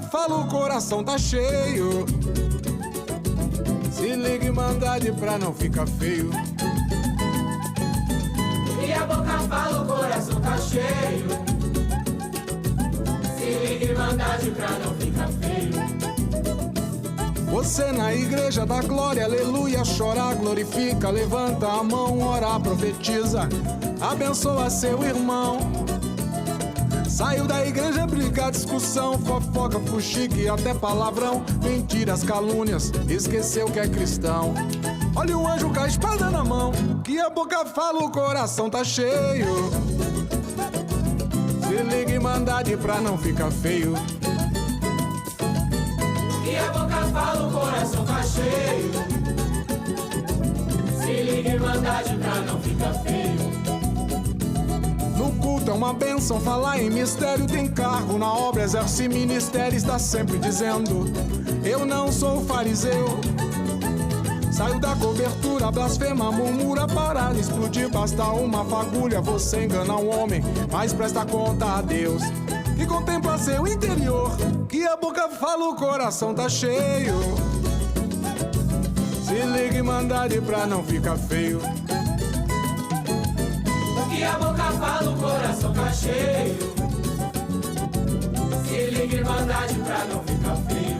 fala, o coração tá cheio. Se liga e mandade pra não ficar feio. E a boca fala, o coração tá cheio. Se liga e mandade pra não ficar feio. Você na igreja da glória, aleluia, chora, glorifica, levanta a mão, ora, profetiza, abençoa seu irmão. Saiu da igreja, briga, discussão, fofoca, fuxique, até palavrão, mentiras, calúnias, esqueceu que é cristão. Olha o anjo com a espada na mão, que a boca fala, o coração tá cheio. Se liga e mandade pra não ficar feio. E a boca fala, o coração tá cheio. Se liga e mandade pra não ficar feio. No culto é uma bênção, falar em mistério, tem cargo na obra, exerce ministério, está sempre dizendo: eu não sou fariseu. Saiu da cobertura, blasfema, murmura, parar, explodir, basta uma fagulha, você engana o homem, mas presta conta a Deus, que contempla seu interior, que a boca fala, o coração tá cheio. Se liga e mandade pra não ficar feio. Que a boca fala, o coração tá cheio. Se liga e mandade pra não ficar feio.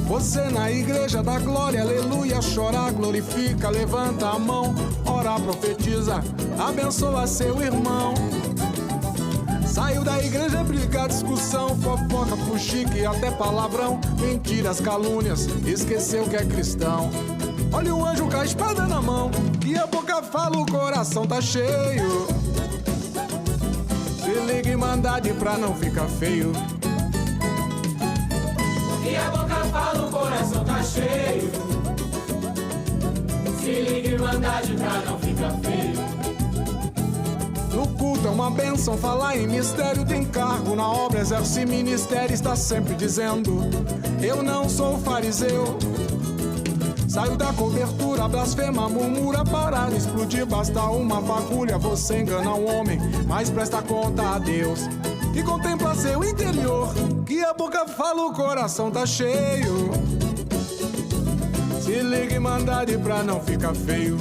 Você na igreja da glória, aleluia, chora, glorifica, levanta a mão, ora, profetiza, abençoa seu irmão. Saiu da igreja, briga, discussão, fofoca, fuxique, até palavrão, mentiras, calúnias, esqueceu que é cristão. Olha o anjo com a espada na mão, que a boca fala, o coração tá cheio. Se liga e mandade pra não ficar feio. Que a boca fala, o coração tá cheio. Se liga e mandade pra não ficar feio. No culto é uma bênção, falar em mistério, tem cargo na obra, exerce ministério, está sempre dizendo: eu não sou fariseu. Saiu da cobertura, blasfema, murmura, parar, explodir, basta uma fagulha, você engana o homem, mas presta conta a Deus, que contempla seu interior, que a boca fala, o coração tá cheio. Se liga e mandade pra não ficar feio.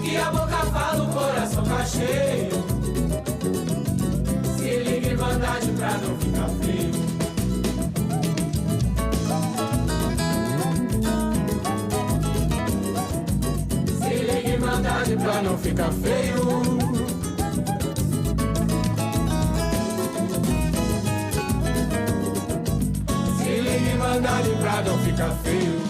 Que a boca fala, o coração tá cheio. Se liga e mandade pra não ficar feio. Se liga e mandade pra não ficar feio. Se liga e mandade pra não ficar feio.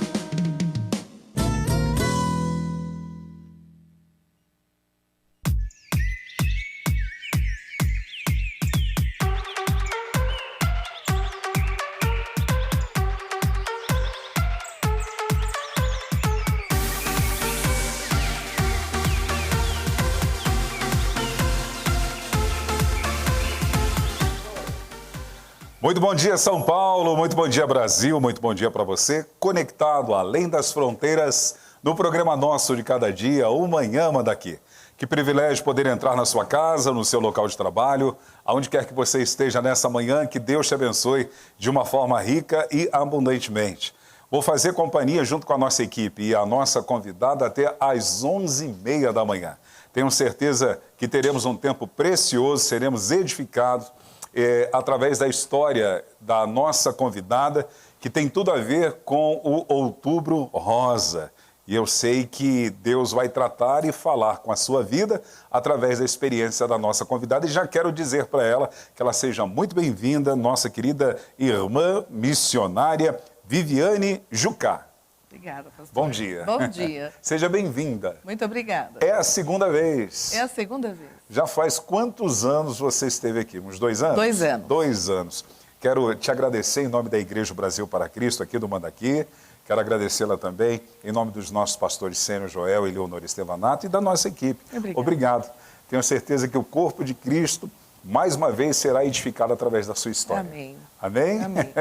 Muito bom dia, São Paulo, muito bom dia, Brasil, muito bom dia para você, conectado além das fronteiras, no programa nosso de cada dia, o Manhã Manda Aqui. Que privilégio poder entrar na sua casa, no seu local de trabalho, aonde quer que você esteja nessa manhã, que Deus te abençoe de uma forma rica e abundantemente. Vou fazer companhia junto com a nossa equipe e a nossa convidada até às 11h30 da manhã. Tenho certeza que teremos um tempo precioso, seremos edificados através da história da nossa convidada, que tem tudo a ver com o Outubro Rosa. E eu sei que Deus vai tratar e falar com a sua vida através da experiência da nossa convidada. E já quero dizer para ela que ela seja muito bem-vinda, nossa querida irmã missionária Viviane Jucá. Obrigada, pastor. Bom dia. Bom dia. Seja bem-vinda. Muito obrigada. É a segunda vez. É a segunda vez. Já faz quantos anos você esteve aqui? Uns 2 anos? 2 anos. 2 anos. Quero te agradecer em nome da Igreja Brasil para Cristo, aqui do Manda Aqui. Quero agradecê-la também em nome dos nossos pastores Sênio Joel e Leonor Estevanato e da nossa equipe. Obrigada. Obrigado. Tenho certeza que o corpo de Cristo mais uma vez será edificado através da sua história. Amém. Amém? Amém.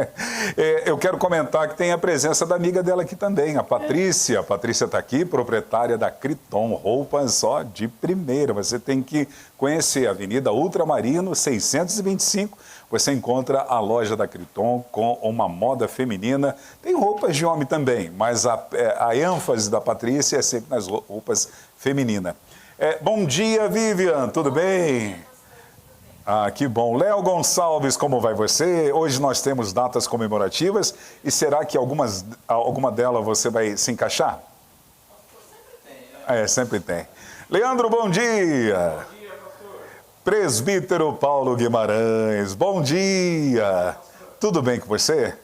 Eu quero comentar que tem a presença da amiga dela aqui também, a Patrícia. A Patrícia está aqui, proprietária da Criton, roupas de primeira. Você tem que conhecer a Avenida Ultramarino, 625. Você encontra a loja da Criton com uma moda feminina. Tem roupas de homem também, mas a ênfase da Patrícia é sempre nas roupas femininas. Bom dia, Vivian, tudo bem? Ah, que bom. Léo Gonçalves, como vai você? Hoje nós temos datas comemorativas e será que alguma delas você vai se encaixar? Sempre tem. Leandro, bom dia. Presbítero Paulo Guimarães, bom dia. Tudo bem com você?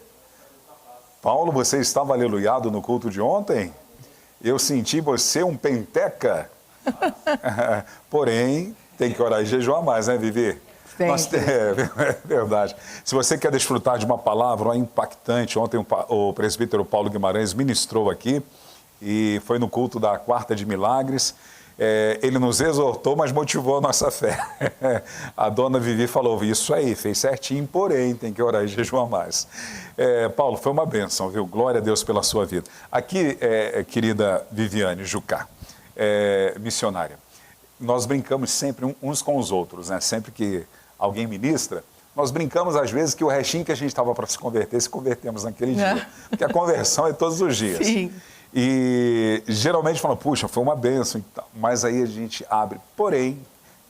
Paulo, você estava aleluiado no culto de ontem? Eu senti você um penteca. Porém, tem que orar e jejuar mais, né, Vivi? É verdade. Se você quer desfrutar de uma palavra impactante, ontem o presbítero Paulo Guimarães ministrou aqui e foi no culto da Quarta de Milagres. Ele nos exortou, mas motivou a nossa fé. A dona Vivi falou, isso aí, fez certinho, porém tem que orar e jejuar mais. Paulo, foi uma bênção, viu? Glória a Deus pela sua vida. Aqui, querida Viviane Jucá, missionária, nós brincamos sempre uns com os outros, né? Sempre que alguém ministra, nós brincamos às vezes que o restinho que a gente estava para se convertemos naquele dia. Porque a conversão é todos os dias. Sim. E geralmente falam, puxa, foi uma bênção, mas aí a gente abre. Porém,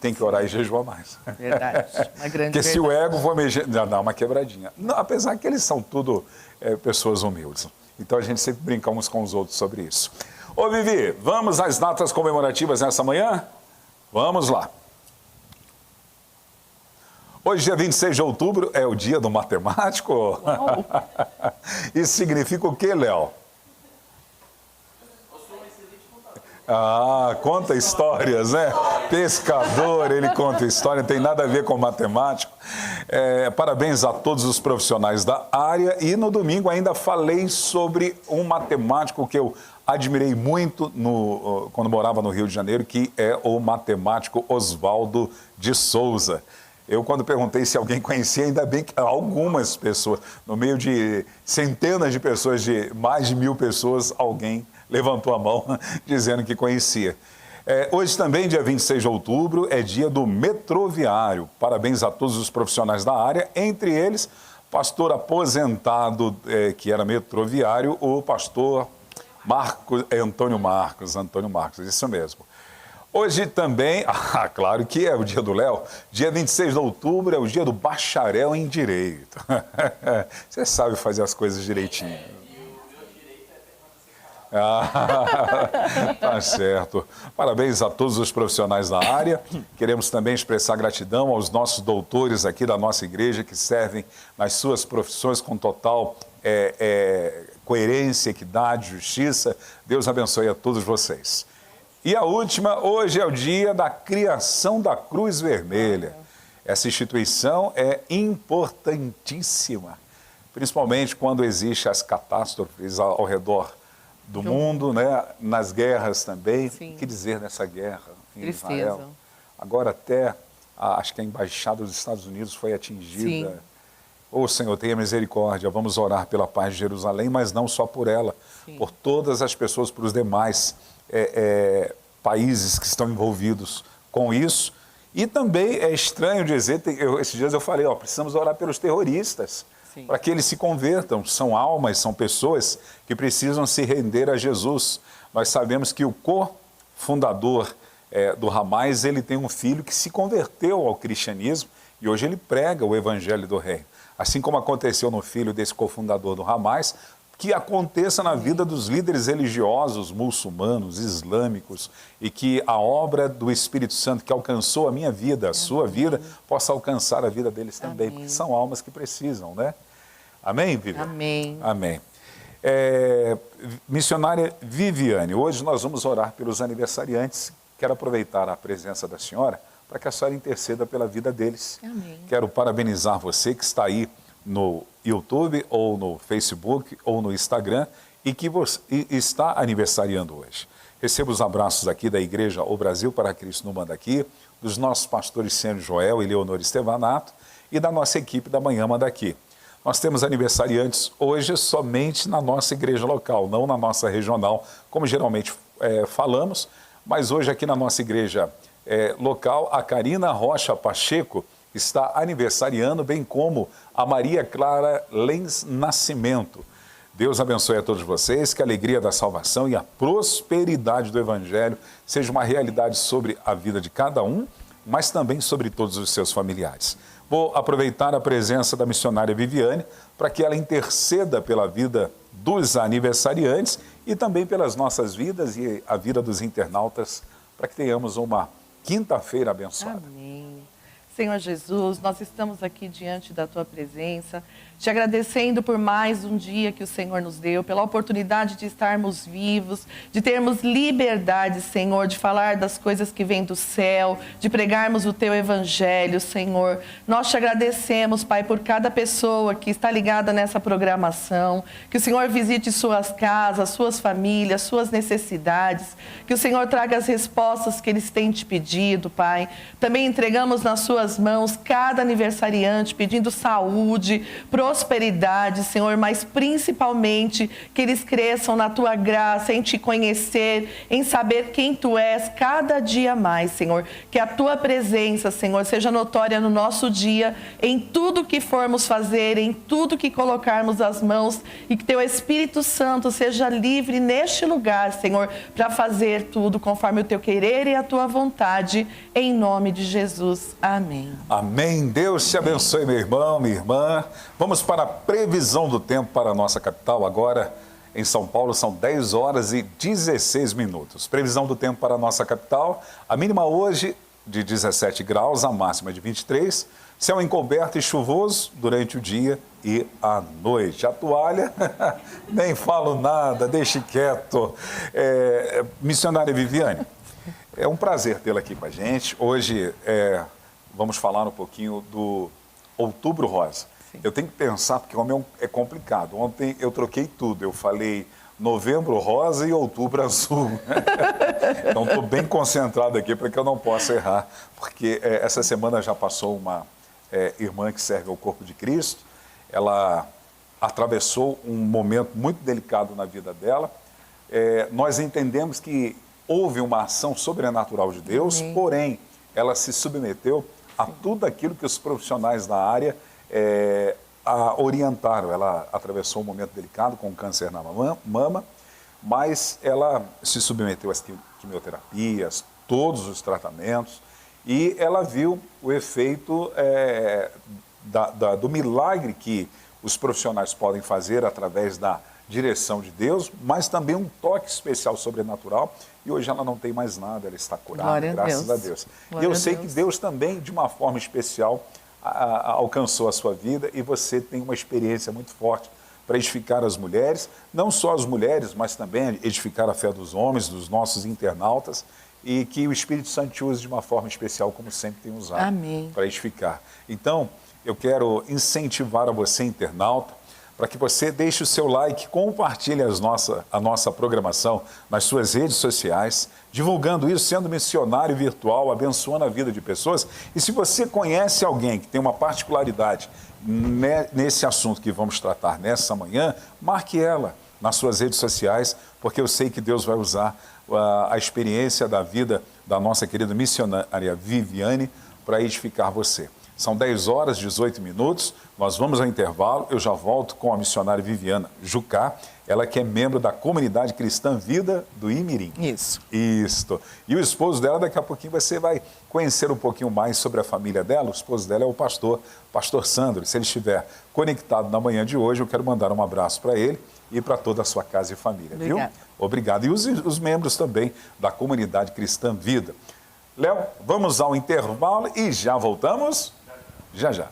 tem que orar e jejuar mais. Verdade, uma grande Porque se o ego for mexer, já dá uma quebradinha. Não, apesar que eles são tudo pessoas humildes. Então a gente sempre brinca uns com os outros sobre isso. Ô Vivi, vamos às datas comemorativas nessa manhã? Vamos lá. Hoje, dia 26 de outubro, é o dia do matemático. Isso significa o quê, Léo? Ah, conta histórias, né? Pescador, ele conta história, não tem nada a ver com matemático. Parabéns a todos os profissionais da área. E no domingo ainda falei sobre um matemático que eu admirei muito quando morava no Rio de Janeiro, que é o matemático Oswaldo de Souza. Eu, quando perguntei se alguém conhecia, ainda bem que algumas pessoas, no meio de centenas de pessoas, de mais de 1000 pessoas, alguém levantou a mão dizendo que conhecia. Hoje também, dia 26 de outubro, é dia do metroviário. Parabéns a todos os profissionais da área, entre eles, pastor aposentado, que era metroviário, o pastor Antônio Marcos, isso mesmo. Hoje também, claro que é o dia do Léo, dia 26 de outubro é o dia do bacharel em Direito. Você sabe fazer as coisas direitinho. Tá certo. Parabéns a todos os profissionais da área. Queremos também expressar gratidão aos nossos doutores aqui da nossa igreja que servem nas suas profissões com total coerência, equidade, justiça. Deus abençoe a todos vocês. E a última, hoje é o dia da criação da Cruz Vermelha. Essa instituição é importantíssima, principalmente quando existem as catástrofes ao redor do mundo, né? Nas guerras também. Sim. O que dizer nessa guerra em Tristeza. Israel? Agora até, acho que a Embaixada dos Estados Unidos foi atingida. Sim. Ô Senhor, tenha misericórdia, vamos orar pela paz de Jerusalém, mas não só por ela, Sim. por todas as pessoas, por os demais países que estão envolvidos com isso. E também é estranho dizer, esses dias eu falei, precisamos orar pelos terroristas, para que eles se convertam. São almas, são pessoas que precisam se render a Jesus. Nós sabemos que o cofundador do Hamas, ele tem um filho que se converteu ao cristianismo e hoje ele prega o evangelho do reino. Assim como aconteceu no filho desse cofundador do Hamas, que aconteça na vida dos líderes religiosos, muçulmanos, islâmicos, e que a obra do Espírito Santo que alcançou a minha vida, a sua vida, possa alcançar a vida deles também, porque são almas que precisam, né? Amém, Viviane? Amém. Amém. Missionária Viviane, hoje nós vamos orar pelos aniversariantes. Quero aproveitar a presença da senhora para que a senhora interceda pela vida deles. Amém. Quero parabenizar você que está aí no YouTube, ou no Facebook, ou no Instagram, e que você está aniversariando hoje. Recebo os abraços aqui da Igreja O Brasil para Cristo no Mandaqui, dos nossos pastores Sênio Joel e Leonor Estevanato e da nossa equipe da Manhã Mandaqui. Nós temos aniversariantes hoje somente na nossa igreja local, não na nossa regional, como geralmente falamos, mas hoje aqui na nossa igreja local, a Karina Rocha Pacheco está aniversariando, bem como a Maria Clara Lens Nascimento. Deus abençoe a todos vocês, que a alegria da salvação e a prosperidade do Evangelho seja uma realidade sobre a vida de cada um, mas também sobre todos os seus familiares. Vou aproveitar a presença da missionária Viviane para que ela interceda pela vida dos aniversariantes e também pelas nossas vidas e a vida dos internautas, para que tenhamos uma quinta-feira abençoada. Amém. Senhor Jesus, nós estamos aqui diante da Tua presença, te agradecendo por mais um dia que o Senhor nos deu, pela oportunidade de estarmos vivos, de termos liberdade, Senhor, de falar das coisas que vêm do céu, de pregarmos o Teu Evangelho, Senhor. Nós te agradecemos, Pai, por cada pessoa que está ligada nessa programação, que o Senhor visite suas casas, suas famílias, suas necessidades, que o Senhor traga as respostas que eles têm te pedido, Pai. Também entregamos nas suas mãos cada aniversariante, pedindo saúde, prosperidade, Senhor, mas principalmente que eles cresçam na Tua graça, em Te conhecer, em saber quem Tu és cada dia mais, Senhor. Que a Tua presença, Senhor, seja notória no nosso dia, em tudo que formos fazer, em tudo que colocarmos as mãos, e que Teu Espírito Santo seja livre neste lugar, Senhor, para fazer tudo conforme o Teu querer e a Tua vontade, em nome de Jesus. Amém. Amém. Deus te abençoe, meu irmão, minha irmã. Vamos para a previsão do tempo para a nossa capital agora. Em São Paulo são 10 horas e 16 minutos. Previsão do tempo para a nossa capital. A mínima hoje de 17 graus, a máxima de 23. Céu encoberto e chuvoso durante o dia e a noite. A toalha, nem falo nada, deixe quieto. Missionária Viviane, é um prazer tê-la aqui com a gente. Hoje vamos falar um pouquinho do Outubro Rosa. Sim. Eu tenho que pensar, porque o homem é complicado. Ontem eu troquei tudo. Eu falei Novembro Rosa e Outubro Azul. Então estou bem concentrado aqui para que eu não possa errar, porque essa semana já passou uma irmã que serve ao Corpo de Cristo. Ela atravessou um momento muito delicado na vida dela. Nós entendemos que houve uma ação sobrenatural de Deus, porém, ela se submeteu a tudo aquilo que os profissionais da área a orientaram. Ela atravessou um momento delicado com câncer na mama, mas ela se submeteu às quimioterapias, todos os tratamentos, e ela viu o efeito do milagre que os profissionais podem fazer através da direção de Deus, mas também um toque especial sobrenatural, e hoje ela não tem mais nada, ela está curada, graças a Deus. E eu sei que Deus também, de uma forma especial, alcançou a sua vida, e você tem uma experiência muito forte para edificar as mulheres, não só as mulheres, mas também edificar a fé dos homens, dos nossos internautas, e que o Espírito Santo te use de uma forma especial, como sempre tem usado, para edificar. Então, eu quero incentivar a você, internauta, para que você deixe o seu like, compartilhe a nossa programação nas suas redes sociais, divulgando isso, sendo missionário virtual, abençoando a vida de pessoas. E se você conhece alguém que tem uma particularidade nesse assunto que vamos tratar nessa manhã, marque ela nas suas redes sociais, porque eu sei que Deus vai usar a experiência da vida da nossa querida missionária Viviane para edificar você. São 10 horas e 18 minutos, nós vamos ao intervalo, eu já volto com a missionária Viviana Jucá, ela que é membro da Comunidade Cristã Vida do Imirim. Isso. Isso. E o esposo dela, daqui a pouquinho você vai conhecer um pouquinho mais sobre a família dela. O esposo dela é o pastor Sandro. Se ele estiver conectado na manhã de hoje, eu quero mandar um abraço para ele e para toda a sua casa e família, viu? Obrigado. E os membros também da Comunidade Cristã Vida. Léo, vamos ao intervalo e já voltamos? Já, já.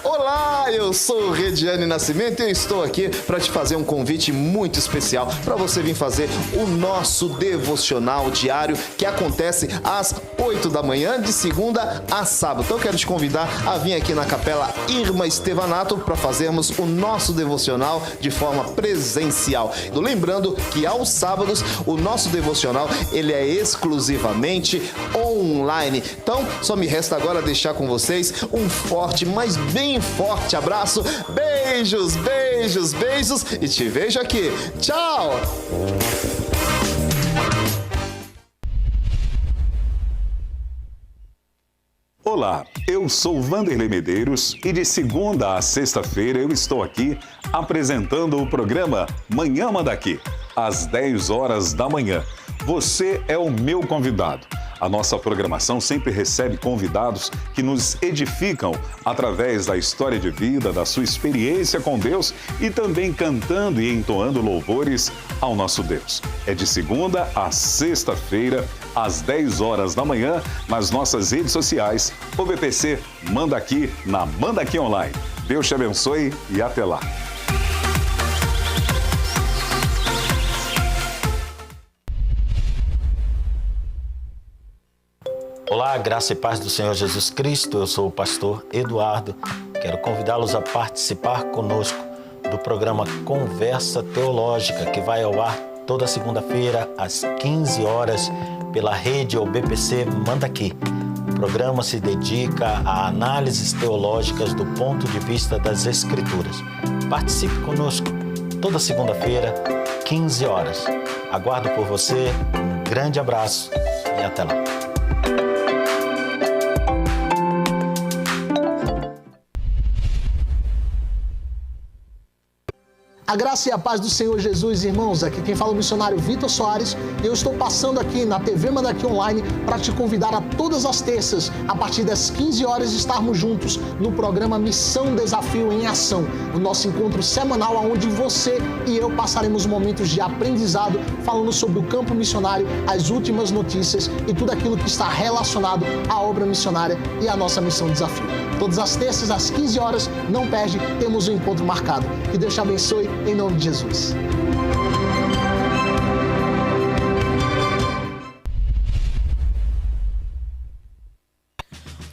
Olá! Olá, eu sou o Rediane Nascimento e eu estou aqui para te fazer um convite muito especial para você vir fazer o nosso devocional diário que acontece às 8 da manhã, de segunda a sábado. Então eu quero te convidar a vir aqui na Capela Irma Estevanato para fazermos o nosso devocional de forma presencial. Lembrando que aos sábados o nosso devocional ele é exclusivamente online. Então só me resta agora deixar com vocês um forte, mas bem forte abraço. Beijos, beijos, beijos e te vejo aqui. Tchau! Olá, eu sou Vanderlei Medeiros e de segunda a sexta-feira eu estou aqui apresentando o programa Manhã Manda Aqui, às 10 horas da manhã. Você é o meu convidado. A nossa programação sempre recebe convidados que nos edificam através da história de vida, da sua experiência com Deus e também cantando e entoando louvores ao nosso Deus. É de segunda a sexta-feira, às 10 horas da manhã, nas nossas redes sociais. O BPC Manda Aqui na Manda Aqui Online. Deus te abençoe e até lá. Olá, graça e paz do Senhor Jesus Cristo. Eu sou o pastor Eduardo. Quero convidá-los a participar conosco do programa Conversa Teológica, que vai ao ar toda segunda-feira às 15 horas pela rede ou BPC Manda Aqui. O programa se dedica a análises teológicas do ponto de vista das Escrituras. Participe conosco toda segunda-feira, 15 horas. Aguardo por você. Um grande abraço e até lá. A graça e a paz do Senhor Jesus, irmãos. Aqui quem fala é o missionário Vitor Soares e eu estou passando aqui na TV Manda Aqui Online para te convidar a todas as terças, a partir das 15 horas, estarmos juntos no programa Missão Desafio em Ação, o nosso encontro semanal onde você e eu passaremos momentos de aprendizado falando sobre o campo missionário, as últimas notícias e tudo aquilo que está relacionado à obra missionária e à nossa Missão Desafio. Todas as terças às 15 horas, não perde, temos um encontro marcado. Que Deus te abençoe. Em nome de Jesus.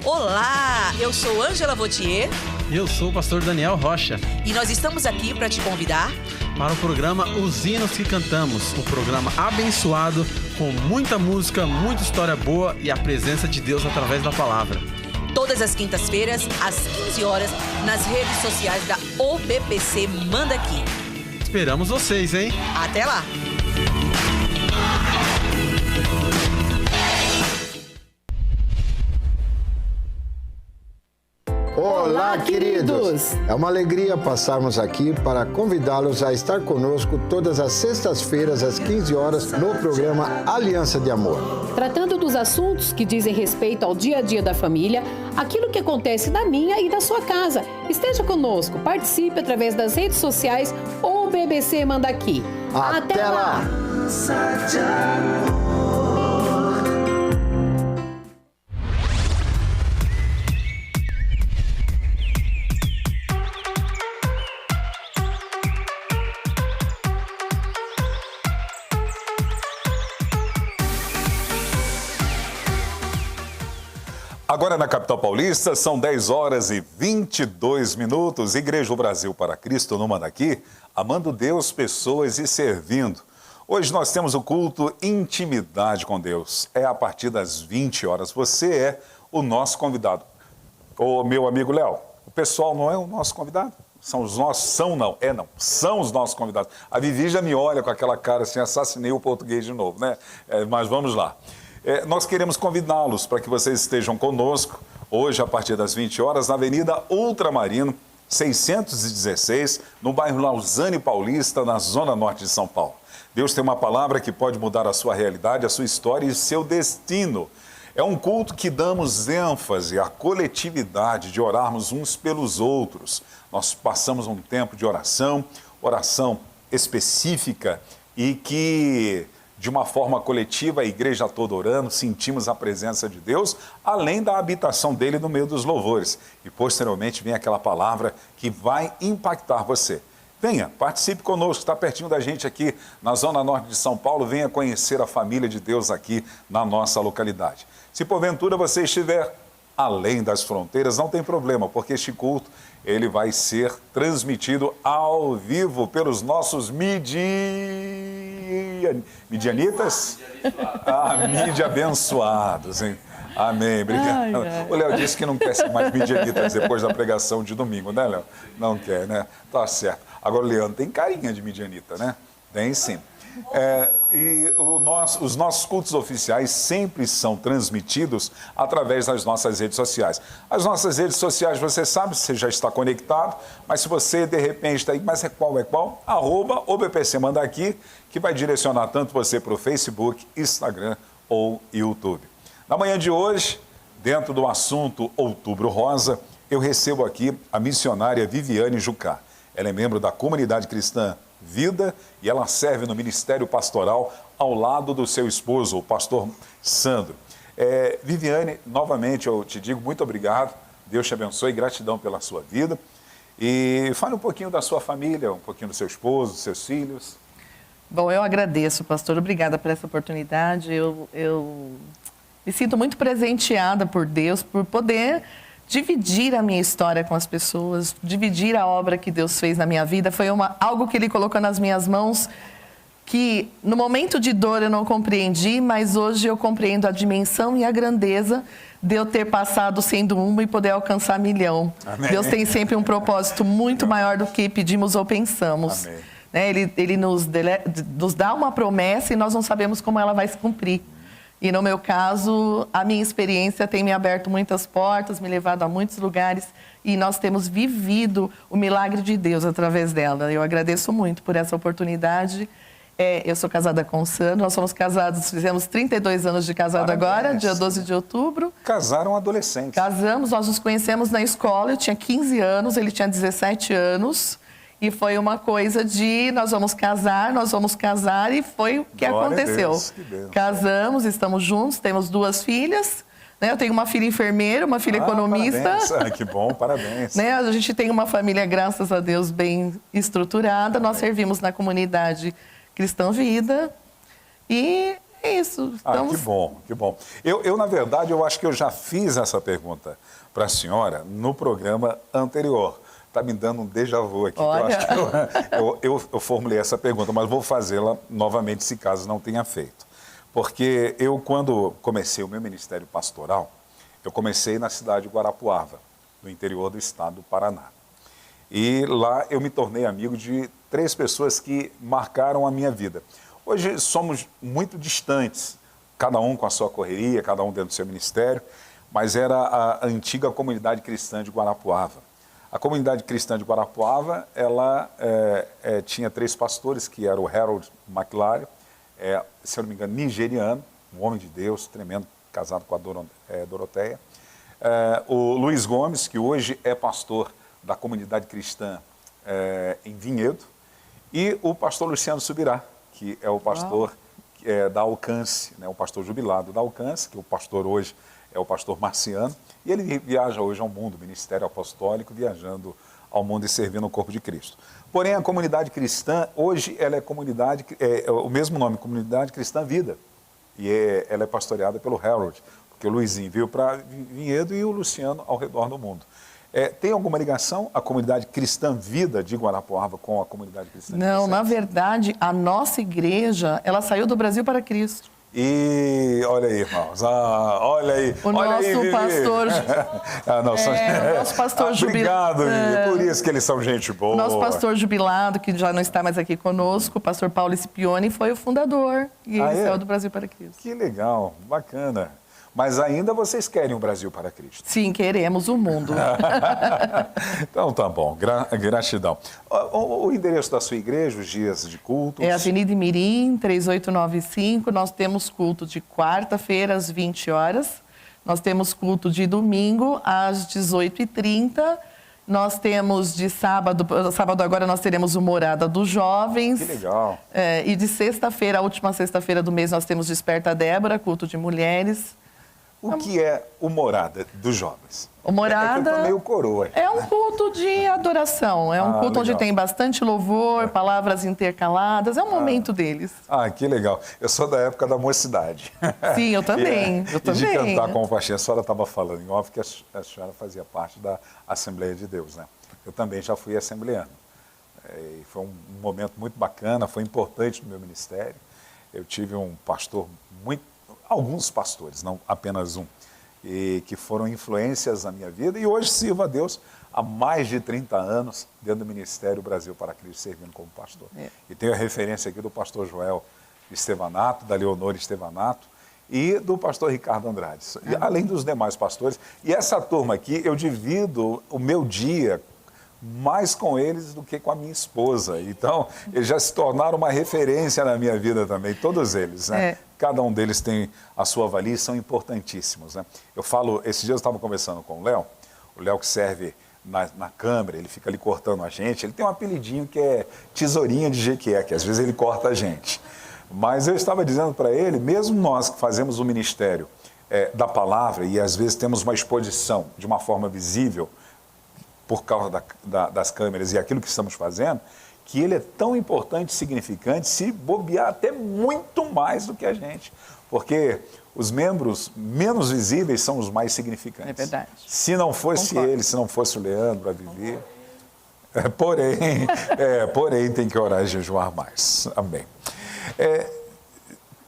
Olá, eu sou Ângela Vautier. E eu sou o pastor Daniel Rocha. E nós estamos aqui para te convidar para o programa Os Hinos que Cantamos, um programa abençoado com muita música, muita história boa e a presença de Deus através da palavra. Todas as quintas-feiras, às 15 horas, nas redes sociais da OBPC Manda Aqui. Esperamos vocês, hein? Até lá! Olá, queridos! É uma alegria passarmos aqui para convidá-los a estar conosco todas as sextas-feiras, às 15 horas, no programa Aliança de Amor. Tratando dos assuntos que dizem respeito ao dia a dia da família, aquilo que acontece na minha e da sua casa. Esteja conosco, participe através das redes sociais ou BBC Manda Aqui. Até lá! Agora na capital paulista, são 10 horas e 22 minutos. Igreja do Brasil para Cristo no Manda Aqui, amando Deus, pessoas e servindo. Hoje nós temos o culto Intimidade com Deus. É a partir das 20 horas. Você é o nosso convidado. Ô, meu amigo Léo, o pessoal não é o nosso convidado? São os nossos, são os nossos convidados. A Vivi já me olha com aquela cara assim, assassinei o português de novo, né? Mas vamos lá. Nós queremos convidá-los para que vocês estejam conosco hoje a partir das 20 horas na Avenida Ultramarino, 616, no bairro Lausanne Paulista, na Zona Norte de São Paulo. Deus tem uma palavra que pode mudar a sua realidade, a sua história e seu destino. É um culto que damos ênfase à coletividade, de orarmos uns pelos outros. Nós passamos um tempo de oração específica e que de uma forma coletiva, a igreja toda orando, sentimos a presença de Deus, além da habitação dele no meio dos louvores. E posteriormente vem aquela palavra que vai impactar você. Venha, participe conosco, está pertinho da gente aqui na Zona Norte de São Paulo, venha conhecer a família de Deus aqui na nossa localidade. Se porventura você estiver além das fronteiras, não tem problema, porque este culto ele vai ser transmitido ao vivo pelos nossos midianitas? Mídia abençoados, hein? Amém, obrigado. O Léo disse que não quer ser mais midianitas depois da pregação de domingo, né, Léo? Não quer, né? Tá certo. Agora o Leandro tem carinha de midianita, né? Tem sim. Os nossos cultos oficiais sempre são transmitidos através das nossas redes sociais. As nossas redes sociais, você sabe, você já está conectado, mas se você de repente está aí, mas é qual? @OBPC Manda Aqui, que vai direcionar tanto você para o Facebook, Instagram ou YouTube. Na manhã de hoje, dentro do assunto Outubro Rosa, eu recebo aqui a missionária Viviane Jucá. Ela é membro da comunidade cristã Vida e ela serve no ministério pastoral ao lado do seu esposo, o pastor Sandro. Viviane, novamente eu te digo muito obrigado, Deus te abençoe, gratidão pela sua vida. E fale um pouquinho da sua família, um pouquinho do seu esposo, dos seus filhos. Bom, eu agradeço, pastor, obrigada por essa oportunidade. Eu me sinto muito presenteada por Deus, por poder dividir a minha história com as pessoas, dividir a obra que Deus fez na minha vida. Foi algo que Ele colocou nas minhas mãos que no momento de dor eu não compreendi, mas hoje eu compreendo a dimensão e a grandeza de eu ter passado sendo uma e poder alcançar 1.000.000. Amém. Deus tem sempre um propósito muito maior do que pedimos ou pensamos. Amém. Ele nos dá uma promessa e nós não sabemos como ela vai se cumprir. E no meu caso, a minha experiência tem me aberto muitas portas, me levado a muitos lugares e nós temos vivido o milagre de Deus através dela. Eu agradeço muito por essa oportunidade. Eu sou casada com o Sandro, nós somos casados, fizemos 32 anos de casado. Parabéns. Agora, dia 12 de outubro. Casaram adolescentes. Casamos, nós nos conhecemos na escola, eu tinha 15 anos, ele tinha 17 anos. E foi uma coisa de nós vamos casar e foi o que aconteceu. Deus, que Deus. Casamos, estamos juntos, temos 2 filhas. Né? Eu tenho uma filha enfermeira, uma filha economista. Parabéns. Que bom, parabéns. Né? A gente tem uma família, graças a Deus, bem estruturada. Nós servimos na comunidade Cristã Vida. E é isso. Estamos... que bom, que bom. Eu, na verdade, eu acho que eu já fiz essa pergunta para a senhora no programa anterior. Está me dando um déjà vu aqui. Olha. Eu acho que eu formulei essa pergunta, mas vou fazê-la novamente, se caso não tenha feito. Porque eu, quando comecei o meu ministério pastoral, eu comecei na cidade de Guarapuava, no interior do estado do Paraná. E lá eu me tornei amigo de 3 pessoas que marcaram a minha vida. Hoje somos muito distantes, cada um com a sua correria, cada um dentro do seu ministério, mas era a antiga comunidade cristã de Guarapuava. A comunidade cristã de Guarapuava, ela tinha 3 pastores, que era o Harold McLaren, se eu não me engano, nigeriano, um homem de Deus, tremendo, casado com a Doroteia. O Luiz Gomes, que hoje é pastor da comunidade cristã em Vinhedo. E o pastor Luciano Subirá, que é o pastor da Alcance, né, o pastor jubilado da Alcance, que o pastor hoje é o pastor Marciano, e ele viaja hoje ao mundo, ministério apostólico, viajando ao mundo e servindo o corpo de Cristo. Porém, a comunidade cristã, hoje, ela é o mesmo nome, Comunidade Cristã Vida, e ela é pastoreada pelo Harold, porque o Luizinho veio para Vinhedo e o Luciano ao redor do mundo. Tem alguma ligação a comunidade cristã Vida de Guarapuava com a comunidade cristã? Não, na verdade, a nossa igreja, ela saiu do Brasil para Cristo. E olha aí, irmãos, olha aí. O nosso pastor... nosso pastor jubilado. Obrigado, por isso que eles são gente boa. O nosso pastor jubilado, que já não está mais aqui conosco, o pastor Paulo Scipione, foi o fundador. E ele saiu do Brasil para Cristo. Que legal, bacana. Mas ainda vocês querem o Brasil para Cristo? Sim, queremos o mundo. Então tá bom, gratidão. O endereço da sua igreja, os dias de culto? É Avenida Imirim, 3895. Nós temos culto de quarta-feira às 20 horas. Nós temos culto de domingo às 18h30. Nós temos de sábado agora nós teremos o Morada dos Jovens. Que legal. E de sexta-feira, a última sexta-feira do mês, nós temos Desperta Débora, culto de mulheres. O que é o Morada dos Jovens? O Morada é que eu tô meio coroa. É um culto de adoração, é um culto onde tem bastante louvor, palavras intercaladas, é um momento deles. Que legal. Eu sou da época da mocidade. Sim, eu também. E de cantar com o pastor. A senhora estava falando em off que a senhora fazia parte da Assembleia de Deus, né? Eu também já fui assembleano. E foi um momento muito bacana, foi importante no meu ministério. Eu tive um pastor alguns pastores, não apenas um, e que foram influências na minha vida, e hoje sirvo a Deus há mais de 30 anos dentro do Ministério Brasil para Cristo, servindo como pastor. E tenho a referência aqui do pastor Joel Estevanato, da Leonor Estevanato e do pastor Ricardo Andrade, além dos demais pastores. E essa turma aqui, eu divido o meu dia mais com eles do que com a minha esposa. Então, eles já se tornaram uma referência na minha vida também, todos eles, né? Cada um deles tem a sua valia e são importantíssimos, né? Eu falo, esses dias eu estava conversando com o Léo que serve na câmera, ele fica ali cortando a gente, ele tem um apelidinho que é tesourinha de Jequié, que às vezes ele corta a gente. Mas eu estava dizendo para ele, mesmo nós que fazemos o ministério da palavra e às vezes temos uma exposição de uma forma visível, por causa das câmeras e aquilo que estamos fazendo, que ele é tão importante e significante, se bobear até muito mais do que a gente. Porque os membros menos visíveis são os mais significantes. É verdade. Se não fosse ele, se não fosse o Leandro, a Vivi... Porém, tem que orar e jejuar mais. Amém.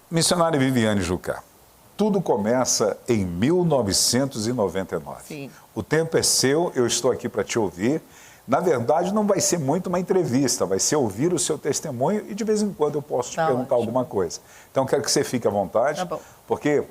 Missionária Viviane Jucá, tudo começa em 1999. Sim. O tempo é seu, eu estou aqui para te ouvir. Na verdade, não vai ser muito uma entrevista, vai ser ouvir o seu testemunho e de vez em quando eu posso te perguntar alguma coisa. Então, quero que você fique à vontade, porque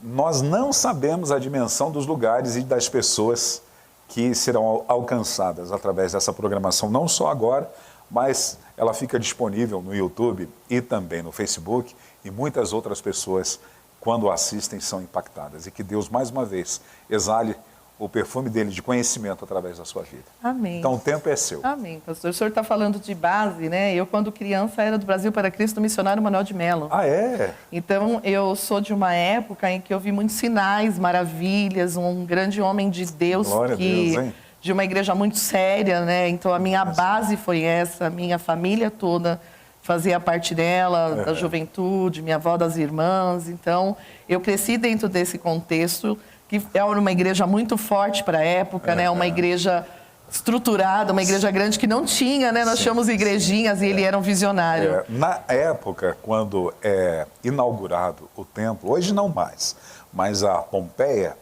nós não sabemos a dimensão dos lugares e das pessoas que serão alcançadas através dessa programação, não só agora, mas ela fica disponível no YouTube e também no Facebook, e muitas outras pessoas, quando assistem, são impactadas. E que Deus, mais uma vez, exale o perfume dele de conhecimento através da sua vida. Amém. Então, o tempo é seu. Amém, pastor. O senhor está falando de base, né? Eu, quando criança, era do Brasil para Cristo, do missionário Manuel de Melo. Ah, é? Então, eu sou de uma época em que eu vi muitos sinais, maravilhas, um grande homem de Deus, Glória a Deus, hein? De uma igreja muito séria, né? Então, a minha base foi essa, a minha família toda fazia parte dela, da juventude, minha avó das irmãs. Então, eu cresci dentro desse contexto, que era uma igreja muito forte para a época, né? Uma igreja estruturada, uma igreja grande que não tinha, né? Nós chamamos igrejinhas e ele era um visionário. Na época, quando é inaugurado o templo, hoje não mais, mas a Pompeia,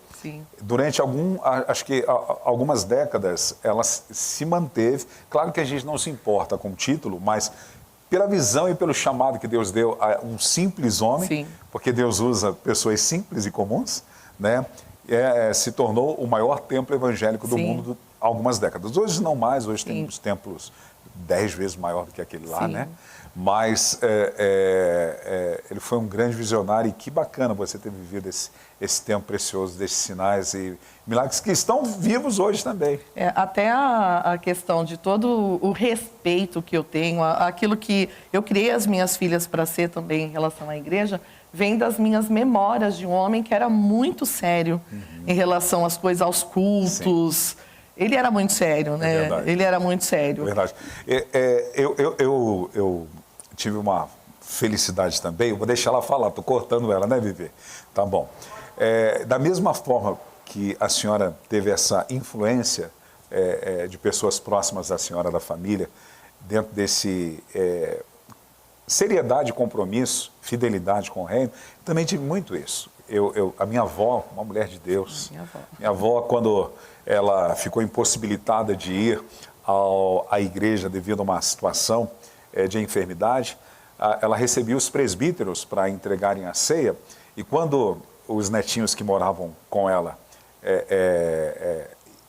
durante algumas décadas, ela se manteve. Claro que a gente não se importa com o título, mas pela visão e pelo chamado que Deus deu a um simples homem, porque Deus usa pessoas simples e comuns, né? Se tornou o maior templo evangélico do mundo há algumas décadas. Hoje não mais, hoje temos templos 10 vezes maior do que aquele lá, né? Mas ele foi um grande visionário e que bacana você ter vivido esse tempo precioso desses sinais e milagres que estão vivos hoje também. Até a questão de todo o respeito que eu tenho, aquilo que eu criei as minhas filhas para ser também em relação à igreja, vem das minhas memórias de um homem que era muito sério em relação às coisas, aos cultos. Ele era muito sério, né? Ele era muito sério. É verdade. Eu tive uma felicidade também, eu vou deixar ela falar, estou cortando ela, né, Vivi? Tá bom. Da mesma forma que a senhora teve essa influência de pessoas próximas da senhora, da família, dentro desse seriedade, compromisso, fidelidade com o reino, também tive muito isso. A minha avó, uma mulher de Deus, minha avó, quando ela ficou impossibilitada de ir à igreja devido a uma situação de enfermidade, ela recebia os presbíteros para entregarem a ceia, e quando os netinhos que moravam com ela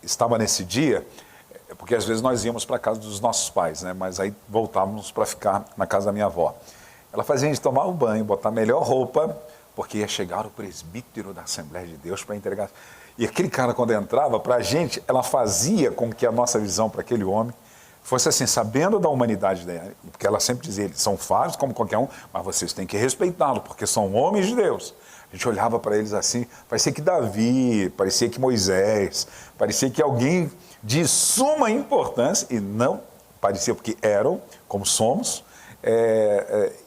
estavam nesse dia, porque às vezes nós íamos para a casa dos nossos pais, né? Mas aí voltávamos para ficar na casa da minha avó. Ela fazia a gente tomar um banho, botar a melhor roupa, porque ia chegar o presbítero da Assembleia de Deus para entregar. E aquele cara, quando entrava, para a gente, ela fazia com que a nossa visão para aquele homem fosse assim, sabendo da humanidade dele, porque ela sempre dizia, eles são falhos como qualquer um, mas vocês têm que respeitá-lo, porque são homens de Deus. A gente olhava para eles assim, parecia que Davi, parecia que Moisés, parecia que alguém de suma importância, e não parecia porque eram, como somos,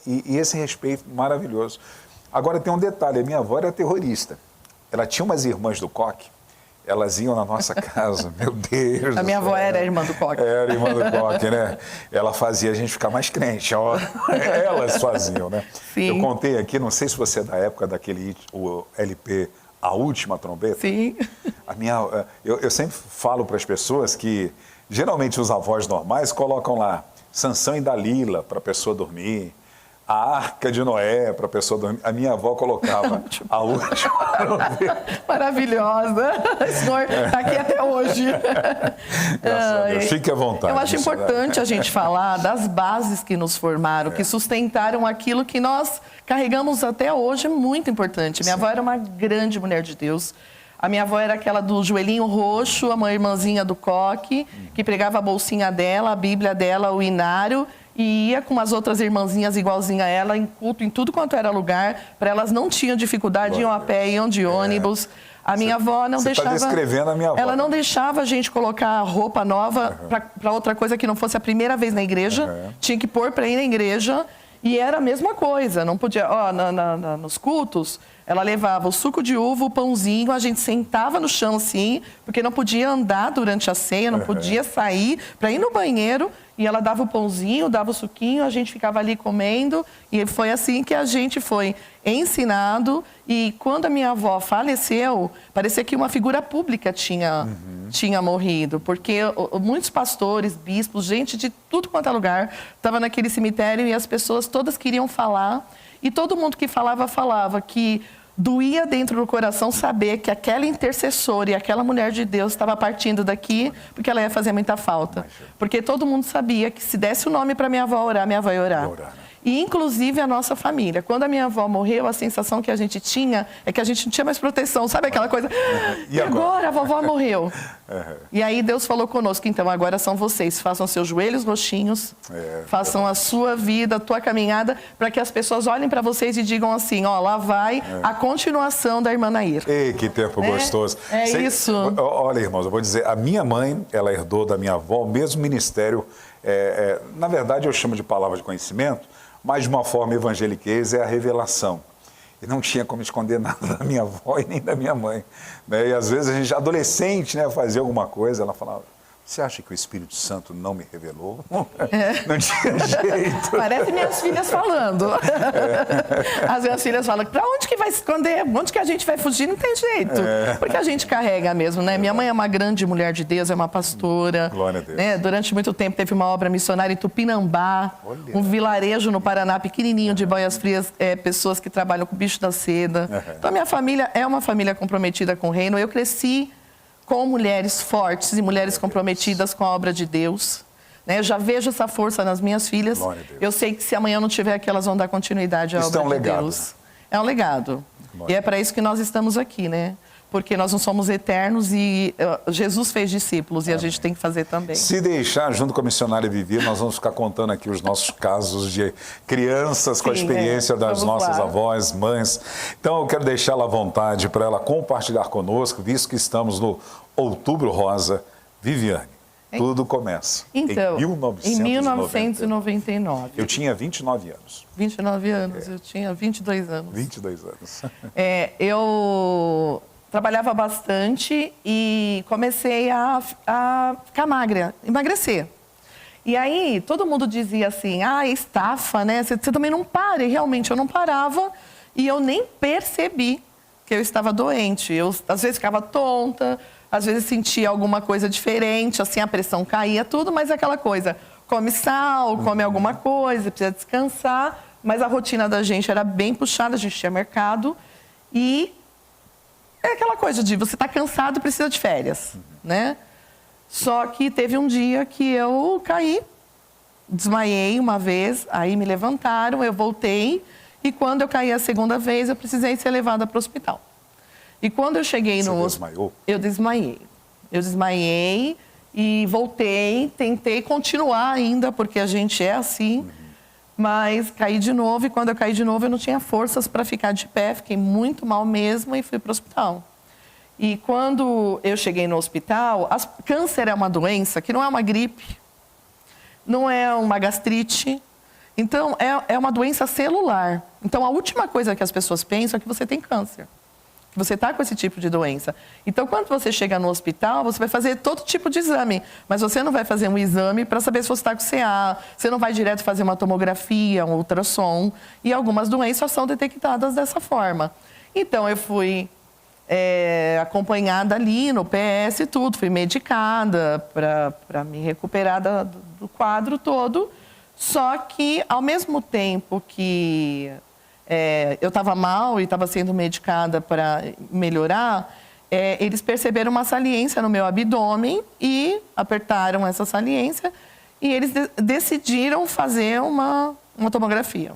e esse respeito maravilhoso. Agora tem um detalhe, a minha avó era terrorista, ela tinha umas irmãs do coque, elas iam na nossa casa, meu Deus. A minha avó era a irmã do coque. Era a irmã do coque, né? Ela fazia a gente ficar mais crente, ó. Elas faziam, né? Sim. Eu contei aqui, não sei se você é da época daquele o LP A Última Trombeta. Sim. Eu sempre falo para as pessoas que, geralmente, os avós normais colocam lá Sansão e Dalila para a pessoa dormir, a Arca de Noé para a pessoa dormir. A minha avó colocava A Última Trombeta. Maravilhosa. O senhor está aqui até hoje. Graças a Deus. Fique à vontade. Eu acho importante a gente falar das bases que nos formaram, que sustentaram aquilo que nós carregamos até hoje, muito importante. Minha avó era uma grande mulher de Deus. A minha avó era aquela do joelhinho roxo, uma irmãzinha do coque, que pregava a bolsinha dela, a Bíblia dela, o inário, e ia com as outras irmãzinhas igualzinha a ela, em culto, em tudo quanto era lugar, para elas não tinham dificuldade, iam a pé, iam de ônibus. A minha avó não deixava... Você está descrevendo a minha avó. Ela não deixava a gente colocar roupa nova para outra coisa que não fosse a primeira vez na igreja. Tinha que pôr para ir na igreja. E era a mesma coisa, não podia... nos cultos, ela levava o suco de uva, o pãozinho, a gente sentava no chão assim, porque não podia andar durante a ceia, não podia sair para ir no banheiro, e ela dava o pãozinho, dava o suquinho, a gente ficava ali comendo, e foi assim que a gente foi ensinado. E quando a minha avó faleceu, parecia que uma figura pública tinha morrido, porque muitos pastores, bispos, gente de tudo quanto é lugar, estava naquele cemitério e as pessoas todas queriam falar, e todo mundo que falava que doía dentro do coração saber que aquela intercessora e aquela mulher de Deus estava partindo daqui porque ela ia fazer muita falta. Porque todo mundo sabia que se desse o nome para minha avó orar, minha avó ia orar. E, inclusive, a nossa família. Quando a minha avó morreu, a sensação que a gente tinha é que a gente não tinha mais proteção. Sabe aquela coisa? E agora a vovó morreu. E aí Deus falou conosco, então, agora são vocês. Façam seus joelhos roxinhos, façam a sua vida, a tua caminhada, para que as pessoas olhem para vocês e digam assim, ó, lá vai a continuação da irmã Nair. Ei, que tempo gostoso. Isso. Olha, irmãos, eu vou dizer, a minha mãe, ela herdou da minha avó o mesmo ministério, na verdade eu chamo de palavra de conhecimento, mas de uma forma evangeliquez, é a revelação. E não tinha como esconder nada da minha avó e nem da minha mãe. Né? E às vezes a gente, adolescente, né, fazia alguma coisa, ela falava, você acha que o Espírito Santo não me revelou? Não tinha jeito. Parece minhas filhas falando. As minhas filhas falam, para onde que vai se esconder? Onde que a gente vai fugir? Não tem jeito. Porque a gente carrega mesmo, né? Minha mãe é uma grande mulher de Deus, é uma pastora. Glória a Deus. Né? Durante muito tempo teve uma obra missionária em Tupinambá, um vilarejo no Paraná, pequenininho, de Boias Frias, pessoas que trabalham com bicho da seda. Então, a minha família é uma família comprometida com o reino. Eu cresci com mulheres fortes e mulheres comprometidas com a obra de Deus. Né? Eu já vejo essa força nas minhas filhas. Eu sei que se amanhã não tiver aqui, elas vão dar continuidade à obra de Deus. É um legado. E é para isso que nós estamos aqui, né? Porque nós não somos eternos e Jesus fez discípulos e a gente tem que fazer também. Se deixar, junto com a missionária Vivi, nós vamos ficar contando aqui os nossos casos de crianças com a experiência das nossas avós, mães. Então eu quero deixá-la à vontade para ela compartilhar conosco, visto que estamos no Outubro Rosa. Viviane, tudo começa então, em 1999. Eu tinha 29 anos. 29 anos, eu tinha 22 anos. 22 anos. Eu trabalhava bastante e comecei a ficar magra, emagrecer. E aí, todo mundo dizia assim, estafa, né? Você também não para. E realmente, eu não parava e eu nem percebi que eu estava doente. Eu, às vezes, ficava tonta, às vezes sentia alguma coisa diferente, assim, a pressão caía, tudo, mas aquela coisa, come sal, come alguma coisa, precisa descansar. Mas a rotina da gente era bem puxada, a gente tinha mercado e... é aquela coisa de você tá cansado e precisa de férias, né? Só que teve um dia que eu caí, desmaiei uma vez, aí me levantaram, eu voltei e quando eu caí a segunda vez eu precisei ser levada para o hospital. E quando eu cheguei no... Você desmaiou? Eu desmaiei. Eu desmaiei e voltei, tentei continuar ainda, porque a gente é assim, mas caí de novo, e quando eu caí de novo eu não tinha forças para ficar de pé, fiquei muito mal mesmo e fui para o hospital. E quando eu cheguei no hospital, câncer é uma doença que não é uma gripe, não é uma gastrite, então é uma doença celular. Então a última coisa que as pessoas pensam é que você tem câncer. Você está com esse tipo de doença. Então, quando você chega no hospital, você vai fazer todo tipo de exame, mas você não vai fazer um exame para saber se você está com CA, você não vai direto fazer uma tomografia, um ultrassom, e algumas doenças são detectadas dessa forma. Então, eu fui acompanhada ali no PS e tudo, fui medicada para me recuperar do quadro todo, só que, ao mesmo tempo que... eu estava mal e estava sendo medicada para melhorar, eles perceberam uma saliência no meu abdômen e apertaram essa saliência e eles decidiram fazer uma tomografia.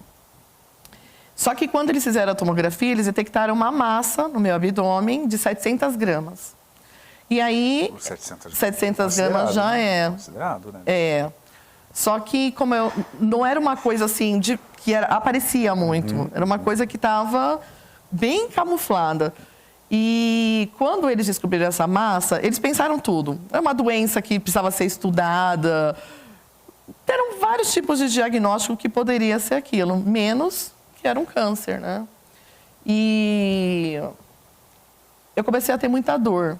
Só que quando eles fizeram a tomografia, eles detectaram uma massa no meu abdômen de 700 gramas. E aí, 700 gramas já é... Considerado, né? Só que como não era uma coisa assim que aparecia muito, era uma coisa que estava bem camuflada. E quando eles descobriram essa massa, eles pensaram tudo. É uma doença que precisava ser estudada. Eram vários tipos de diagnóstico que poderia ser aquilo, menos que era um câncer, né? E eu comecei a ter muita dor.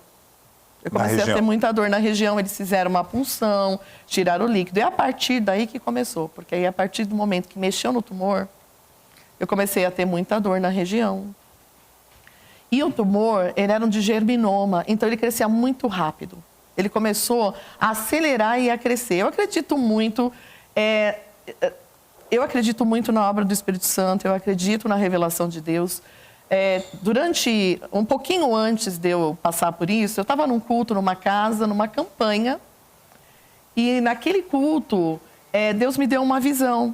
Eu comecei a ter muita dor na região, eles fizeram uma punção, tiraram o líquido. E a partir daí que começou, porque aí a partir do momento que mexeu no tumor, eu comecei a ter muita dor na região. E o tumor, ele era um de germinoma, então ele crescia muito rápido. Ele começou a acelerar e a crescer. Eu acredito muito na obra do Espírito Santo, eu acredito na revelação de Deus. Durante, um pouquinho antes de eu passar por isso, eu estava num culto, numa casa, numa campanha, e naquele culto, Deus me deu uma visão,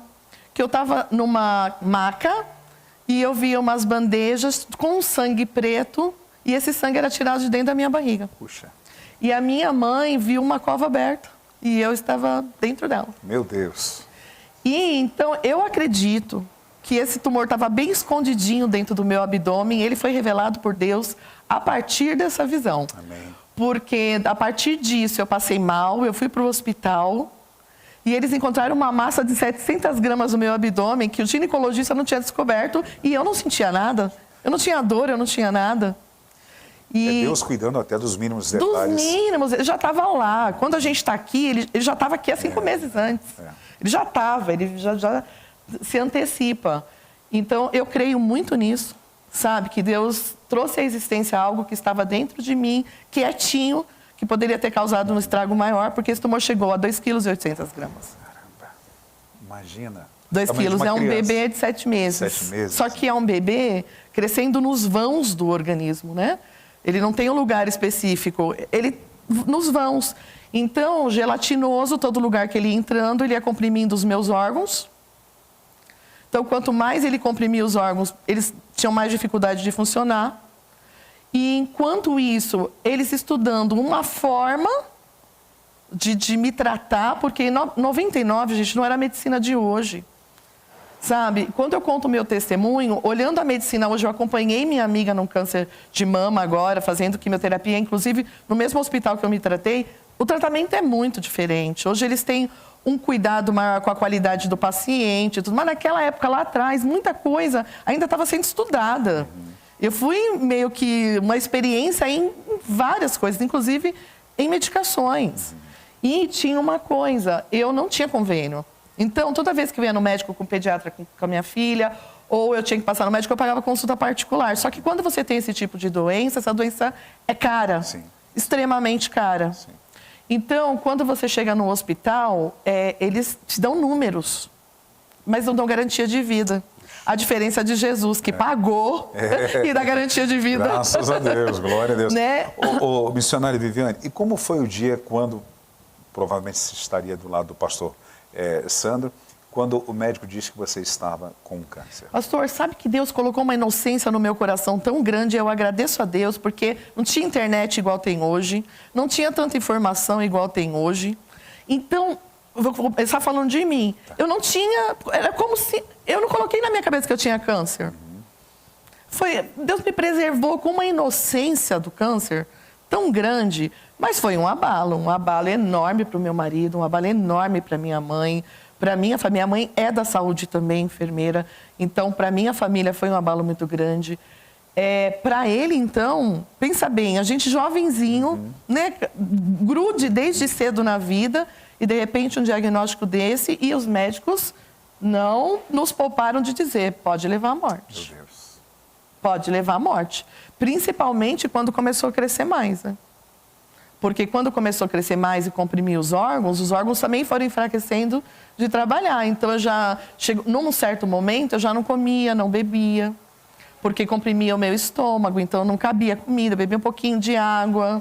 que eu estava numa maca, e eu via umas bandejas com sangue preto, e esse sangue era tirado de dentro da minha barriga. Puxa. E a minha mãe viu uma cova aberta, e eu estava dentro dela. Meu Deus. E então, eu acredito que esse tumor estava bem escondidinho dentro do meu abdômen, ele foi revelado por Deus a partir dessa visão. Amém. Porque a partir disso eu passei mal, eu fui para o hospital e eles encontraram uma massa de 700 gramas no meu abdômen que o ginecologista não tinha descoberto e eu não sentia nada. Eu não tinha dor, eu não tinha nada. E Deus cuidando até dos mínimos detalhes. Dos mínimos, ele já estava lá. Quando a gente está aqui, ele já estava aqui há 5 meses antes. Ele já estava, ele já se antecipa. Então, eu creio muito nisso, sabe? Que Deus trouxe à existência algo que estava dentro de mim, quietinho, que poderia ter causado um estrago maior, porque esse tumor chegou a 2,8 kg. Caramba, imagina. 2 quilos é um bebê de 7 meses. 7 meses. Só que é um bebê crescendo nos vãos do organismo, né? Ele não tem um lugar específico, ele nos vãos. Então, gelatinoso, todo lugar que ele ia entrando, ele ia comprimindo os meus órgãos. Então, quanto mais ele comprimia os órgãos, eles tinham mais dificuldade de funcionar. E, enquanto isso, eles estudando uma forma de me tratar, porque em 99, gente, não era a medicina de hoje. Sabe? Quando eu conto o meu testemunho, olhando a medicina hoje, eu acompanhei minha amiga num câncer de mama agora, fazendo quimioterapia, inclusive no mesmo hospital que eu me tratei, o tratamento é muito diferente. Hoje eles têm um cuidado maior com a qualidade do paciente, tudo. Mas naquela época, lá atrás, muita coisa ainda estava sendo estudada. Eu fui meio que uma experiência em várias coisas, inclusive em medicações. E tinha uma coisa, eu não tinha convênio. Então, toda vez que eu ia no médico com o pediatra, com a minha filha, ou eu tinha que passar no médico, eu pagava consulta particular. Só que quando você tem esse tipo de doença, essa doença é cara, extremamente cara. Sim. Então, quando você chega no hospital, eles te dão números, mas não dão garantia de vida. A diferença de Jesus, que pagou e dá garantia de vida. Graças a Deus, glória a Deus. Né? Ô, missionária Viviane, e como foi o dia quando, provavelmente você estaria do lado do pastor Sandro, quando o médico disse que você estava com câncer? Pastor, sabe que Deus colocou uma inocência no meu coração tão grande, eu agradeço a Deus, porque não tinha internet igual tem hoje, não tinha tanta informação igual tem hoje. Então, eu vou começar falando de mim. Eu não tinha, era como se, eu não coloquei na minha cabeça que eu tinha câncer. Deus me preservou com uma inocência do câncer tão grande, mas foi um abalo enorme para o meu marido, um abalo enorme para minha mãe. Para minha família, minha mãe é da saúde também, enfermeira, então para minha família foi um abalo muito grande. Para ele, então, pensa bem, a gente jovenzinho, né, grude desde cedo na vida e de repente um diagnóstico desse e os médicos não nos pouparam de dizer, pode levar à morte. Meu Deus. Pode levar à morte, principalmente quando começou a crescer mais, né? Porque quando começou a crescer mais e comprimir os órgãos também foram enfraquecendo de trabalhar. Então, num certo momento, eu já não comia, não bebia, porque comprimia o meu estômago, então não cabia comida, bebia um pouquinho de água.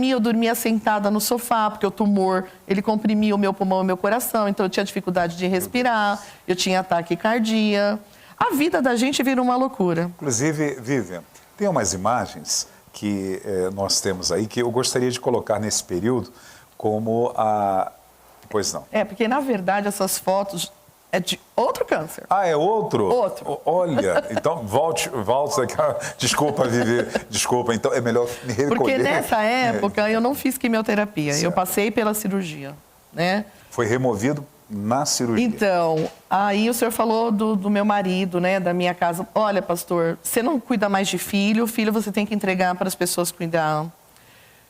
Eu dormia sentada no sofá, porque o tumor, ele comprimia o meu pulmão e o meu coração, então eu tinha dificuldade de respirar, eu tinha taquicardia. A vida da gente vira uma loucura. Inclusive, Vivian, tem umas imagens que nós temos aí, que eu gostaria de colocar nesse período como a... Pois não. Porque na verdade essas fotos é de outro câncer. Ah, é outro? Outro. Olha, então volte aqui. Desculpa, Vivi, desculpa, então é melhor me recolher. Porque nessa época eu não fiz quimioterapia, certo. Eu passei pela cirurgia, né? Foi removido na cirurgia. Então, aí o senhor falou do meu marido, né, da minha casa. Olha, pastor, você não cuida mais de filho você tem que entregar para as pessoas cuidar.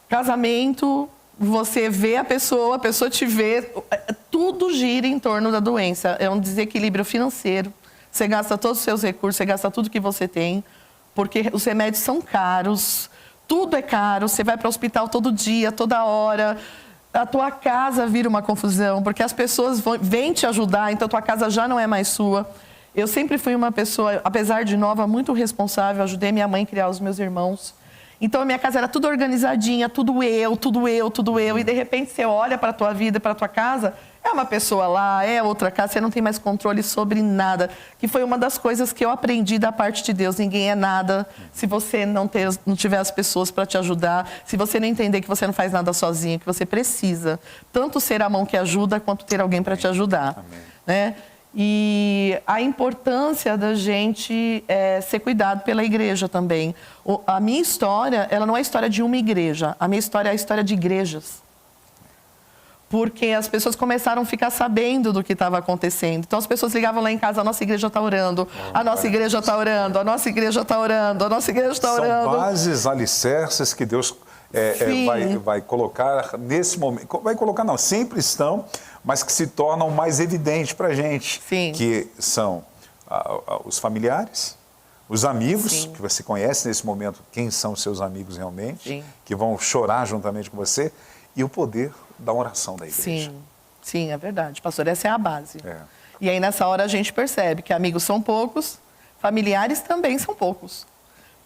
Casamento, você vê a pessoa te vê, tudo gira em torno da doença. É um desequilíbrio financeiro. Você gasta todos os seus recursos, você gasta tudo que você tem, porque os remédios são caros, tudo é caro, você vai para o hospital todo dia, toda hora. A tua casa vira uma confusão, porque as pessoas vêm te ajudar, então a tua casa já não é mais sua. Eu sempre fui uma pessoa, apesar de nova, muito responsável, ajudei minha mãe a criar os meus irmãos. Então a minha casa era tudo organizadinha, tudo eu, e de repente você olha para a tua vida, para a tua casa, é uma pessoa lá, é outra casa, você não tem mais controle sobre nada. Que foi uma das coisas que eu aprendi da parte de Deus. Ninguém é nada se você não tiver as pessoas para te ajudar, se você não entender que você não faz nada sozinho, que você precisa tanto ser a mão que ajuda, quanto ter alguém para te ajudar. Amém. Né? E a importância da gente ser cuidado pela igreja também. A minha história, ela não é a história de uma igreja, a minha história é a história de igrejas. Porque as pessoas começaram a ficar sabendo do que estava acontecendo. Então as pessoas ligavam lá em casa, a nossa igreja está orando, a nossa igreja está orando, a nossa igreja está orando, a nossa igreja está orando. São bases, alicerces que Deus vai colocar nesse momento. Vai colocar, não, sempre estão, mas que se tornam mais evidentes para a gente. Sim. Que são os familiares, os amigos, Sim. que você conhece nesse momento, quem são os seus amigos realmente, Sim. que vão chorar juntamente com você, e o poder da oração da igreja. Sim, é verdade. Pastor, essa é a base. E aí nessa hora a gente percebe que amigos são poucos, familiares também são poucos.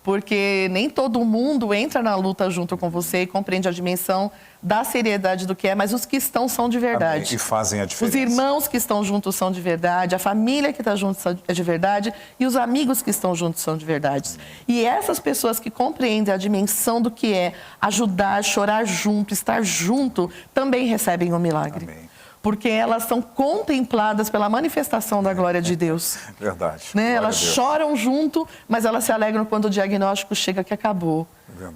Porque nem todo mundo entra na luta junto com você e compreende a dimensão da seriedade do que é, mas os que estão são de verdade. Amém. E fazem a diferença. Os irmãos que estão juntos são de verdade, a família que está junto é de verdade e os amigos que estão juntos são de verdade. Amém. E essas pessoas que compreendem a dimensão do que é ajudar, chorar junto, estar junto, também recebem o milagre. Amém. Porque elas são contempladas pela manifestação da glória de Deus. Verdade. Né? Elas choram junto, mas elas se alegram quando o diagnóstico chega que acabou,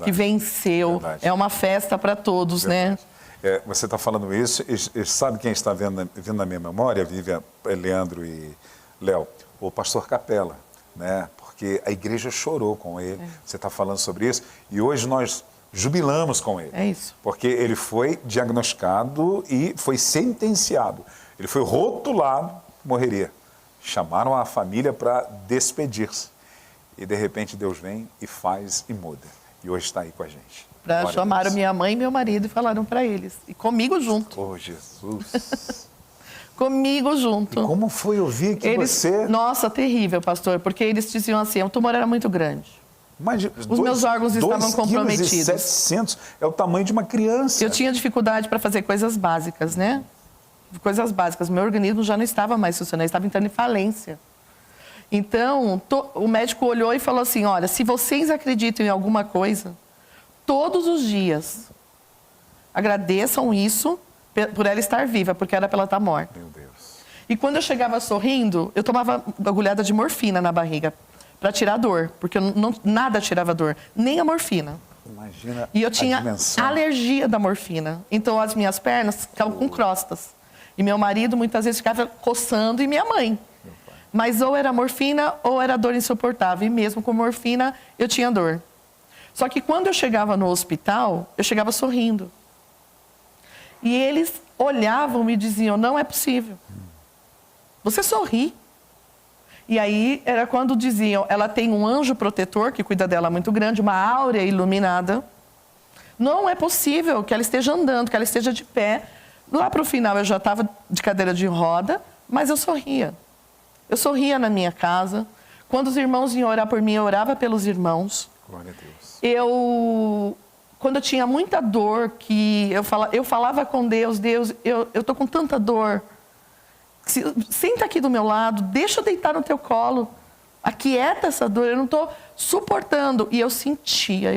que venceu. Verdade. É uma festa para todos, Verdade. né? Você está falando isso, e sabe quem está vendo na minha memória, Vivian, Leandro e Léo? O pastor Capela, né? Porque a igreja chorou com ele. Você está falando sobre isso, e hoje nós jubilamos com ele. É isso. Porque ele foi diagnosticado e foi sentenciado. Ele foi rotulado, morreria. Chamaram a família para despedir-se. E de repente Deus vem e faz e muda. E hoje está aí com a gente. Chamaram minha mãe e meu marido e falaram para eles. E comigo junto. Oh, Jesus. Comigo junto. E como foi ouvir que você... Nossa, terrível, pastor. Porque eles diziam assim, o tumor era muito grande. Os meus órgãos estavam comprometidos. 2,7 kg é o tamanho de uma criança. Eu tinha dificuldade para fazer coisas básicas, né? coisas básicas. Meu organismo já não estava mais funcionando, estava entrando em falência. Então, o médico olhou e falou assim, olha, se vocês acreditam em alguma coisa, todos os dias, agradeçam isso por ela estar viva, porque era para ela estar morta. Meu Deus. E quando eu chegava sorrindo, eu tomava agulhada de morfina na barriga, para tirar a dor, porque nada tirava dor, nem a morfina. Imagina. E eu tinha dimensão. alergia da morfina, então as minhas pernas ficavam com crostas. E meu marido muitas vezes ficava coçando, e minha mãe. Mas ou era morfina ou era dor insuportável. E mesmo com morfina, eu tinha dor. Só que quando eu chegava no hospital, eu chegava sorrindo. E eles olhavam e me diziam, não é possível. Você sorri. E aí era quando diziam, ela tem um anjo protetor que cuida dela muito grande, uma áurea iluminada. Não é possível que ela esteja andando, que ela esteja de pé. Lá para o final eu já estava de cadeira de roda, mas eu sorria. Eu sorria na minha casa. Quando os irmãos vinham orar por mim, eu orava pelos irmãos. Glória a Deus. Quando eu tinha muita dor, que eu falava com Deus, Deus, eu estou com tanta dor. Senta aqui do meu lado, deixa eu deitar no teu colo. Aquieta essa dor, eu não estou suportando. E eu sentia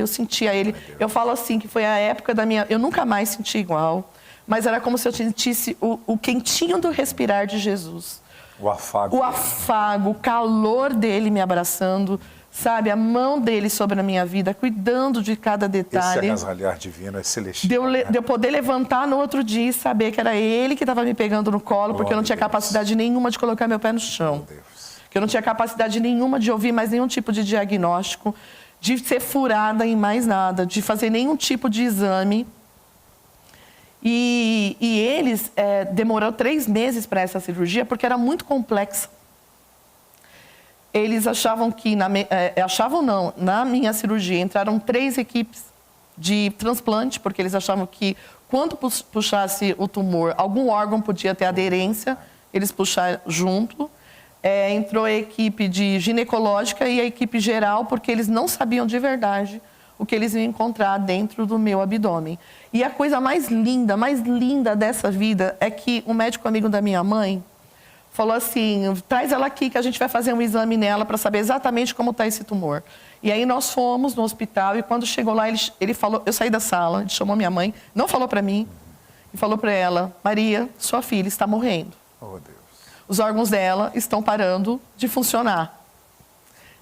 ele. Eu falo assim, que foi a época da minha... Eu nunca mais senti igual, mas era como se eu sentisse o quentinho do respirar de Jesus. O afago. O afago, o calor dele me abraçando, sabe? A mão dele sobre a minha vida, cuidando de cada detalhe. Esse agasalhar divino é celestial. De eu poder levantar no outro dia e saber que era ele que estava me pegando no colo, porque eu não tinha capacidade nenhuma de colocar meu pé no chão. Que eu não tinha capacidade nenhuma de ouvir mais nenhum tipo de diagnóstico, de ser furada em mais nada, de fazer nenhum tipo de exame. E eles demorou 3 meses para essa cirurgia, porque era muito complexa. Eles achavam que, na minha cirurgia entraram 3 equipes de transplante, porque eles achavam que quando puxasse o tumor, algum órgão podia ter aderência, eles puxaram junto. Entrou a equipe de ginecológica e a equipe geral, porque eles não sabiam de verdade o que eles iam encontrar dentro do meu abdômen. E a coisa mais linda dessa vida é que um médico amigo da minha mãe falou assim, traz ela aqui que a gente vai fazer um exame nela para saber exatamente como está esse tumor. E aí nós fomos no hospital e quando chegou lá, ele falou, eu saí da sala, ele chamou minha mãe, não falou para mim, e falou para ela, Maria, sua filha está morrendo. Oh, Deus. Os órgãos dela estão parando de funcionar.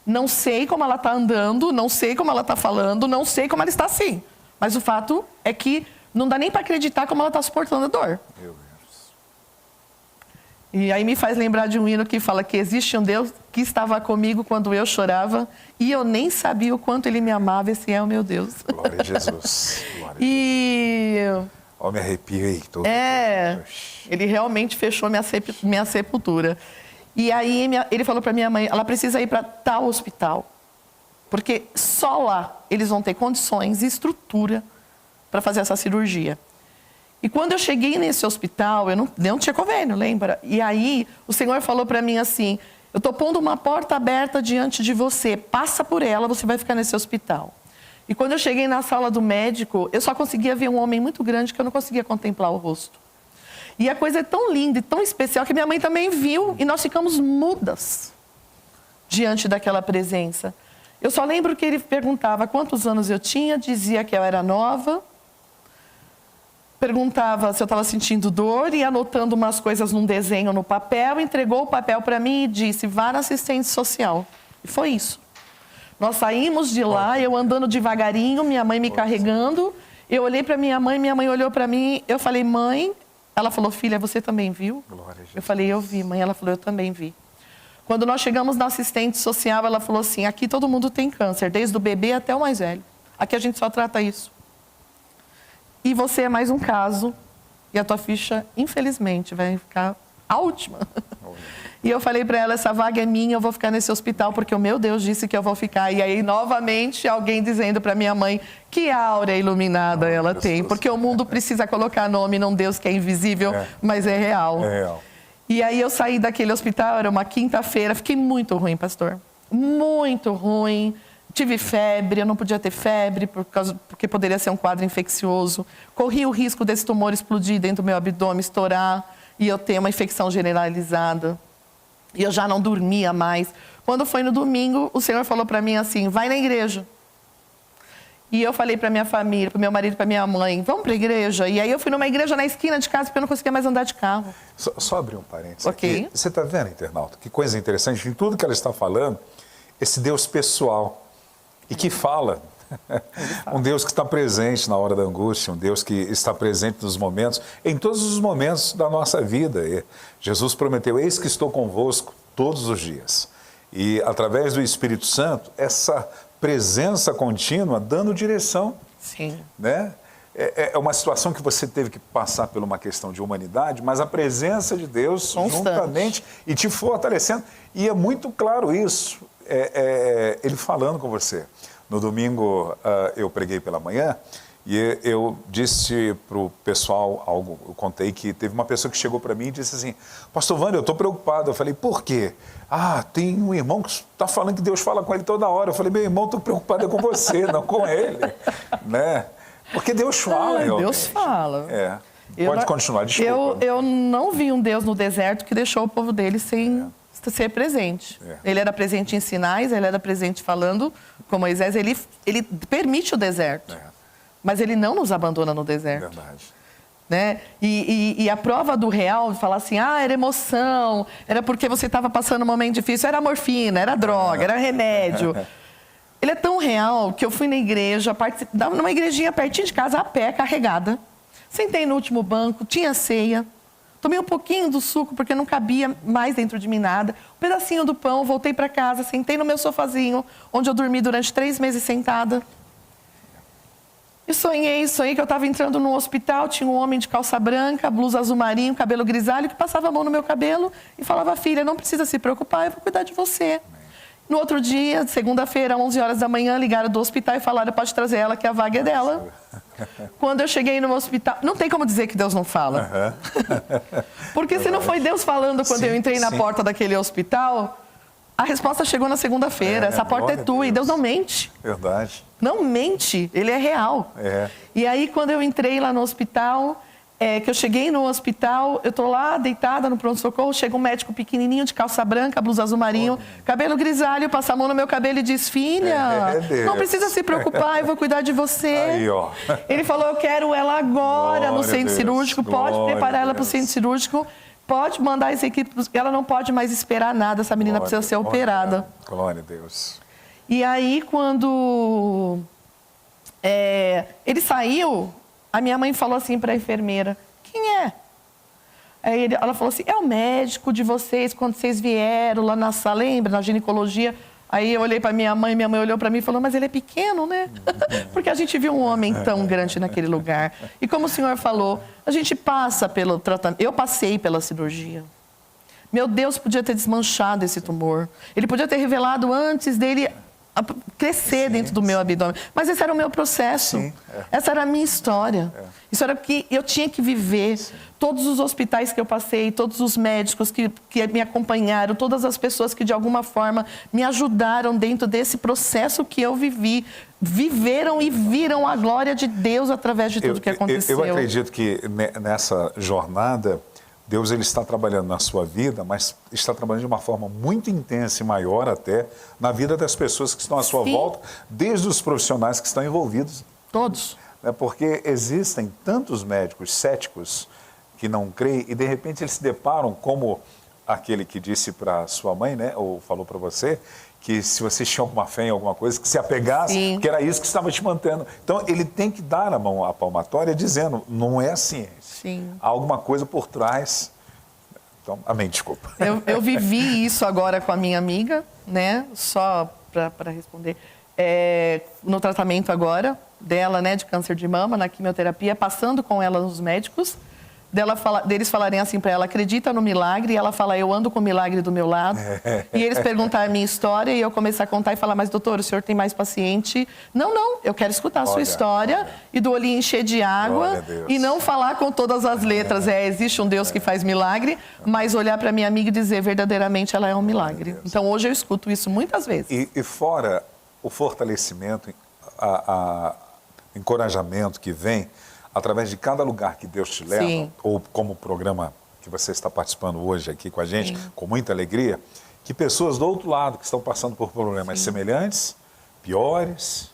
Não sei como ela está andando, não sei como ela está falando, não sei como ela está assim. Mas o fato é que não dá nem para acreditar como ela está suportando a dor. Meu Deus. E aí me faz lembrar de um hino que fala que existe um Deus que estava comigo quando eu chorava e eu nem sabia o quanto Ele me amava. Esse é o meu Deus. Glória a Jesus. Glória a Deus. Me arrepiei todo. Ele realmente fechou minha sepultura. E aí ele falou para minha mãe, ela precisa ir para tal hospital, porque só lá eles vão ter condições e estrutura para fazer essa cirurgia. E quando eu cheguei nesse hospital, eu não tinha convênio, lembra? E aí o Senhor falou para mim assim, eu estou pondo uma porta aberta diante de você, passa por ela, você vai ficar nesse hospital. E quando eu cheguei na sala do médico, eu só conseguia ver um homem muito grande que eu não conseguia contemplar o rosto. E a coisa é tão linda e tão especial que minha mãe também viu e nós ficamos mudas diante daquela presença. Eu só lembro que ele perguntava quantos anos eu tinha, dizia que eu era nova, perguntava se eu estava sentindo dor e anotando umas coisas num desenho no papel, entregou o papel para mim e disse, vá na assistente social. E foi isso. Nós saímos de lá, eu andando devagarinho, minha mãe me carregando, eu olhei para minha mãe olhou para mim, eu falei, mãe... Ela falou, filha, você também viu? Eu falei, eu vi, mãe. Ela falou, eu também vi. Quando nós chegamos na assistente social, ela falou assim, aqui todo mundo tem câncer, desde o bebê até o mais velho. Aqui a gente só trata isso. E você é mais um caso, e a tua ficha, infelizmente, vai ficar a última. E eu falei para ela, essa vaga é minha, eu vou ficar nesse hospital, porque o meu Deus disse que eu vou ficar. E aí, novamente, alguém dizendo para minha mãe que áurea iluminada ela tem. Porque o mundo precisa colocar nome num Deus que é invisível, mas é real. É real. E aí eu saí daquele hospital, era uma quinta-feira, fiquei muito ruim, pastor. Muito ruim. Tive febre, eu não podia ter febre, porque poderia ser um quadro infeccioso. Corri o risco desse tumor explodir dentro do meu abdômen, estourar. e eu ter uma infecção generalizada. E eu já não dormia mais. Quando foi no domingo, o Senhor falou para mim assim, vai na igreja. E eu falei para minha família, para meu marido, para minha mãe, vamos para a igreja? E aí eu fui numa igreja na esquina de casa porque eu não conseguia mais andar de carro. Só abrir um parênteses Ok. aqui. Você está vendo, internauta? Que coisa interessante. Em tudo que ela está falando, esse Deus pessoal e que fala. Um Deus que está presente na hora da angústia, um Deus que está presente nos momentos, em todos os momentos da nossa vida. E Jesus prometeu, eis que estou convosco todos os dias. E através do Espírito Santo, essa presença contínua dando direção. Sim. Né? É uma situação que você teve que passar por uma questão de humanidade, mas a presença de Deus juntamente e te fortalecendo. E é muito claro isso, Ele falando com você. No domingo eu preguei pela manhã e eu disse para o pessoal algo, eu contei que teve uma pessoa que chegou para mim e disse assim, pastor Wander, eu estou preocupado. Eu falei, por quê? Ah, tem um irmão que está falando que Deus fala com ele toda hora. Eu falei, meu irmão, estou preocupado com você, não com ele. Né? Porque Deus fala, realmente. Deus fala. Pode continuar, desculpa. Eu não vi um Deus no deserto que deixou o povo dele sem ser presente. Ele era presente em sinais, ele era presente falando com Moisés, ele permite o deserto. Mas ele não nos abandona no deserto. Verdade. Né? E a prova do real, falar assim, era emoção, era porque você estava passando um momento difícil, era morfina, era droga, era remédio. Ele é tão real que eu fui na igreja, numa igrejinha pertinho de casa, a pé, carregada. Sentei no último banco, tinha ceia. Tomei um pouquinho do suco, porque não cabia mais dentro de mim nada. Um pedacinho do pão, voltei para casa, sentei no meu sofazinho, onde eu dormi durante 3 meses sentada. E sonhei que eu estava entrando num hospital, tinha um homem de calça branca, blusa azul marinho, cabelo grisalho, que passava a mão no meu cabelo e falava, filha, não precisa se preocupar, eu vou cuidar de você. No outro dia, segunda-feira, 11 horas da manhã, ligaram do hospital e falaram, pode trazer ela, que a vaga é dela. Quando eu cheguei no hospital, não tem como dizer que Deus não fala. Porque se não foi Deus falando quando eu entrei na porta daquele hospital, a resposta chegou na segunda-feira, essa porta é tua e Deus não mente. Verdade. Não mente, Ele é real. E aí, quando eu entrei lá no hospital, que eu cheguei no hospital, eu estou lá deitada no pronto-socorro, chega um médico pequenininho de calça branca, blusa azul marinho, cabelo grisalho, passa a mão no meu cabelo e diz, filha, não precisa se preocupar, eu vou cuidar de você. Aí, ó. Ele falou, eu quero ela agora no centro cirúrgico, pode preparar ela para o centro cirúrgico, pode mandar essa equipe, ela não pode mais esperar nada, essa menina precisa ser operada. Glória a Deus. E aí, quando ele saiu, a minha mãe falou assim para a enfermeira, quem é? Aí ela falou assim, é o médico de vocês, quando vocês vieram lá na sala, lembra, na ginecologia? Aí eu olhei para minha mãe olhou para mim e falou, mas ele é pequeno, né? Porque a gente viu um homem tão grande naquele lugar. E como o senhor falou, a gente passa pelo tratamento, eu passei pela cirurgia. Meu Deus podia ter desmanchado esse tumor. Ele podia ter revelado antes dele crescer dentro do meu abdômen. Mas esse era o meu processo. Essa era a minha história. Isso era o que eu tinha que viver. Todos os hospitais que eu passei, todos os médicos que me acompanharam, todas as pessoas que de alguma forma me ajudaram dentro desse processo que eu vivi, viveram e viram a glória de Deus através de tudo que aconteceu. Eu acredito que nessa jornada, Deus ele está trabalhando na sua vida, mas está trabalhando de uma forma muito intensa e maior até na vida das pessoas que estão à sua volta, desde os profissionais que estão envolvidos. Todos. Porque existem tantos médicos céticos que não creem e de repente eles se deparam como aquele que disse para sua mãe, né, ou falou para você, que se você tinha alguma fé em alguma coisa, que se apegasse, que era isso que estava te mantendo. Então, ele tem que dar a mão à palmatória dizendo, não é a ciência. Há alguma coisa por trás. Então, amém, desculpa. Eu vivi isso agora com a minha amiga, né? Só para responder. No tratamento agora dela, né, de câncer de mama, na quimioterapia, passando com ela nos médicos, deles falarem assim para ela, acredita no milagre, e ela fala, eu ando com o milagre do meu lado. E eles perguntarem a minha história, e eu começar a contar e falar, mas doutor, o senhor tem mais paciente? Não, eu quero escutar a sua história, e do olhinho encher de água, e não falar com todas as letras, existe um Deus que faz milagre, mas olhar para minha amiga e dizer, verdadeiramente, ela é um milagre. Então, hoje eu escuto isso muitas vezes. E fora o fortalecimento, encorajamento que vem através de cada lugar que Deus te leva, ou como o programa que você está participando hoje aqui com a gente, com muita alegria, que pessoas do outro lado que estão passando por problemas semelhantes, piores,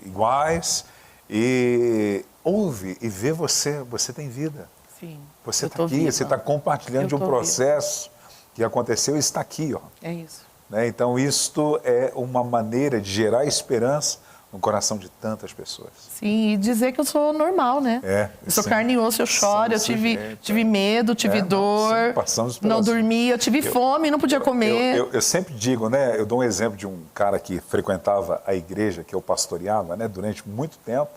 iguais, e ouve e vê você tem vida. Sim. Você está aqui, você está compartilhando de um processo que aconteceu e está aqui, ó. É isso. Né? Então, isto é uma maneira de gerar esperança no coração de tantas pessoas. Sim, e dizer que eu sou normal, né? Eu sou carne e osso, eu choro, eu tive medo, tive dor, não dormi, eu tive fome, não podia comer. Eu sempre digo, né? Eu dou um exemplo de um cara que frequentava a igreja que eu pastoreava, né? Durante muito tempo.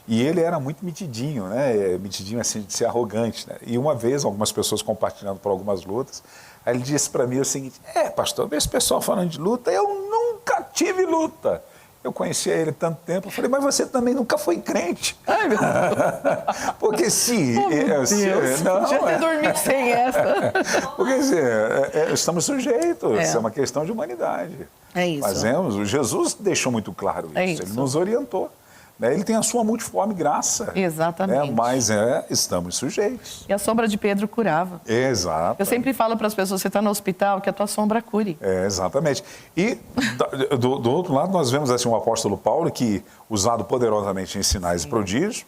E ele era muito metidinho, né? Metidinho assim, de ser arrogante, né? E uma vez, algumas pessoas compartilhando por algumas lutas, aí ele disse para mim o seguinte: pastor, vê esse pessoal falando de luta, eu nunca tive luta. Eu conhecia ele tanto tempo, eu falei, mas você também nunca foi crente. Ai, meu Deus. Porque se... Podia ter dormido sem essa. Porque estamos sujeitos, é uma questão de humanidade. É isso. Fazemos, Jesus deixou muito claro isso, ele nos orientou. Né? Ele tem a sua multiforme graça. Exatamente. Né? Mas estamos sujeitos. E a sombra de Pedro curava. Exato. Eu sempre falo para as pessoas, você está no hospital, que a tua sombra cure. Exatamente. E do outro lado nós vemos assim, o apóstolo Paulo, que usado poderosamente em sinais e prodígios,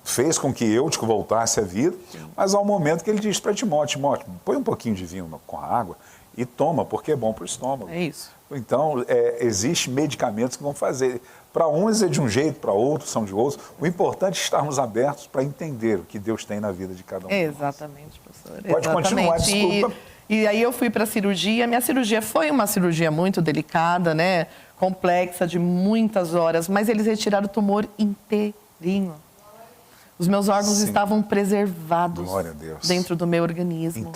fez com que Eutico voltasse à vida, mas há um momento que ele diz para Timóteo, põe um pouquinho de vinho com a água e toma, porque é bom para o estômago. É isso. Então, existem medicamentos que vão fazer. Para uns é de um jeito, para outros são de outros. O importante é estarmos abertos para entender o que Deus tem na vida de cada um. Exatamente, pastor. Pode continuar, desculpa. E aí eu fui para a cirurgia. Minha cirurgia foi uma cirurgia muito delicada, né? Complexa, de muitas horas, mas eles retiraram o tumor inteirinho. Os meus órgãos estavam preservados. Glória a Deus. Dentro do meu organismo.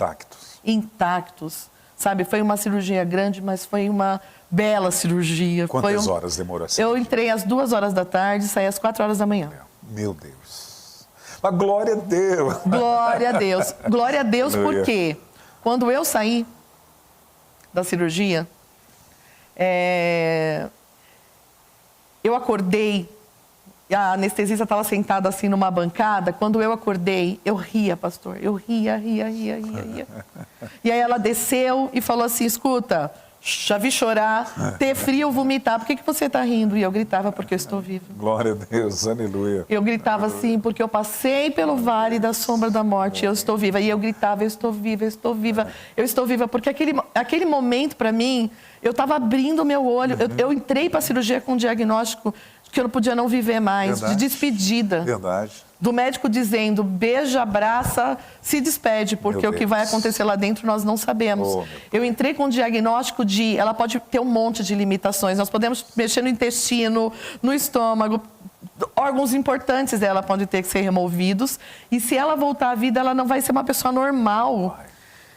Intactos. Sabe, foi uma cirurgia grande, mas foi uma bela cirurgia. Quantas horas demorou assim? Eu entrei às 2h da tarde e saí às 4h da manhã. Meu Deus. Mas glória a Deus. Glória a Deus. Glória a Deus, porque quando eu saí da cirurgia, eu acordei, a anestesista estava sentada assim numa bancada. Quando eu acordei, eu ria, pastor. Eu ria. E aí ela desceu e falou assim, escuta, já vi chorar, ter frio, vomitar. Por que você está rindo? E eu gritava, porque eu estou viva. Glória a Deus, aleluia. Eu gritava assim, porque eu passei pelo vale da sombra da morte, eu estou viva. E eu gritava, eu estou viva, eu estou viva, eu estou viva. Porque aquele momento, para mim, eu estava abrindo o meu olho. Eu entrei para a cirurgia com um diagnóstico que eu não podia não viver mais, de despedida. Verdade. Do médico dizendo, beija, abraça, se despede, porque o que vai acontecer lá dentro nós não sabemos. Eu entrei com um diagnóstico de, ela pode ter um monte de limitações, nós podemos mexer no intestino, no estômago, órgãos importantes dela podem ter que ser removidos, e se ela voltar à vida, ela não vai ser uma pessoa normal.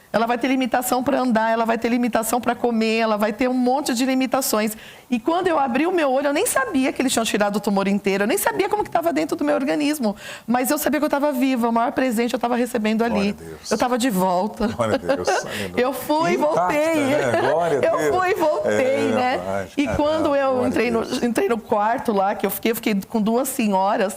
Ela vai ter limitação para andar, ela vai ter limitação para comer, ela vai ter um monte de limitações. E quando eu abri o meu olho, eu nem sabia que eles tinham tirado o tumor inteiro, eu nem sabia como que estava dentro do meu organismo. Mas eu sabia que eu estava viva, o maior presente eu estava recebendo ali. Eu estava de volta. Glória a Deus. Eu fui e voltei. Né? Glória a Deus. Eu fui e voltei, né? Verdade, e quando eu entrei no quarto lá, que eu fiquei com 2 senhoras.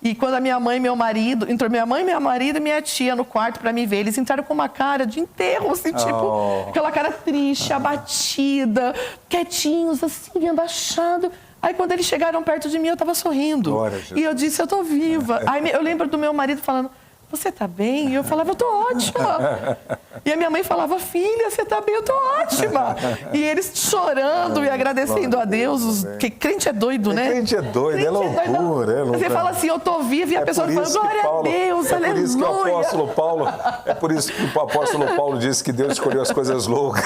E quando a minha mãe e meu marido, entrou minha mãe, meu marido e minha tia no quarto para me ver, eles entraram com uma cara de enterro, assim, tipo, aquela cara triste, abatida, quietinhos, assim, abaixado. Aí quando eles chegaram perto de mim, eu estava sorrindo. E eu disse, eu tô viva. Aí eu lembro do meu marido falando, você tá bem? E eu falava, eu tô ótima. E a minha mãe falava, filha, você tá bem? Eu tô ótima. E eles chorando e agradecendo a Deus. Que crente é doido, né? Crente é doido, é loucura. Você fala assim, eu tô viva, e a pessoa fala, glória a Deus, aleluia. É por isso que o apóstolo Paulo disse que Deus escolheu as coisas loucas.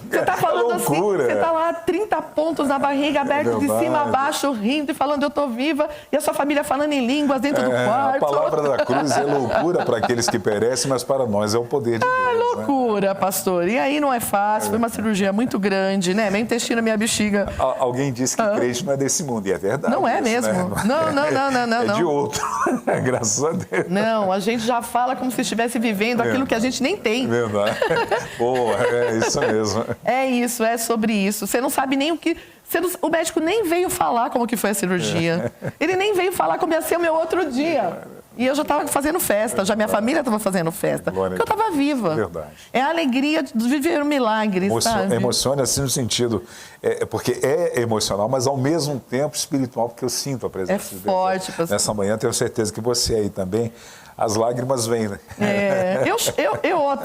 Você tá falando assim, você tá lá 30 pontos na barriga, aberto de cima a baixo, rindo e falando, eu tô viva. E a sua família falando em línguas dentro do quarto. A palavra da cruz é loucura para aqueles que perecem, mas para nós é o poder de Deus. Loucura, pastor. E aí não é fácil, foi uma cirurgia muito grande, né? Meu intestino, minha bexiga. Alguém disse que crente não é desse mundo, e é verdade. Não é isso, mesmo. Né? Não. É de outro. Graças a Deus. Não, a gente já fala como se estivesse vivendo aquilo que a gente nem tem. Verdade. Boa, é isso mesmo. É isso, é sobre isso. Você não sabe nem o que... O médico nem veio falar como que foi a cirurgia. Ele nem veio falar como ia ser o meu outro dia. E eu já estava fazendo festa, já minha família estava fazendo festa. Porque eu estava viva. Verdade. É a alegria de viver um milagre, sabe? Emociona assim no sentido, porque é emocional, mas ao mesmo tempo espiritual, porque eu sinto a presença de Deus. É forte, pastor. Nessa manhã, tenho certeza que você aí também, as lágrimas vêm, né?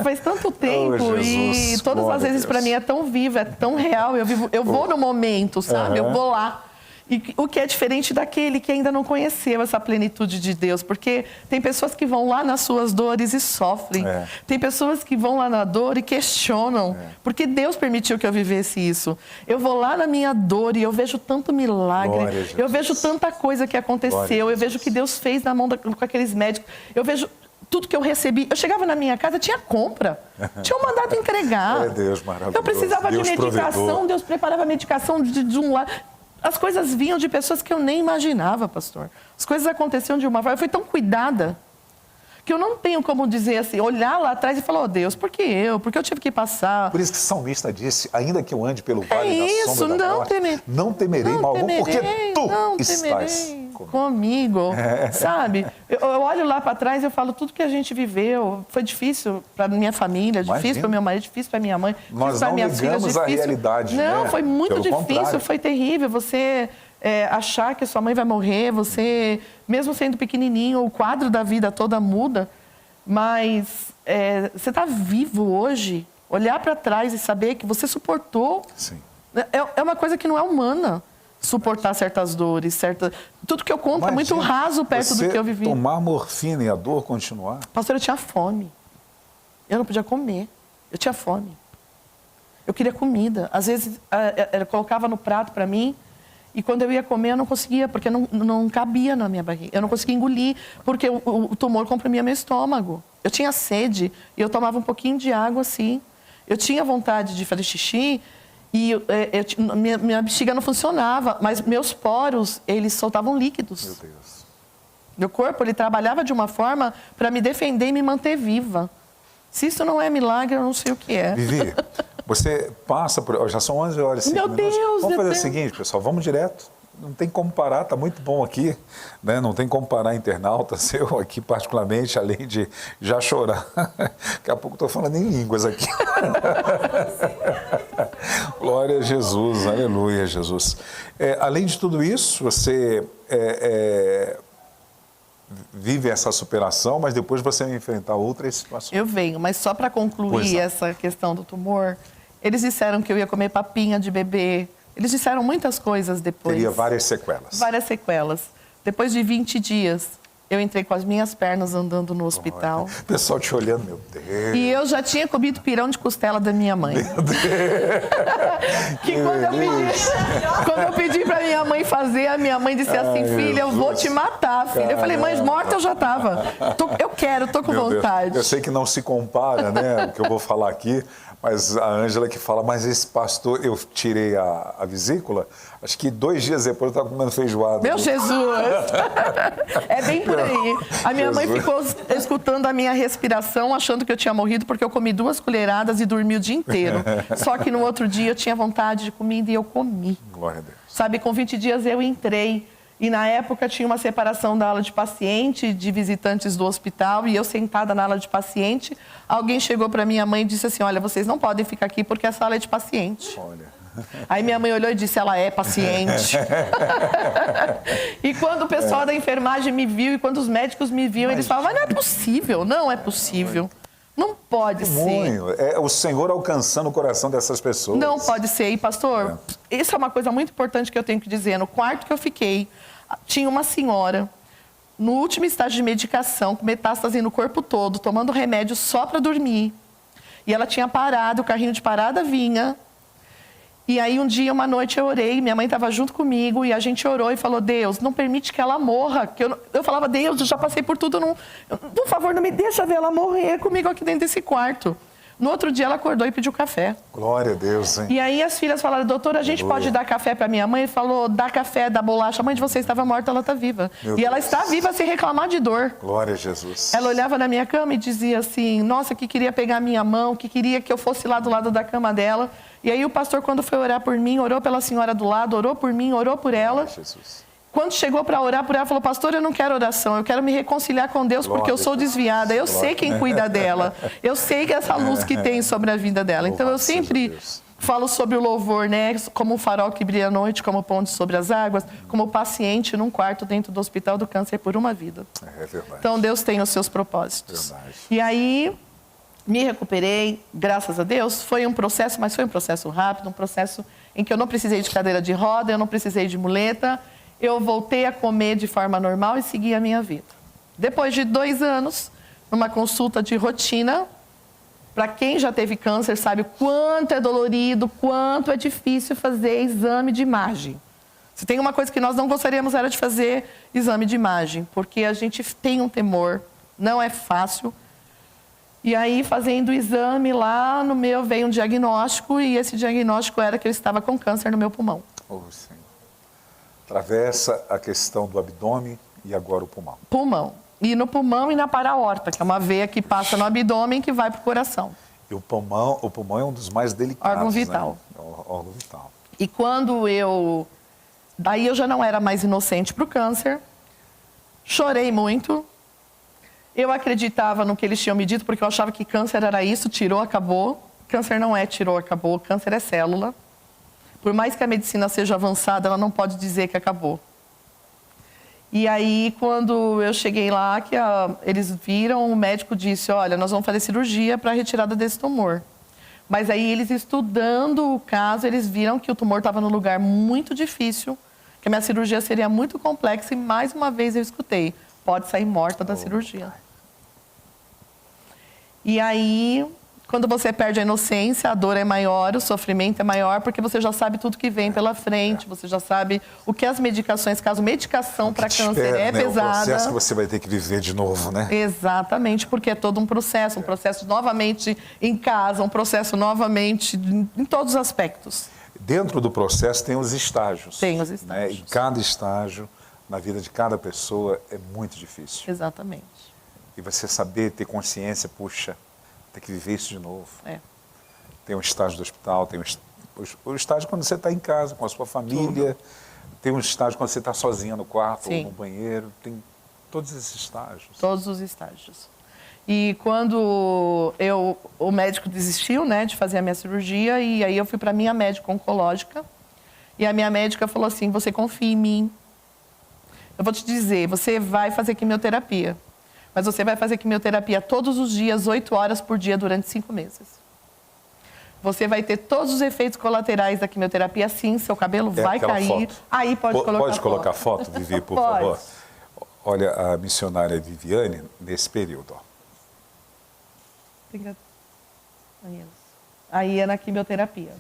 Faz tanto tempo Jesus, e todas as vezes para mim é tão vivo, é tão real. Eu vou no momento, sabe? Eu vou lá. E o que é diferente daquele que ainda não conheceu essa plenitude de Deus, porque tem pessoas que vão lá nas suas dores e sofrem. Tem pessoas que vão lá na dor e questionam, porque Deus permitiu que eu vivesse isso. Eu vou lá na minha dor e eu vejo tanto milagre, eu vejo tanta coisa que aconteceu, eu vejo o que Deus fez na mão com aqueles médicos, eu vejo tudo que eu recebi. Eu chegava na minha casa, tinha compra, tinha mandado entregar. Deus maravilhoso. Eu precisava Deus de medicação, provedor. Deus preparava medicação de um lado. As coisas vinham de pessoas que eu nem imaginava, pastor. As coisas aconteciam de uma forma. Eu fui tão cuidada que eu não tenho como dizer assim, olhar lá atrás e falar, oh Deus, por que eu? Porque eu tive que passar. Por isso que o salmista disse, ainda que eu ande pelo vale da sombra da morte, não temerei mal algum, porque tu estás comigo. Sabe? Eu olho lá para trás e eu falo, tudo que a gente viveu foi difícil para minha família, difícil para meu marido, difícil para minha mãe, nós para não minhas filhas, ligamos difícil. a realidade, não, né? foi muito Pelo difícil, contrário. foi terrível. Você achar que sua mãe vai morrer, você, mesmo sendo pequenininho, o quadro da vida toda muda, mas você está vivo hoje, olhar para trás e saber que você suportou. Sim. É uma coisa que não é humana. Suportar certas dores, tudo que eu conto é muito raso perto do que eu vivi. Tomar morfina e a dor continuar? Pastor, eu tinha fome. Eu não podia comer. Eu tinha fome. Eu queria comida. Às vezes, ela colocava no prato para mim e quando eu ia comer eu não conseguia, porque não cabia na minha barriga. Eu não conseguia engolir, porque o tumor comprimia meu estômago. Eu tinha sede e eu tomava um pouquinho de água assim. Eu tinha vontade de fazer xixi. E minha bexiga não funcionava, mas meus poros, eles soltavam líquidos. Meu Deus. Meu corpo, ele trabalhava de uma forma para me defender e me manter viva. Se isso não é milagre, eu não sei o que é. Vivi, você passa por... Já são 11 horas e 5 minutos. Deus, vamos fazer o seguinte, pessoal, vamos direto. Não tem como parar, está muito bom aqui, né? Não tem como parar internautas, eu aqui particularmente, além de já chorar. Daqui a pouco estou falando em línguas aqui. Glória a Jesus, aleluia, Jesus. Além de tudo isso, você vive essa superação, mas depois você vai enfrentar outras situações. Eu venho, mas só para concluir essa questão do tumor, eles disseram que eu ia comer papinha de bebê. Eles disseram muitas coisas depois. Teria várias sequelas. Várias sequelas. Depois de 20 dias, eu entrei com as minhas pernas andando no hospital. O pessoal te olhando, meu Deus. E eu já tinha comido pirão de costela da minha mãe. Meu Deus. Que quando eu pedi para minha mãe fazer, a minha mãe disse assim, filha, eu vou te matar, filha. Eu falei, mãe, morta eu já estava. Eu quero, tô com vontade. Eu sei que não se compara, né, o que eu vou falar aqui, mas a Ângela que fala, mas esse pastor, eu tirei a vesícula, acho que 2 dias depois eu estava comendo feijoada. Meu Jesus! É bem por aí. A minha mãe ficou escutando a minha respiração, achando que eu tinha morrido, porque eu comi 2 colheradas e dormi o dia inteiro. Só que no outro dia eu tinha vontade de comida e eu comi. Glória a Deus. Sabe, com 20 dias eu entrei. E na época tinha uma separação da ala de paciente, de visitantes do hospital, e eu sentada na ala de paciente, alguém chegou para minha mãe e disse assim, olha, vocês não podem ficar aqui porque essa ala é de paciente. Olha. Aí minha mãe olhou e disse, ela é paciente. E quando o pessoal da enfermagem me viu e quando os médicos me viam, eles falavam, mas não é possível, não é possível. Não pode ser. É o Senhor alcançando o coração dessas pessoas. Não pode ser. E, pastor, isso é uma coisa muito importante que eu tenho que dizer. No quarto que eu fiquei, tinha uma senhora, no último estágio de medicação, com metástase no corpo todo, tomando remédio só para dormir. E ela tinha parado, o carrinho de parada vinha. E aí, um dia, uma noite, eu orei, minha mãe estava junto comigo, e a gente orou e falou, Deus, não permite que ela morra. Que eu falava, Deus, eu já passei por tudo, por favor, não me deixa ver ela morrer comigo aqui dentro desse quarto. No outro dia, ela acordou e pediu café. Glória a Deus, hein? E aí, as filhas falaram, doutora, a gente pode dar café para minha mãe? Ele falou, dá café, dá bolacha. A mãe de você estava morta, ela está viva. E ela está viva sem reclamar de dor. Glória a Jesus. Ela olhava na minha cama e dizia assim, nossa, que queria pegar minha mão, que queria que eu fosse lá do lado da cama dela. E aí o pastor, quando foi orar por mim, orou pela senhora do lado, orou por mim, orou por ela. Jesus. quando chegou para orar por ela, falou, pastor, eu não quero oração, eu quero me reconciliar com Deus porque eu sou desviada, eu sei quem cuida dela, eu sei que essa luz que tem sobre a vida dela. Então eu sempre falo sobre o louvor, né? Como um farol que brilha à noite, como ponte sobre as águas, como paciente num quarto dentro do Hospital do Câncer por uma vida. É verdade. Então Deus tem os seus propósitos. Verdade. E aí me recuperei, graças a Deus. Foi um processo, mas foi um processo rápido, um processo em que eu não precisei de cadeira de roda, eu não precisei de muleta. Eu voltei a comer de forma normal e segui a minha vida. Depois de 2 anos, numa consulta de rotina, para quem já teve câncer sabe o quanto é dolorido, quanto é difícil fazer exame de imagem. Se tem uma coisa que nós não gostaríamos era de fazer exame de imagem, porque a gente tem um temor, não é fácil. E aí, fazendo o exame lá, no meu veio um diagnóstico, e esse diagnóstico era que eu estava com câncer no meu pulmão. Oh, Senhor. Atravessa a questão do abdômen e agora o pulmão. Pulmão. E no pulmão e na para-aorta, que é uma veia que passa no abdômen que vai para o coração. E o pulmão é um dos mais delicados, órgão vital. Né? Órgão vital. E quando daí eu já não era mais inocente para o câncer, chorei muito. Eu acreditava no que eles tinham me dito, porque eu achava que câncer era isso, tirou, acabou. Câncer não é tirou, acabou. Câncer é célula. Por mais que a medicina seja avançada, ela não pode dizer que acabou. E aí, quando eu cheguei lá, eles viram, o médico disse, olha, nós vamos fazer cirurgia para a retirada desse tumor. Mas aí, eles estudando o caso, eles viram que o tumor estava num lugar muito difícil, que a minha cirurgia seria muito complexa, e mais uma vez eu escutei, pode sair morta da cirurgia. E aí, quando você perde a inocência, a dor é maior, o sofrimento é maior, porque você já sabe tudo que vem pela frente, você já sabe o que as medicações, caso medicação para câncer é pesada. O processo que você vai ter que viver de novo, né? Exatamente, porque é todo um processo novamente em casa, um processo novamente em todos os aspectos. Dentro do processo tem os estágios. Tem os estágios. Né? E cada estágio, na vida de cada pessoa, é muito difícil. Exatamente. E você saber, ter consciência, puxa, tem que viver isso de novo. É. Tem um estágio do hospital, tem o estágio quando você está em casa, com a sua família, tem um estágio quando você está sozinha no quarto ou no banheiro, tem todos esses estágios. Todos os estágios. E quando o médico desistiu, né, de fazer a minha cirurgia, e aí eu fui para a minha médica oncológica, e a minha médica falou assim, você confia em mim, eu vou te dizer, você vai fazer quimioterapia. Mas você vai fazer quimioterapia todos os dias, 8 horas por dia, durante 5 meses. Você vai ter todos os efeitos colaterais da quimioterapia, sim, seu cabelo vai cair. Foto. Aí pode colocar Pode colocar foto, Vivi, por favor? Olha a missionária Viviane nesse período. Ó. Aí é na quimioterapia.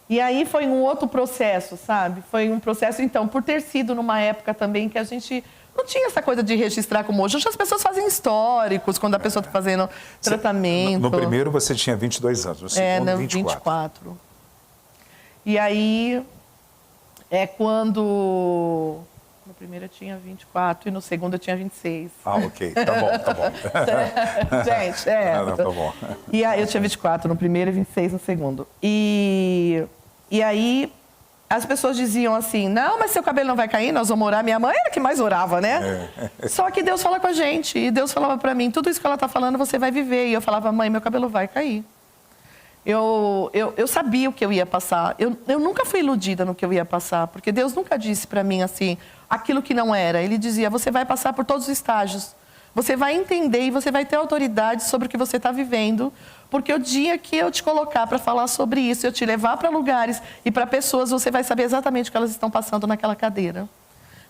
E aí foi um outro processo, sabe? Foi um processo, então, por ter sido numa época também que a gente não tinha essa coisa de registrar como hoje. Hoje as pessoas fazem históricos quando a pessoa está fazendo tratamento. No primeiro você tinha 22 anos, no segundo 24. E aí é quando... No primeiro eu tinha 24 e no segundo eu tinha 26. Ah, ok. Tá bom, tá bom. Gente, Não, tá bom. E aí eu tinha 24 no primeiro e 26 no segundo. E aí as pessoas diziam assim, não, mas seu cabelo não vai cair, nós vamos orar. Minha mãe era a que mais orava, né? Só que Deus fala com a gente. E Deus falava pra mim, tudo isso que ela tá falando você vai viver. E eu falava, mãe, meu cabelo vai cair. Eu sabia o que eu ia passar. Eu nunca fui iludida no que eu ia passar. Porque Deus nunca disse pra mim assim, aquilo que não era. Ele dizia, você vai passar por todos os estágios. Você vai entender e você vai ter autoridade sobre o que você está vivendo. Porque o dia que eu te colocar para falar sobre isso, eu te levar para lugares e para pessoas, você vai saber exatamente o que elas estão passando naquela cadeira.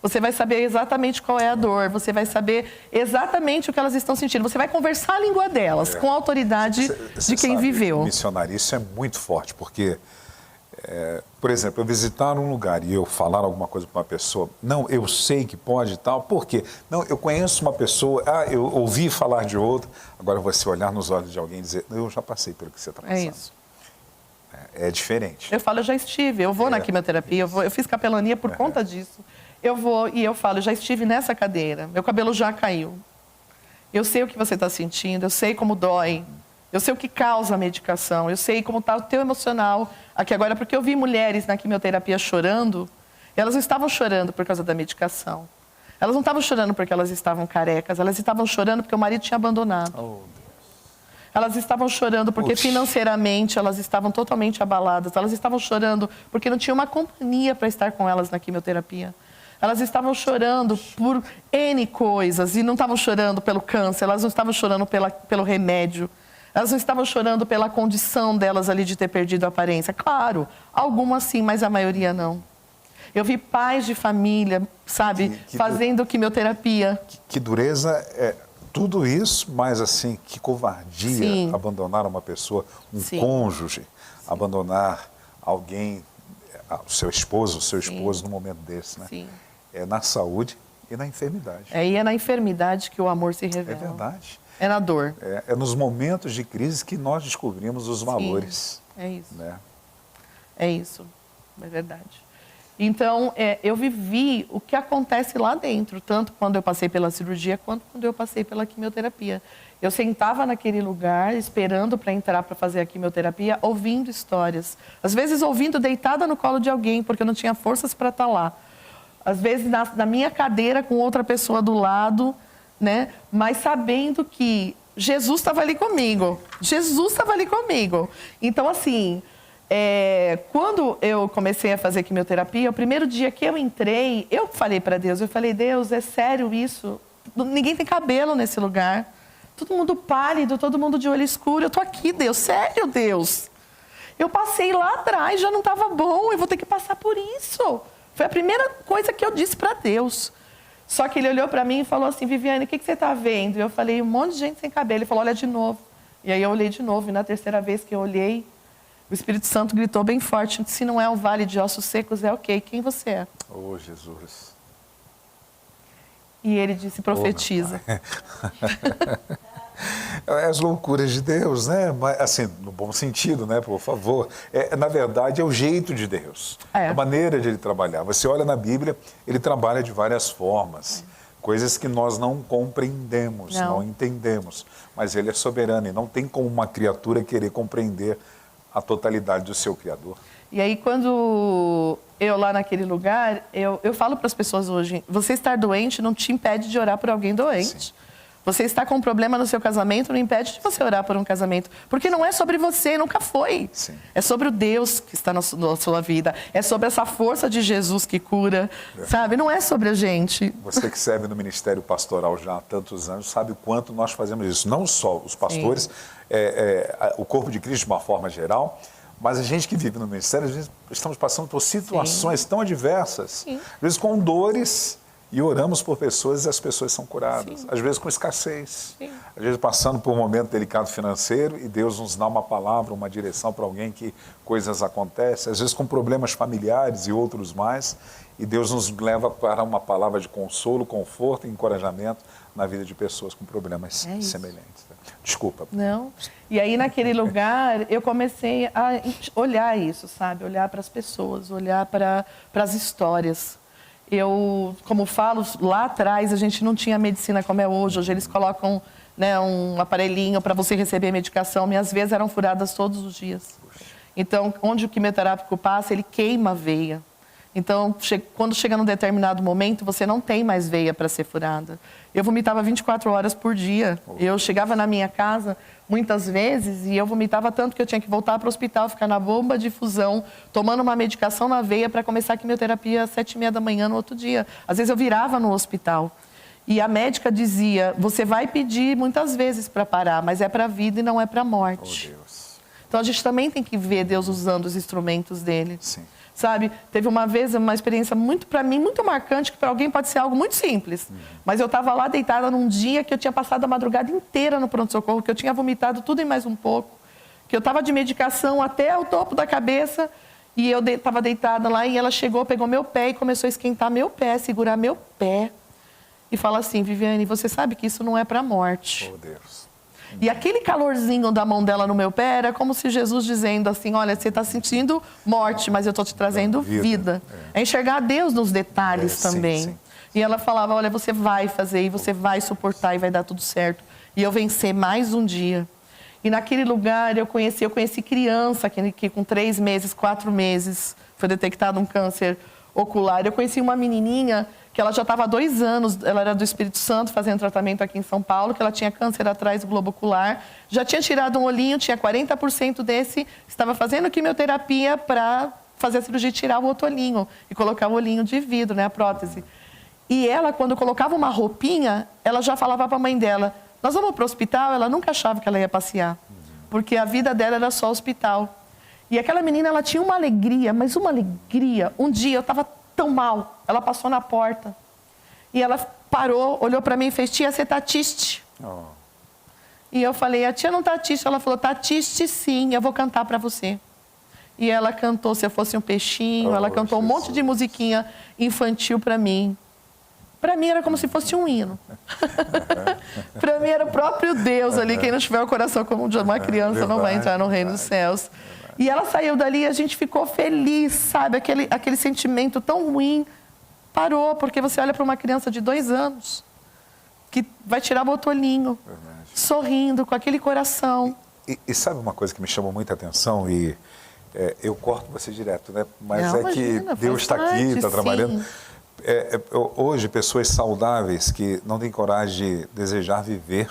Você vai saber exatamente qual é a dor, você vai saber exatamente o que elas estão sentindo. Você vai conversar a língua delas, com a autoridade de quem viveu. Missionário, isso é muito forte, porque, por exemplo, eu visitar um lugar e eu falar alguma coisa para uma pessoa, não, eu sei que pode e tal, por quê? Não, eu conheço uma pessoa, eu ouvi falar de outra, agora você olhar nos olhos de alguém e dizer, eu já passei pelo que você está passando. É isso. É diferente. Eu falo, eu já estive, eu vou na quimioterapia, eu fiz capelania por conta disso. Eu vou e eu falo, já estive nessa cadeira, meu cabelo já caiu. Eu sei o que você está sentindo, eu sei como dói, eu sei o que causa a medicação, eu sei como está o teu emocional aqui agora, porque eu vi mulheres na quimioterapia chorando Elas não estavam chorando por causa da medicação. Elas não estavam chorando porque elas estavam carecas. Elas estavam chorando porque o marido tinha abandonado. Elas estavam chorando porque financeiramente elas estavam totalmente abaladas. Elas estavam chorando porque não tinha uma companhia para estar com elas na quimioterapia. Elas estavam chorando por N coisas e não estavam chorando pelo câncer. Elas não estavam chorando pelo remédio. Elas não estavam chorando pela condição delas ali de ter perdido a aparência. Claro, algumas sim, mas a maioria não. Eu vi pais de família, sabe, fazendo quimioterapia. Que dureza é tudo isso, mas assim, que covardia abandonar uma pessoa, um cônjuge, abandonar alguém, o seu esposo no momento desse, né? Sim. É na saúde e na enfermidade. E é na enfermidade que o amor se revela. É verdade. É na dor. É nos momentos de crise que nós descobrimos os valores. É isso. Né? É isso. É verdade. Então, eu vivi o que acontece lá dentro, tanto quando eu passei pela cirurgia, quanto quando eu passei pela quimioterapia. Eu sentava naquele lugar, esperando para entrar para fazer a quimioterapia, ouvindo histórias. Às vezes, ouvindo deitada no colo de alguém, porque eu não tinha forças para estar lá. Às vezes, na minha cadeira, com outra pessoa do lado, né? Mas sabendo que Jesus estava ali comigo. Jesus estava ali comigo. Então, assim... quando eu comecei a fazer quimioterapia, o primeiro dia que eu entrei, eu falei para Deus, Deus, é sério isso? Ninguém tem cabelo nesse lugar. Todo mundo pálido, todo mundo de olho escuro. Eu tô aqui, Deus, sério, Deus? Eu passei lá atrás, já não estava bom, eu vou ter que passar por isso. Foi a primeira coisa que eu disse para Deus. Só que ele olhou para mim e falou assim, Viviane, o que você está vendo? E eu falei, um monte de gente sem cabelo. Ele falou, olha de novo. E aí eu olhei de novo, e na terceira vez que eu olhei, o Espírito Santo gritou bem forte, se não é um vale de ossos secos, é o quê? Quem você é? Oh, Jesus. E ele disse, profetiza. As loucuras de Deus, né? Mas, assim, no bom sentido, né? Por favor. Na verdade, é o jeito de Deus. A maneira de ele trabalhar. Você olha na Bíblia, ele trabalha de várias formas. Coisas que nós não compreendemos, não entendemos. Mas ele é soberano e não tem como uma criatura querer compreender a totalidade do seu Criador. E aí, quando eu lá naquele lugar, eu falo para as pessoas hoje, você estar doente não te impede de orar por alguém doente. Sim. Você está com um problema no seu casamento não impede de você orar por um casamento. Porque não é sobre você, nunca foi. Sim. É sobre o Deus que está na sua vida. É sobre essa força de Jesus que cura, sabe? Não é sobre a gente. Você que serve no Ministério Pastoral já há tantos anos, sabe o quanto nós fazemos isso. Não só os pastores, o corpo de Cristo de uma forma geral, mas a gente que vive no Ministério, às vezes estamos passando por situações tão adversas, às vezes com dores, e oramos por pessoas e as pessoas são curadas. Às vezes com escassez, às vezes passando por um momento delicado financeiro e Deus nos dá uma palavra, uma direção para alguém que coisas acontecem. Às vezes com problemas familiares e outros mais, e Deus nos leva para uma palavra de consolo, conforto e encorajamento na vida de pessoas com problemas semelhantes. Desculpa. Não. E aí naquele lugar eu comecei a olhar isso, sabe? Olhar para as pessoas, olhar para as histórias. Eu, como falo, lá atrás a gente não tinha medicina como é hoje. Hoje eles colocam, né, um aparelhinho para você receber medicação. Minhas veias eram furadas todos os dias. Então, onde o quimioterápico passa, ele queima a veia. Então, quando chega num determinado momento, você não tem mais veia para ser furada. Eu vomitava 24 horas por dia. Eu chegava na minha casa muitas vezes e eu vomitava tanto que eu tinha que voltar para o hospital, ficar na bomba de infusão, tomando uma medicação na veia para começar a quimioterapia às 7h30 da manhã no outro dia. Às vezes eu virava no hospital. E a médica dizia, você vai pedir muitas vezes para parar, mas é para a vida e não é para a morte. Oh, Deus. Então a gente também tem que ver Deus usando os instrumentos dele. Sim. Sabe, teve uma vez uma experiência para mim, muito marcante, que para alguém pode ser algo muito simples. Mas eu estava lá deitada num dia que eu tinha passado a madrugada inteira no pronto-socorro, que eu tinha vomitado tudo e mais um pouco, que eu estava de medicação até o topo da cabeça, e eu estava deitada lá, e ela chegou, pegou meu pé e começou a esquentar meu pé, segurar meu pé, e fala assim, Viviane, você sabe que isso não é para a morte. Oh, Deus. E aquele calorzinho da mão dela no meu pé era como se Jesus dizendo assim, olha, você está sentindo morte, mas eu estou te trazendo vida. É enxergar Deus nos detalhes também. Sim. E ela falava, olha, você vai fazer e você vai suportar e vai dar tudo certo. E eu vencer mais um dia. E naquele lugar eu conheci criança que com 3 meses, 4 meses, foi detectado um câncer ocular. Eu conheci uma menininha que ela já estava há 2 anos, ela era do Espírito Santo, fazendo tratamento aqui em São Paulo, que ela tinha câncer atrás do globo ocular, já tinha tirado um olhinho, tinha 40% desse, estava fazendo quimioterapia para fazer a cirurgia e tirar o outro olhinho e colocar o olhinho de vidro, né, a prótese. E ela, quando colocava uma roupinha, ela já falava para a mãe dela, nós vamos para o hospital? Ela nunca achava que ela ia passear, porque a vida dela era só hospital. E aquela menina, ela tinha uma alegria, mas uma alegria. Um dia eu estava tão mal, ela passou na porta e ela parou, olhou para mim e fez, tia, você tá triste? Oh. E eu falei, a tia não tá triste. Ela falou, tá triste sim, eu vou cantar para você. E ela cantou Se Eu Fosse um Peixinho, ela cantou um monte de musiquinha infantil para mim. Para mim era como se fosse um hino. Para mim era o próprio Deus ali, quem não tiver o coração como de uma criança não vai entrar no reino dos céus. E ela saiu dali e a gente ficou feliz, sabe? Aquele sentimento tão ruim parou, porque você olha para uma criança de 2 anos que vai tirar o outro olhinho, sorrindo, com aquele coração. E sabe uma coisa que me chamou muita atenção? E eu corto você direto, né? Mas não, imagina, que Deus está aqui, está trabalhando. Hoje, pessoas saudáveis que não têm coragem de desejar viver,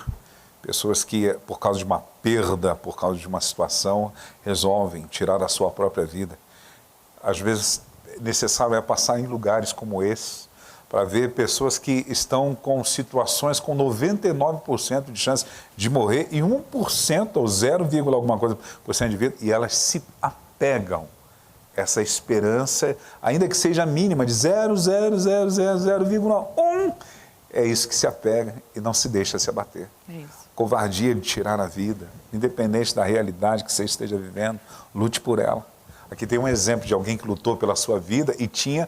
pessoas que, por causa de uma perda, por causa de uma situação, resolvem tirar a sua própria vida. Às vezes, necessário é passar em lugares como esse, para ver pessoas que estão com situações com 99% de chance de morrer e 1% ou 0, alguma coisa por cento de vida, e elas se apegam a essa esperança, ainda que seja mínima, de 0,1, é isso que se apega e não se deixa se abater. É isso. Covardia de tirar a vida, independente da realidade que você esteja vivendo, lute por ela. Aqui tem um exemplo de alguém que lutou pela sua vida e tem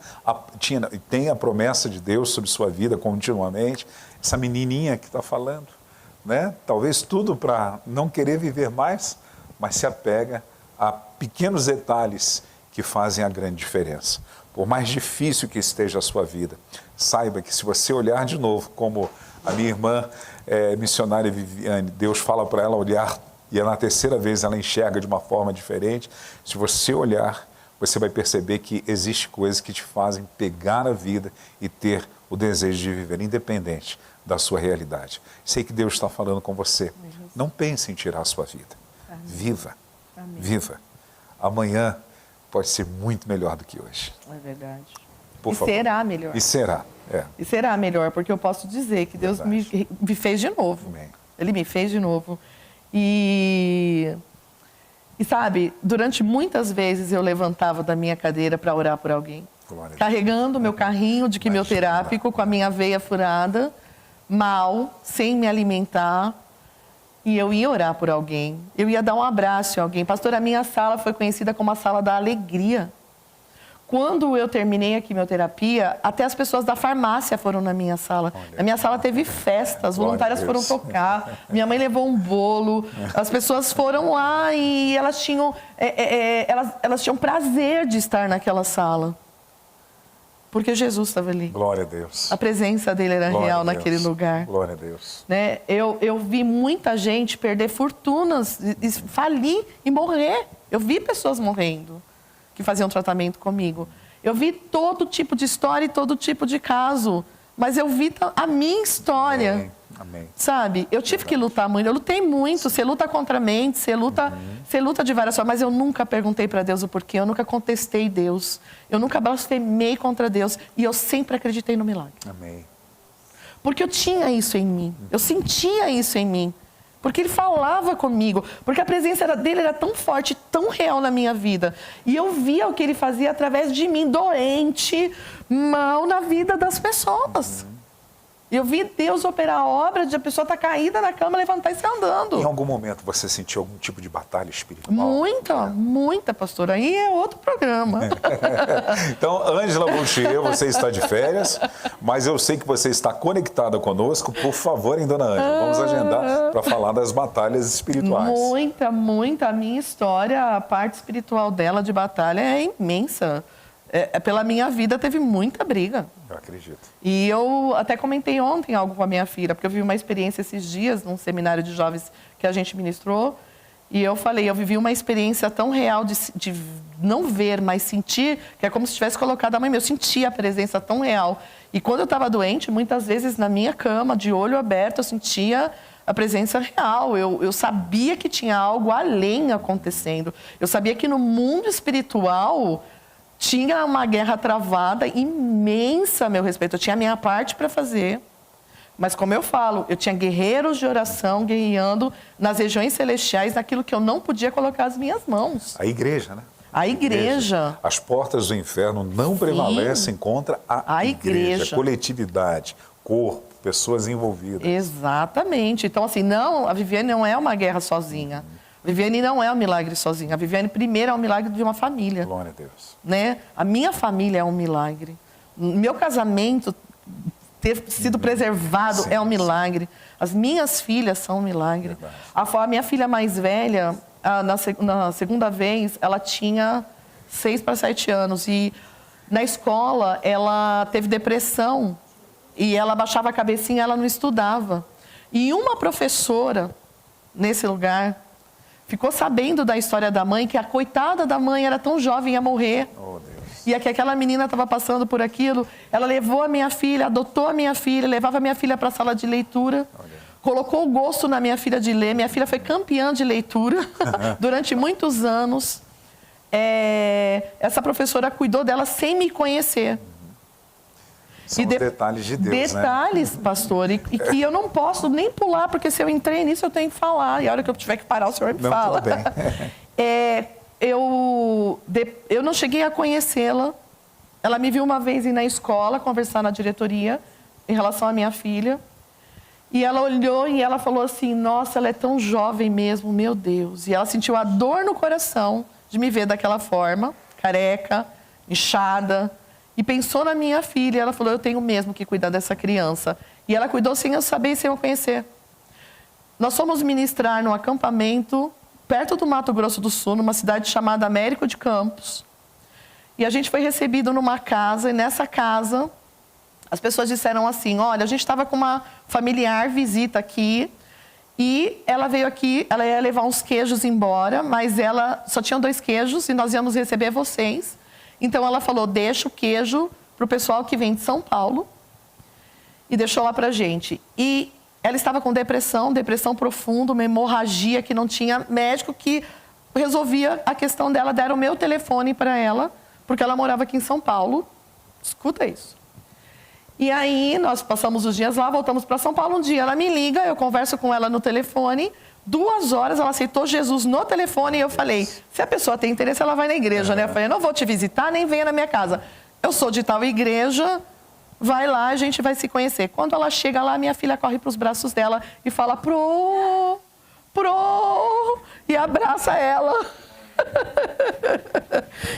a promessa de Deus sobre sua vida continuamente. Essa menininha que está falando, né? Talvez tudo para não querer viver mais, mas se apega a pequenos detalhes que fazem a grande diferença. Por mais difícil que esteja a sua vida, saiba que se você olhar de novo, como a minha irmã missionária Viviane, Deus fala para ela olhar, e na 3ª vez ela enxerga de uma forma diferente. Se você olhar, você vai perceber que existem coisas que te fazem pegar a vida e ter o desejo de viver, independente da sua realidade. Sei que Deus está falando com você. Não pense em tirar a sua vida. Amém. Viva. Amém. Viva. Amanhã pode ser muito melhor do que hoje. É verdade. Por favor. Será melhor. E será. E será melhor, porque eu posso dizer que Deus me fez de novo. Amém. Ele me fez de novo. E sabe, durante muitas vezes eu levantava da minha cadeira para orar por alguém. Carregando meu carrinho de quimioterápico com a minha veia furada, mal, sem me alimentar. E eu ia orar por alguém. Eu ia dar um abraço a alguém. Pastor, a minha sala foi conhecida como a sala da alegria. Quando eu terminei a quimioterapia, até as pessoas da farmácia foram na minha sala. A minha sala teve festa, as voluntárias foram tocar, minha mãe levou um bolo, as pessoas foram lá e elas tinham prazer de estar naquela sala. Porque Jesus estava ali. Glória a Deus. A presença dele era real naquele lugar. Glória a Deus. Né? Eu vi muita gente perder fortunas, falir e morrer. Eu vi pessoas morrendo que faziam tratamento comigo. Eu vi todo tipo de história e todo tipo de caso, mas eu vi a minha história. Amém. Amém. Sabe? Eu tive que lutar muito, eu lutei muito. Você luta contra a mente, você luta de várias formas, mas eu nunca perguntei para Deus o porquê, eu nunca contestei Deus, eu nunca blasfemei contra Deus e eu sempre acreditei no milagre. Amém. Porque eu tinha isso em mim, eu sentia isso em mim. Porque ele falava comigo, porque a presença dele era tão forte, tão real na minha vida. E eu via o que ele fazia através de mim, doente, mal na vida das pessoas. Eu vi Deus operar a obra de a pessoa estar caída na cama, levantar e sair andando. Em algum momento você sentiu algum tipo de batalha espiritual? Muita, pastor. Aí é outro programa. Então, Ângela Boucher, você está de férias, mas eu sei que você está conectada conosco. Por favor, hein, dona Ângela, vamos agendar para falar das batalhas espirituais. Muita. A minha história, a parte espiritual dela de batalha é imensa. Pela minha vida teve muita briga. Eu acredito. E eu até comentei ontem algo com a minha filha, porque eu vivi uma experiência esses dias num seminário de jovens que a gente ministrou, e eu falei, eu vivi uma experiência tão real de não ver, mas sentir, que é como se tivesse colocado a mãe. Eu sentia a presença tão real. E quando eu estava doente, muitas vezes na minha cama, de olho aberto, eu sentia a presença real. Eu sabia que tinha algo além acontecendo. Eu sabia que no mundo espiritual tinha uma guerra travada imensa a meu respeito. Eu tinha a minha parte para fazer. Mas como eu falo, eu tinha guerreiros de oração guerreando nas regiões celestiais, naquilo que eu não podia colocar as minhas mãos. A igreja, né? A igreja. As portas do inferno não prevalecem contra a igreja. Coletividade, corpo, pessoas envolvidas. Exatamente. Então, assim, não, a Viviane não é uma guerra sozinha. A Viviane não é um milagre sozinha. A Viviane, primeiro, é um milagre de uma família. Glória a Deus. Né? A minha família é um milagre. Meu casamento ter sido preservado é um milagre. As minhas filhas são um milagre. A minha filha mais velha, na segunda vez, ela tinha 6 para 7 anos. E na escola, ela teve depressão. E ela baixava a cabecinha, ela não estudava. E uma professora, nesse lugar, ficou sabendo da história da mãe, que a coitada da mãe era tão jovem, ia morrer. Oh, Deus. E que aquela menina estava passando por aquilo. Ela levou a minha filha, adotou a minha filha, levava a minha filha para a sala de leitura, colocou o gosto na minha filha de ler. Minha filha foi campeã de leitura durante muitos anos. Essa professora cuidou dela sem me conhecer. São os detalhes de Deus, detalhes, né? Pastor, e que eu não posso nem pular, porque se eu entrei nisso eu tenho que falar. E a hora que eu tiver que parar, o senhor me fala. Tudo bem. Eu não cheguei a conhecê-la. Ela me viu uma vez ir na escola, conversar na diretoria, em relação à minha filha. E ela olhou e ela falou assim, nossa, ela é tão jovem mesmo, meu Deus. E ela sentiu a dor no coração de me ver daquela forma, careca, inchada. E pensou na minha filha, ela falou, eu tenho mesmo que cuidar dessa criança. E ela cuidou sem eu saber e sem eu conhecer. Nós fomos ministrar num acampamento perto do Mato Grosso do Sul, numa cidade chamada Américo de Campos. E a gente foi recebido numa casa, e nessa casa, as pessoas disseram assim, olha, a gente estava com uma familiar visita aqui, e ela veio aqui, ela ia levar uns queijos embora, mas ela só tinha 2 queijos, e nós íamos receber vocês. Então ela falou, deixa o queijo para o pessoal que vem de São Paulo, e deixou lá pra gente. E ela estava com depressão profunda, uma hemorragia que não tinha médico que resolvia a questão dela. Deram o meu telefone para ela, porque ela morava aqui em São Paulo. Escuta isso. E aí nós passamos os dias lá, voltamos para São Paulo. Um dia ela me liga, eu converso com ela no telefone. 2 horas ela aceitou Jesus no telefone e eu falei, se a pessoa tem interesse, ela vai na igreja, né? Eu falei, não vou te visitar, nem venha na minha casa. Eu sou de tal igreja, vai lá, a gente vai se conhecer. Quando ela chega lá, minha filha corre para os braços dela e fala, Pro, e abraça ela.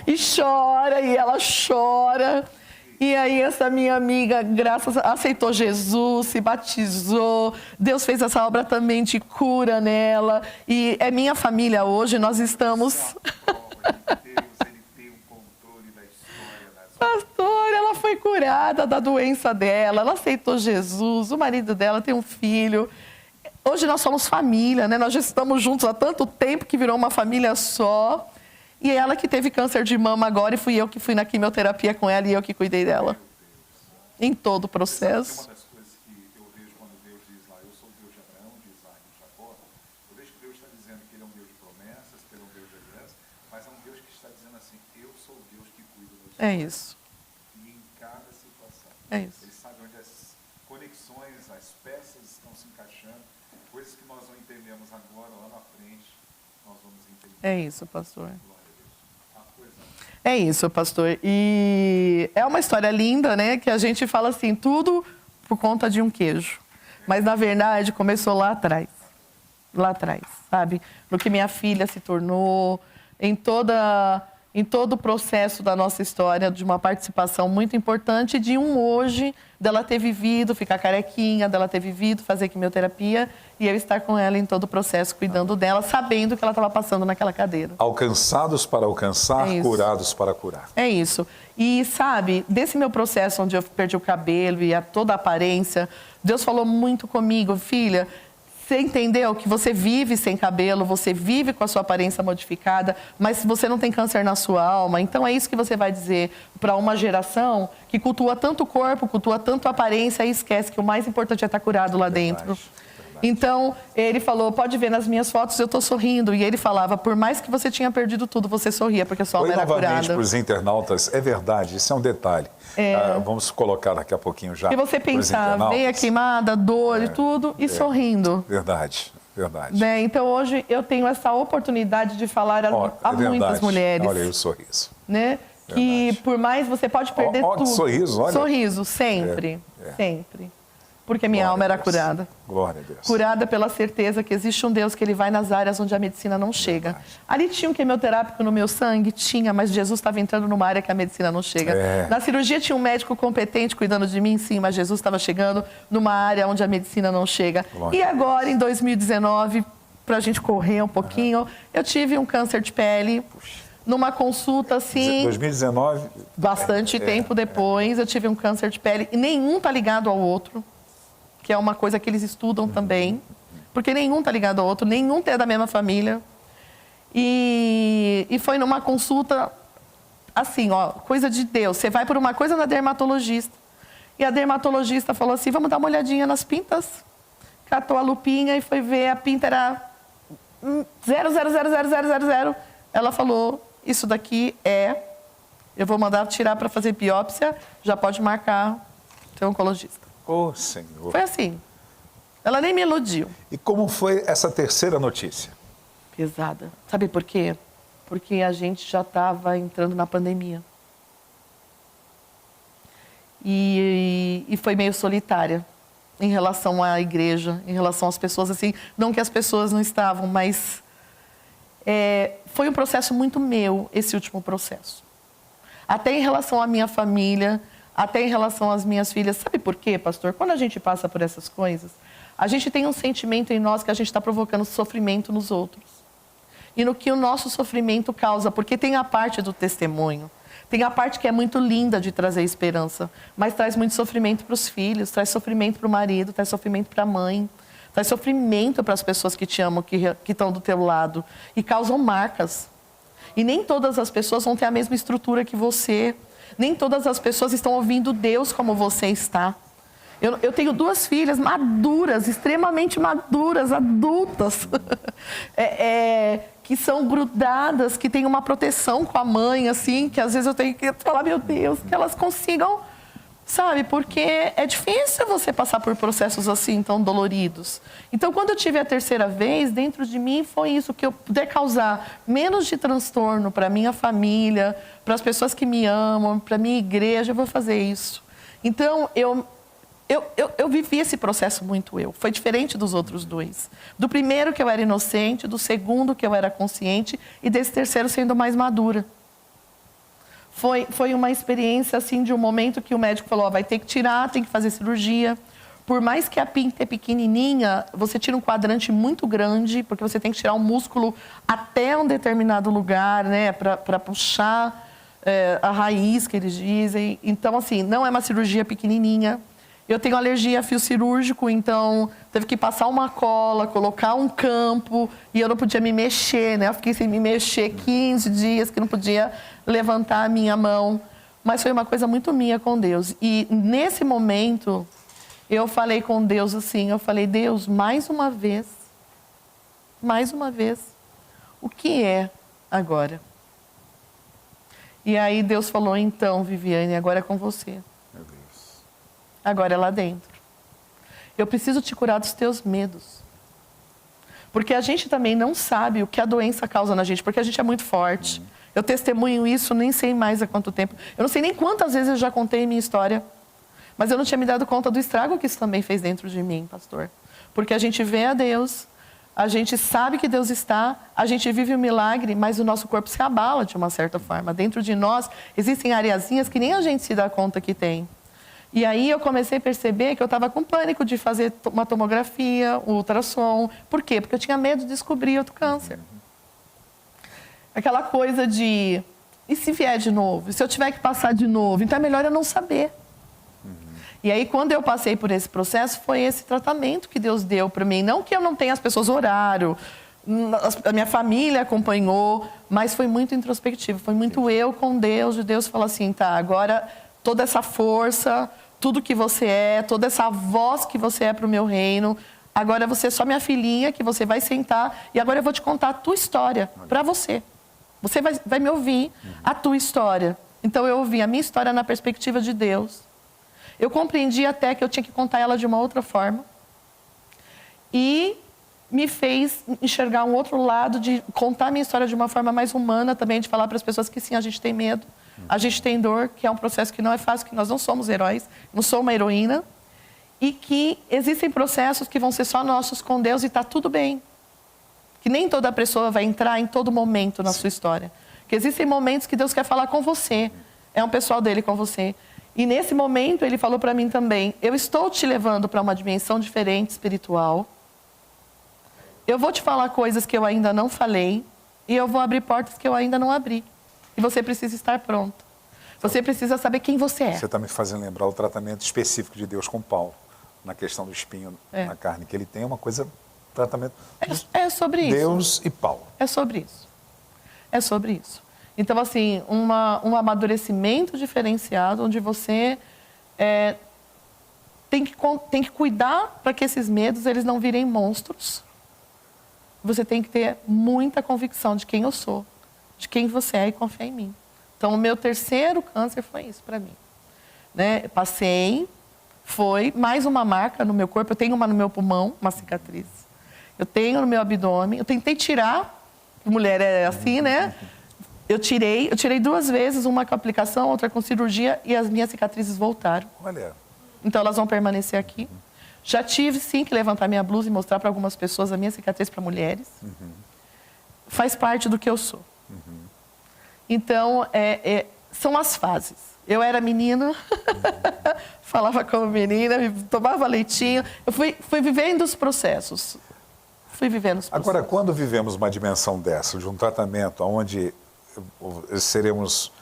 E chora, e ela chora. E aí essa minha amiga, aceitou Jesus, se batizou. Deus fez essa obra também de cura nela. E é minha família hoje, nós estamos... Pastor, ela foi curada da doença dela, ela aceitou Jesus, o marido dela tem um filho. Hoje nós somos família, né? Nós já estamos juntos há tanto tempo que virou uma família só. E é ela que teve câncer de mama agora e fui eu que fui na quimioterapia com ela e eu que cuidei dela. Em todo o processo. Uma das coisas que eu vejo quando Deus diz lá, eu sou o Deus de Abraão, de Isaac e de Jacó, eu vejo que Deus está dizendo que Ele é um Deus de promessas, que Ele é um Deus de aliança, mas é um Deus que está dizendo assim, eu sou o Deus que cuida dos seus. É isso. E em cada situação. É isso. Ele sabe onde as conexões, as peças estão se encaixando, coisas que nós não entendemos agora, lá na frente, nós vamos entender. É isso, pastor. É isso, pastor. E é uma história linda, né? Que a gente fala assim, tudo por conta de um queijo. Mas, na verdade, começou lá atrás. Lá atrás, sabe? No que minha filha se tornou, em todo o processo da nossa história, de uma participação muito importante, de hoje, dela ter vivido, ficar carequinha, dela ter vivido, fazer quimioterapia, e eu estar com ela em todo o processo, cuidando dela, sabendo que ela estava passando naquela cadeira. Alcançados para alcançar, curados para curar. É isso. E, sabe, desse meu processo onde eu perdi o cabelo e toda a aparência, Deus falou muito comigo, filha, Você entendeu que você vive sem cabelo, você vive com a sua aparência modificada, mas você não tem câncer na sua alma. Então é isso que você vai dizer para uma geração que cultua tanto o corpo, cultua tanto a aparência e esquece que o mais importante é estar curado lá dentro. Então, ele falou, pode ver nas minhas fotos, eu estou sorrindo. E ele falava, por mais que você tinha perdido tudo, você sorria, porque a sua alma era curada. Novamente para os internautas, é verdade, isso é um detalhe. Vamos colocar daqui a pouquinho já. E você pensar, veia queimada, dor e tudo, e sorrindo. Verdade, verdade. Né? Então, hoje, eu tenho essa oportunidade de falar a muitas mulheres. Olha aí o sorriso. Né? Que por mais você pode perder tudo. Sorriso, olha. Sorriso, sempre, sempre. Porque minha alma era curada. Glória a Deus. Curada pela certeza que existe um Deus que ele vai nas áreas onde a medicina não chega. Ali tinha um quimioterápico no meu sangue? Tinha, mas Jesus estava entrando numa área que a medicina não chega. Na cirurgia tinha um médico competente cuidando de mim? Sim, mas Jesus estava chegando numa área onde a medicina não chega. E agora, em 2019, para a gente correr um pouquinho, eu tive um câncer de pele. Numa consulta assim... 2019? Bastante tempo depois, eu tive um câncer de pele. E nenhum está ligado ao outro. Que é uma coisa que eles estudam também, porque nenhum está ligado ao outro, nenhum é da mesma família. E foi numa consulta, assim, ó, coisa de Deus. Você vai por uma coisa na dermatologista, e a dermatologista falou assim, vamos dar uma olhadinha nas pintas. Catou a lupinha e foi ver, a pinta era 0,00000. Ela falou, isso daqui eu vou mandar tirar para fazer biópsia, já pode marcar seu oncologista. Oh, Senhor. Foi assim. Ela nem me iludiu. E como foi essa terceira notícia? Pesada. Sabe por quê? Porque a gente já estava entrando na pandemia. E foi meio solitária em relação à igreja, em relação às pessoas, assim. Não que as pessoas não estavam, mas foi um processo muito meu, esse último processo. Até em relação à minha família, até em relação às minhas filhas. Sabe por quê, pastor? Quando a gente passa por essas coisas, a gente tem um sentimento em nós que a gente está provocando sofrimento nos outros. E no que o nosso sofrimento causa, porque tem a parte do testemunho, tem a parte que é muito linda de trazer esperança, mas traz muito sofrimento para os filhos, traz sofrimento para o marido, traz sofrimento para a mãe, traz sofrimento para as pessoas que te amam, que estão do teu lado, e causam marcas. E nem todas as pessoas vão ter a mesma estrutura que você. Nem todas as pessoas estão ouvindo Deus como você está. Eu tenho 2 filhas maduras, extremamente maduras, adultas, que são grudadas, que têm uma proteção com a mãe, assim, que às vezes eu tenho que falar, meu Deus, que elas consigam, sabe? Porque é difícil você passar por processos assim, tão doloridos. Então, quando eu tive a terceira vez, dentro de mim foi isso, que eu puder causar menos de transtorno para minha família, para as pessoas que me amam, para a minha igreja, eu vou fazer isso. Então, eu vivi esse processo muito Foi diferente dos outros 2. Do primeiro que eu era inocente, do segundo que eu era consciente e desse terceiro sendo mais madura. Foi uma experiência, assim, de um momento que o médico falou, vai ter que tirar, tem que fazer cirurgia. Por mais que a pinta é pequenininha, você tira um quadrante muito grande, porque você tem que tirar um músculo até um determinado lugar, né, para puxar a raiz, que eles dizem. Então, assim, não é uma cirurgia pequenininha. Eu tenho alergia a fio cirúrgico, então teve que passar uma cola, colocar um campo, e eu não podia me mexer, né? Eu fiquei sem me mexer 15 dias, que não podia levantar a minha mão. Mas foi uma coisa muito minha com Deus. E nesse momento, eu falei com Deus assim, eu falei, Deus, mais uma vez, o que é agora? E aí Deus falou, então, Viviane, agora é com você. Agora é lá dentro. Eu preciso te curar dos teus medos. Porque a gente também não sabe o que a doença causa na gente, porque a gente é muito forte. Eu testemunho isso, nem sei mais há quanto tempo. Eu não sei nem quantas vezes eu já contei minha história. Mas eu não tinha me dado conta do estrago que isso também fez dentro de mim, pastor. Porque a gente vê a Deus, a gente sabe que Deus está, a gente vive o milagre, mas o nosso corpo se abala de uma certa forma. Dentro de nós existem areazinhas que nem a gente se dá conta que tem. E aí eu comecei a perceber que eu estava com pânico de fazer uma tomografia, um ultrassom. Por quê? Porque eu tinha medo de descobrir outro câncer. Aquela coisa de, e se vier de novo? E se eu tiver que passar de novo? Então é melhor eu não saber. E aí, quando eu passei por esse processo, foi esse tratamento que Deus deu para mim. Não que eu não tenha, as pessoas oraram, a minha família acompanhou, mas foi muito introspectivo, foi muito eu com Deus, de Deus falar assim, tá, agora toda essa força, tudo que você é, toda essa voz que você é para o meu reino, agora você é só minha filhinha, que você vai sentar, e agora eu vou te contar a tua história para você. Você vai me ouvir a tua história. Então eu ouvi a minha história na perspectiva de Deus. Eu compreendi até que eu tinha que contar ela de uma outra forma. E me fez enxergar um outro lado, de contar a minha história de uma forma mais humana também, de falar para as pessoas que sim, a gente tem medo, a gente tem dor, que é um processo que não é fácil, que nós não somos heróis, não sou uma heroína, e que existem processos que vão ser só nossos com Deus e está tudo bem. Que nem toda pessoa vai entrar em todo momento na sua história. Que existem momentos que Deus quer falar com você, é um pessoal dele com você. E nesse momento ele falou para mim também, eu estou te levando para uma dimensão diferente, espiritual. Eu vou te falar coisas que eu ainda não falei e eu vou abrir portas que eu ainda não abri. E você precisa estar pronto. Você precisa saber quem você é. Você está me fazendo lembrar o tratamento específico de Deus com Paulo, na questão do espinho na carne, que ele tem uma coisa, tratamento... É sobre isso. Deus e Paulo. É sobre isso. É sobre isso. Então, assim, um amadurecimento diferenciado, onde você tem que cuidar para que esses medos eles não virem monstros. Você tem que ter muita convicção de quem eu sou, de quem você é e confiar em mim. Então, o meu terceiro câncer foi isso para mim. Né? Passei, foi mais uma marca no meu corpo. Eu tenho uma no meu pulmão, uma cicatriz. Eu tenho no meu abdômen. Eu tentei tirar, mulher é assim, né? Eu tirei 2 vezes, uma com aplicação, outra com cirurgia, e as minhas cicatrizes voltaram. Olha. Então, elas vão permanecer aqui. Já tive, sim, que levantar minha blusa e mostrar para algumas pessoas a minha cicatriz para mulheres. Faz parte do que eu sou. Então, são as fases. Eu era menina, falava como menina, tomava leitinho. Eu fui vivendo os processos. Agora, quando vivemos uma dimensão dessa, de um tratamento onde seremos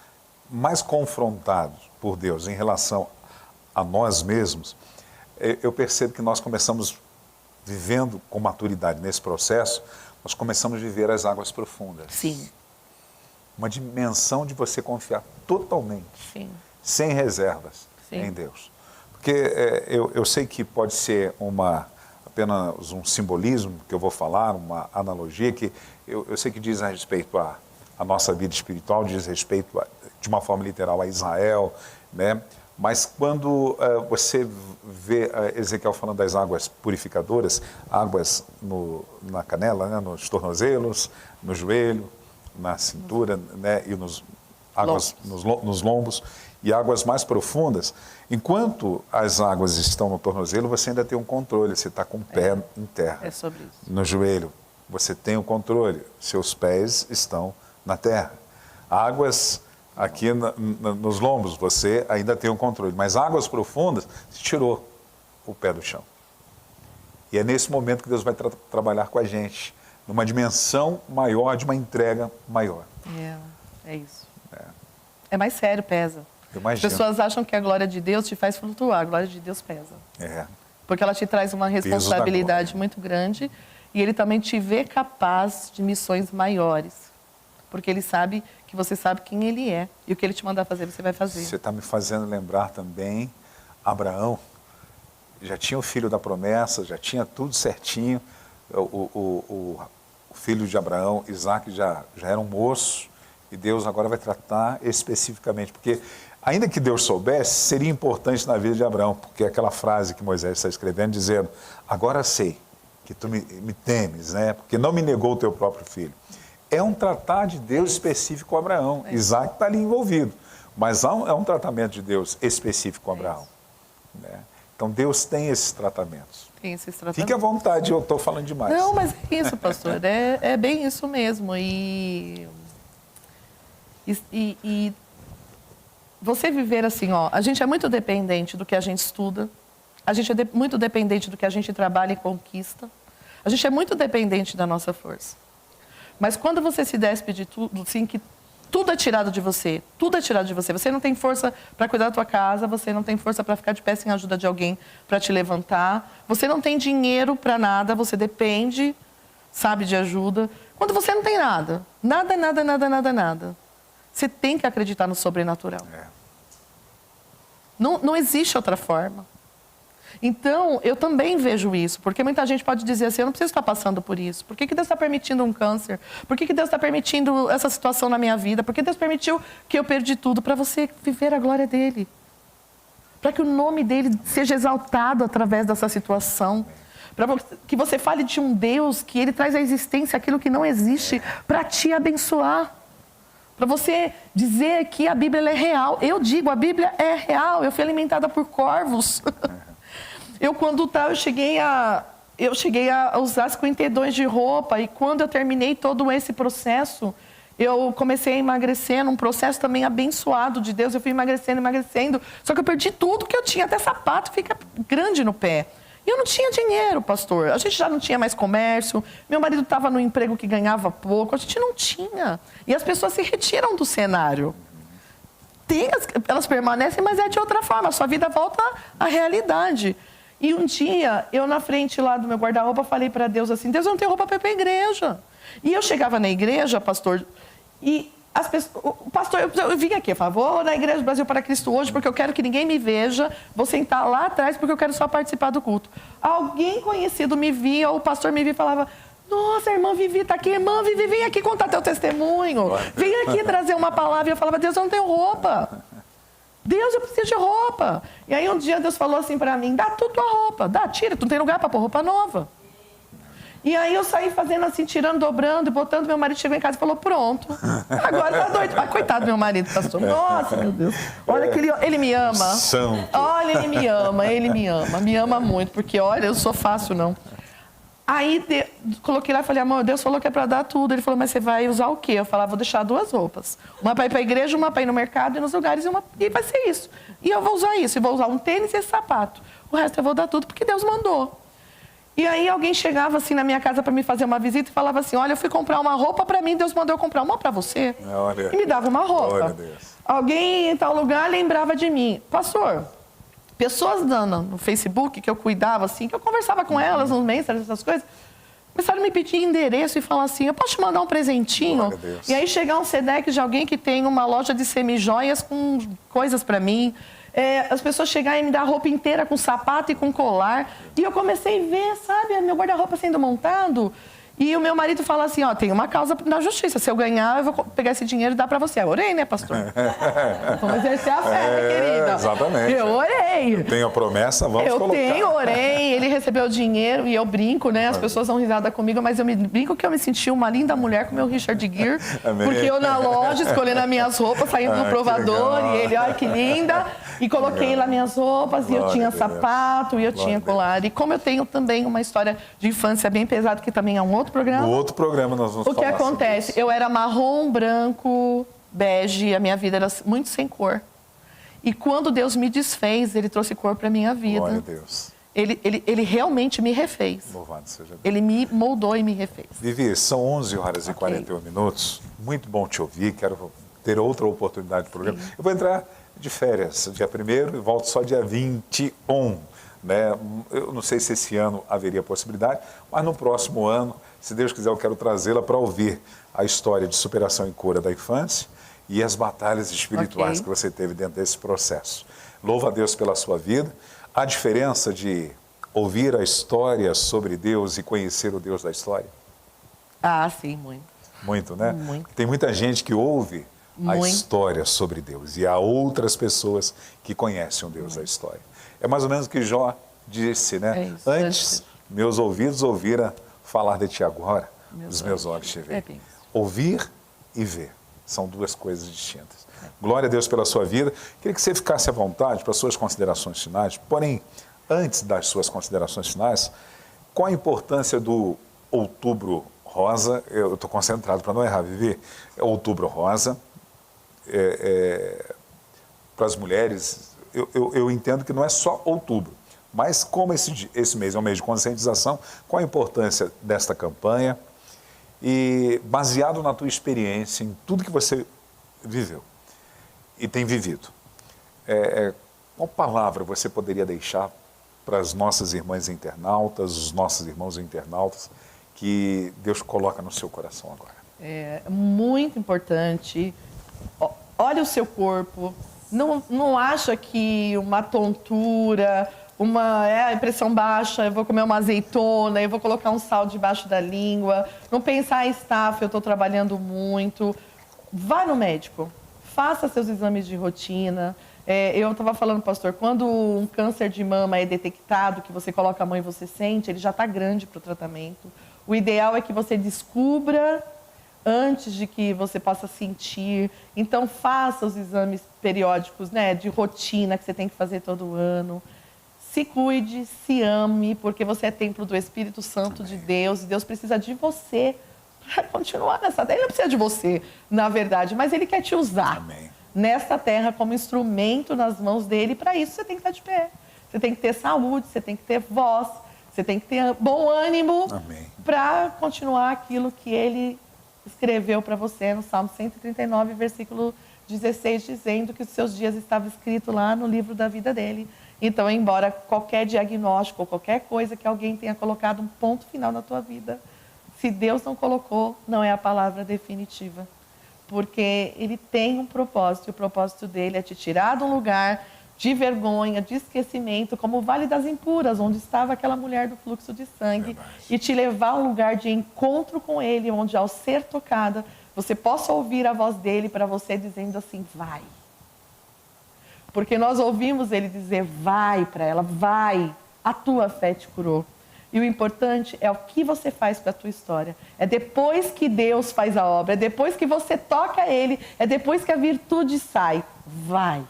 mais confrontados por Deus em relação a nós mesmos, eu percebo que nós começamos, vivendo com maturidade nesse processo, nós começamos a viver as águas profundas. Sim. Uma dimensão de você confiar totalmente, sim, sem reservas, sim, em Deus. Porque eu sei que pode ser apenas um simbolismo que eu vou falar, uma analogia que eu sei que diz a respeito à nossa vida espiritual, diz respeito, de uma forma literal, a Israel, né? Mas quando você vê Ezequiel falando das águas purificadoras, águas na canela, né? Nos tornozelos, no joelho, na cintura, né? E águas nos lombos, e águas mais profundas, enquanto as águas estão no tornozelo, você ainda tem um controle, você está com o pé em terra. É sobre isso. No joelho, você tem o controle, seus pés estão na terra. Águas aqui nos lombos, você ainda tem o controle, mas águas profundas, você tirou o pé do chão. E é nesse momento que Deus vai trabalhar com a gente, numa dimensão maior, de uma entrega maior. É isso. É mais sério, pesa. As pessoas acham que a glória de Deus te faz flutuar, a glória de Deus pesa. Porque ela te traz uma responsabilidade muito grande e Ele também te vê capaz de missões maiores. Porque Ele sabe que você sabe quem Ele é e o que Ele te mandar fazer, você vai fazer. Você está me fazendo lembrar também Abraão. Já tinha o filho da promessa, já tinha tudo certinho. O filho de Abraão, Isaac, já era um moço. E Deus agora vai tratar especificamente, porque ainda que Deus soubesse, seria importante na vida de Abraão, porque aquela frase que Moisés está escrevendo, dizendo, agora sei que tu me temes, né? Porque não me negou o teu próprio filho. É um tratar de Deus específico com Abraão. Isaac está ali envolvido, mas é um tratamento de Deus específico com Abraão. Né? Então Deus tem esses tratamentos. Tem esses tratamentos. Fique à vontade, eu estou falando demais. Não, mas é isso, pastor, é bem isso mesmo. E você viver assim, ó, a gente é muito dependente do que a gente estuda, a gente é muito dependente do que a gente trabalha e conquista, a gente é muito dependente da nossa força. Mas quando você se despe de tudo, assim, que Tudo é tirado de você, tudo é tirado de você. Você não tem força para cuidar da tua casa, você não tem força para ficar de pé sem a ajuda de alguém para te levantar. Você não tem dinheiro para nada, você depende, sabe, de ajuda. Quando você não tem nada, nada, você tem que acreditar no sobrenatural. Não existe outra forma. Então, eu também vejo isso, porque muita gente pode dizer assim, eu não preciso estar passando por isso. Por que Deus está permitindo um câncer? Por que Deus está permitindo essa situação na minha vida? Por que Deus permitiu que eu perdi tudo? Para você viver a glória dele. Para que o nome dele seja exaltado através dessa situação. Para que você fale de um Deus que ele traz à existência aquilo que não existe para te abençoar. Para você dizer que a Bíblia é real. Eu digo, a Bíblia é real. Eu fui alimentada por corvos. Eu cheguei a usar 52 de roupa e quando eu terminei todo esse processo, eu comecei a emagrecer num processo também abençoado de Deus. Eu fui emagrecendo, só que eu perdi tudo que eu tinha, até sapato fica grande no pé. E eu não tinha dinheiro, pastor. A gente já não tinha mais comércio, meu marido estava no emprego que ganhava pouco, a gente não tinha. E as pessoas se retiram do cenário. Elas permanecem, mas é de outra forma, a sua vida volta à realidade. E um dia, eu na frente lá do meu guarda-roupa, falei para Deus assim, Deus, eu não tenho roupa para ir para a igreja. E eu chegava na igreja, pastor, e as pessoas, pastor, eu vim aqui, eu falava, vou na Igreja do Brasil para Cristo hoje, porque eu quero que ninguém me veja, vou sentar lá atrás, porque eu quero só participar do culto. Alguém conhecido me via, ou o pastor me via e falava, nossa, a irmã Vivi está aqui, irmã Vivi, vem aqui contar teu testemunho, vem aqui trazer uma palavra. E eu falava, Deus, eu não tenho roupa. Deus, eu preciso de roupa. E aí um dia Deus falou assim para mim, dá tudo tua roupa, tira, tu não tem lugar para pôr roupa nova. E aí eu saí fazendo assim, tirando, dobrando e botando. Meu marido chegou em casa e falou, pronto. Agora tá doido. Mas coitado do meu marido, pastor. Nossa, meu Deus. Olha que ele me ama. Santo. Olha, ele me ama. Me ama muito, porque olha, eu sou fácil não. Aí coloquei lá e falei, amor, Deus falou que é para dar tudo. Ele falou, mas você vai usar o quê? Eu falava, vou deixar 2 roupas. Uma para ir para a igreja, uma para ir no mercado e nos lugares, e vai ser isso. E eu vou usar isso, e vou usar um tênis e esse sapato. O resto eu vou dar tudo porque Deus mandou. E aí alguém chegava assim na minha casa para me fazer uma visita e falava assim, olha, eu fui comprar uma roupa para mim, Deus mandou eu comprar uma para você. Olha, e me dava uma roupa. Alguém em tal lugar lembrava de mim. Pastor, pessoas no Facebook que eu cuidava, assim, que eu conversava com elas nos mensagens, essas coisas, começaram a me pedir endereço e falar assim, eu posso te mandar um presentinho? E aí chegar um Sedex de alguém que tem uma loja de semijoias com coisas para mim. As pessoas chegarem e me dar roupa inteira com sapato e com colar. E eu comecei a ver, sabe, meu guarda-roupa sendo montado. E o meu marido fala assim, ó, tem uma causa na justiça. Se eu ganhar, eu vou pegar esse dinheiro e dar pra você. Eu orei, né, pastor? Vamos exercer a fé, né, querida? Exatamente. Eu orei. Eu tenho a promessa, vamos colocar. Orei. Ele recebeu o dinheiro e eu brinco, né? As pessoas dão risada comigo, mas eu brinco que eu me senti uma linda mulher com o meu Richard Gere. Porque eu na loja, escolhendo as minhas roupas, saindo do provador. E ele, olha que linda. E coloquei lá minhas roupas, e eu tinha sapato, e eu tinha colar. E como eu tenho também uma história de infância bem pesada, que também é um outro programa. No outro programa nós vamos falar. O que acontece? Eu era marrom, branco, bege, a minha vida era muito sem cor. E quando Deus me desfez, Ele trouxe cor para a minha vida. Glória a Deus. Ele realmente me refez. Louvado seja Deus. Ele me moldou e me refez. Vivi, são 11 horas e 41 minutos. Muito bom te ouvir, quero ter outra oportunidade de programa. Sim. Eu vou entrar de férias, dia 1º, e volto só dia 21. Né? Eu não sei se esse ano haveria possibilidade, mas no próximo ano, se Deus quiser, eu quero trazê-la para ouvir a história de superação e cura da infância e as batalhas espirituais que você teve dentro desse processo. Louva a Deus pela sua vida. A diferença de ouvir a história sobre Deus e conhecer o Deus da história? Ah, sim, muito. Muito, né? Muito. Tem muita gente que ouve a história sobre Deus e há outras pessoas que conhecem o Deus da história. É mais ou menos o que Jó disse, né? Antes, meus ouvidos ouviram falar de ti agora, os meus olhos te veem. Ouvir e ver são 2 coisas distintas. Glória a Deus pela sua vida. Queria que você ficasse à vontade para suas considerações finais. Porém, antes das suas considerações finais, qual a importância do Outubro Rosa? Eu estou concentrado para não errar, Vivi. Outubro Rosa. Para as mulheres, eu entendo que não é só outubro, mas como esse mês é um mês de conscientização, qual a importância desta campanha? E baseado na tua experiência, em tudo que você viveu e tem vivido. Qual palavra você poderia deixar para as nossas irmãs internautas, os nossos irmãos internautas, que Deus coloca no seu coração agora? É muito importante. Olha o seu corpo. Não acha que uma tontura, uma pressão baixa, eu vou comer uma azeitona, eu vou colocar um sal debaixo da língua. Não pensar, estafa, eu estou trabalhando muito. Vá no médico. Faça seus exames de rotina. Eu estava falando, pastor, quando um câncer de mama é detectado, que você coloca a mão e você sente, ele já está grande para o tratamento. O ideal é que você descubra antes de que você possa sentir. Então, faça os exames periódicos, né, de rotina que você tem que fazer todo ano. Se cuide, se ame, porque você é templo do Espírito Santo de Deus. E Deus precisa de você para continuar nessa terra. Ele não precisa de você, na verdade, mas Ele quer te usar. Amém. Nesta terra como instrumento nas mãos dele. Para isso você tem que estar de pé. Você tem que ter saúde, você tem que ter voz, você tem que ter bom ânimo para continuar aquilo que ele escreveu para você no Salmo 139, versículo 16, dizendo que os seus dias estavam escritos lá no livro da vida dele. Então, embora qualquer diagnóstico ou qualquer coisa que alguém tenha colocado um ponto final na tua vida, se Deus não colocou, não é a palavra definitiva. Porque ele tem um propósito, e o propósito dele é te tirar de um lugar de vergonha, de esquecimento, como o Vale das Impuras, onde estava aquela mulher do fluxo de sangue, e te levar a um lugar de encontro com ele, onde ao ser tocada, você possa ouvir a voz dele para você dizendo assim, vai. Porque nós ouvimos ele dizer, vai para ela, vai, a tua fé te curou. E o importante é o que você faz com a tua história. É depois que Deus faz a obra, é depois que você toca ele, é depois que a virtude sai. Vai.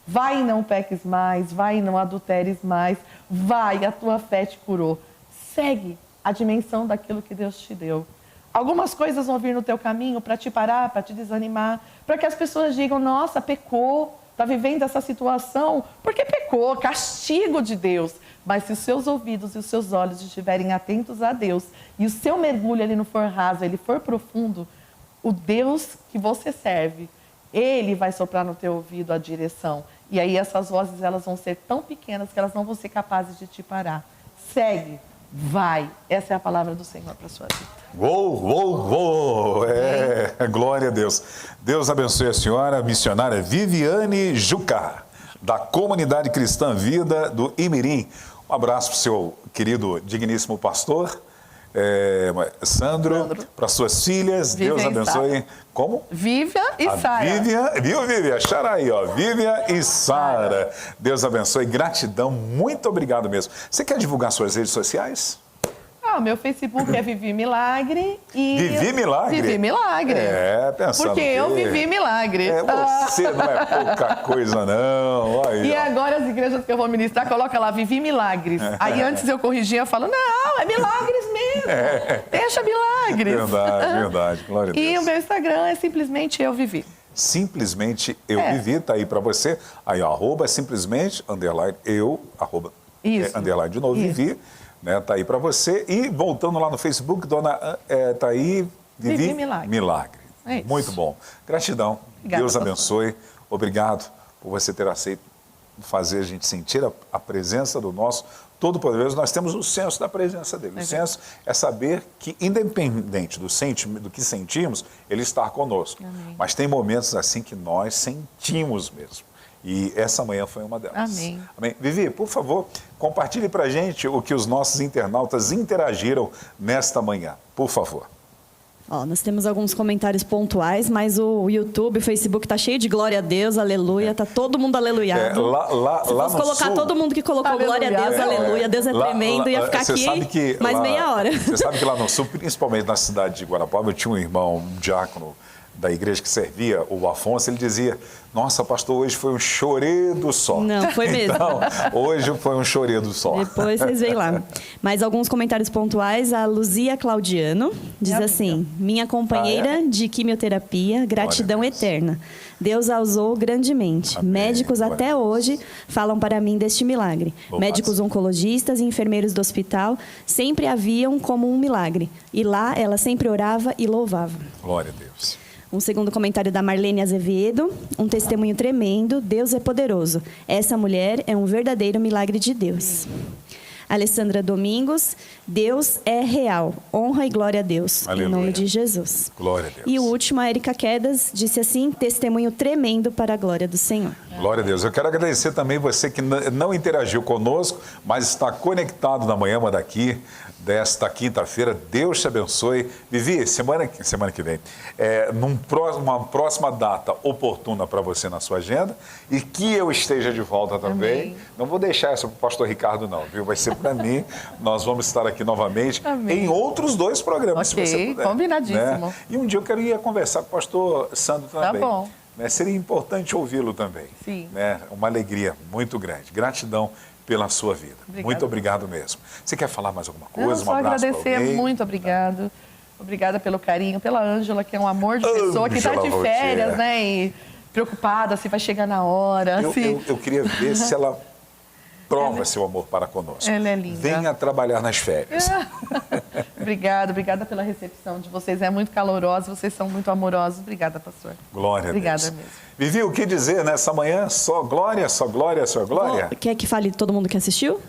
Vai e não peques mais, vai e não adulteres mais. Vai, a tua fé te curou. Segue a dimensão daquilo que Deus te deu. Algumas coisas vão vir no teu caminho para te parar, para te desanimar, para que as pessoas digam, nossa, pecou, está vivendo essa situação, porque pecou, castigo de Deus. Mas se os seus ouvidos e os seus olhos estiverem atentos a Deus e o seu mergulho ele não for raso, ele for profundo, o Deus que você serve, Ele vai soprar no teu ouvido a direção. E aí essas vozes elas vão ser tão pequenas que elas não vão ser capazes de te parar. Segue, vai. Essa é a palavra do Senhor para a sua vida. Uou! Glória a Deus. Deus abençoe a senhora, missionária Viviane Jucá, da Comunidade Cristã Vida do Imirim. Um abraço para o seu querido, digníssimo pastor, Sandro, para suas filhas. Deus abençoe. Como? Vivian e Sara. Vivian, Xará aí, ó. Vivian e Sara. Deus abençoe. Gratidão, muito obrigado mesmo. Você quer divulgar suas redes sociais? Meu Facebook é Vivi Milagre. E Vivi Milagre? Vivi Milagre. Pensando porque eu vivi milagre. Você não é pouca coisa, não. Aí, e agora as igrejas que eu vou ministrar, coloca lá, Vivi Milagres. Aí antes eu corrigia, eu falo, não, é milagres mesmo. Deixa milagres. Verdade. Glória a Deus. E o meu Instagram é simplesmente Eu Vivi. Simplesmente Eu Vivi, tá aí para você. Aí, ó, @simplesmente, _eu, _, de novo, Vivi. Né, tá aí para você. E voltando lá no Facebook, dona tá aí, Vivi Milagre. Muito bom. Gratidão. Obrigada, Deus abençoe. Obrigado por você ter aceito fazer a gente sentir a presença do nosso Todo-Poderoso. Nós temos o senso da presença dele. O senso é saber que, independente do que sentimos, ele está conosco. Amém. Mas tem momentos assim que nós sentimos mesmo. E essa manhã foi uma delas. Amém. Vivi, por favor, compartilhe para a gente o que os nossos internautas interagiram nesta manhã. Por favor. Nós temos alguns comentários pontuais, mas o YouTube, o Facebook está cheio de glória a Deus, aleluia. Tá todo mundo aleluiado. Se fosse colocar sul, todo mundo que colocou aleluia, glória a Deus, aleluia, Deus é tremendo, ia ficar aqui mais meia hora. Você sabe que lá no sul, principalmente na cidade de Guarapuava, eu tinha um irmão, um diácono da igreja que servia, o Afonso, ele dizia, nossa, pastor, hoje foi um choredo só. Não, foi mesmo. Então, hoje foi um choredo só. Depois vocês veem lá. Mas alguns comentários pontuais, a Luzia Claudiano diz assim, minha companheira de quimioterapia, gratidão eterna. Deus a usou grandemente. Amém. Médicos até hoje falam para mim deste milagre. Médicos oncologistas e enfermeiros do hospital sempre a viam como um milagre. E lá ela sempre orava e louvava. Glória a Deus. Um segundo comentário da Marlene Azevedo, um testemunho tremendo, Deus é poderoso. Essa mulher é um verdadeiro milagre de Deus. Alessandra Domingos, Deus é real, honra e glória a Deus, Aleluia. Em nome de Jesus. Glória a Deus. E o último, a Érica Quedas, disse assim, testemunho tremendo para a glória do Senhor. Glória a Deus. Eu quero agradecer também você que não interagiu conosco, mas está conectado na manhã daqui, desta quinta-feira. Deus te abençoe. Vivi, semana que vem, uma próxima data oportuna para você na sua agenda e que eu esteja de volta também. Amém. Não vou deixar isso para o pastor Ricardo não, viu? Vai ser para mim. Nós vamos estar aqui novamente em outros 2 programas, Ok, se você puder. combinadíssimo. Né? E um dia eu queria conversar com o pastor Sandro também. Tá bom. Né? Seria importante ouvi-lo também. Sim. Né? Uma alegria muito grande. Gratidão pela sua vida. Obrigada. Muito obrigado mesmo. Você quer falar mais alguma coisa? Não, só um abraço pra agradecer, alguém? muito obrigado. Obrigada pelo carinho, pela Ângela, que é um amor de pessoa, que está de Ângela férias, Routier. né? E preocupada se vai chegar na hora. Eu queria ver se ela prova seu amor para conosco. Ela é linda. Venha trabalhar nas férias. Obrigada pela recepção de vocês. É muito calorosa, vocês são muito amorosos. Obrigada, pastor. Glória a Deus. Obrigada mesmo. Vivi, o que dizer nessa manhã? Só glória, só glória, só glória? Quer que fale todo mundo que assistiu?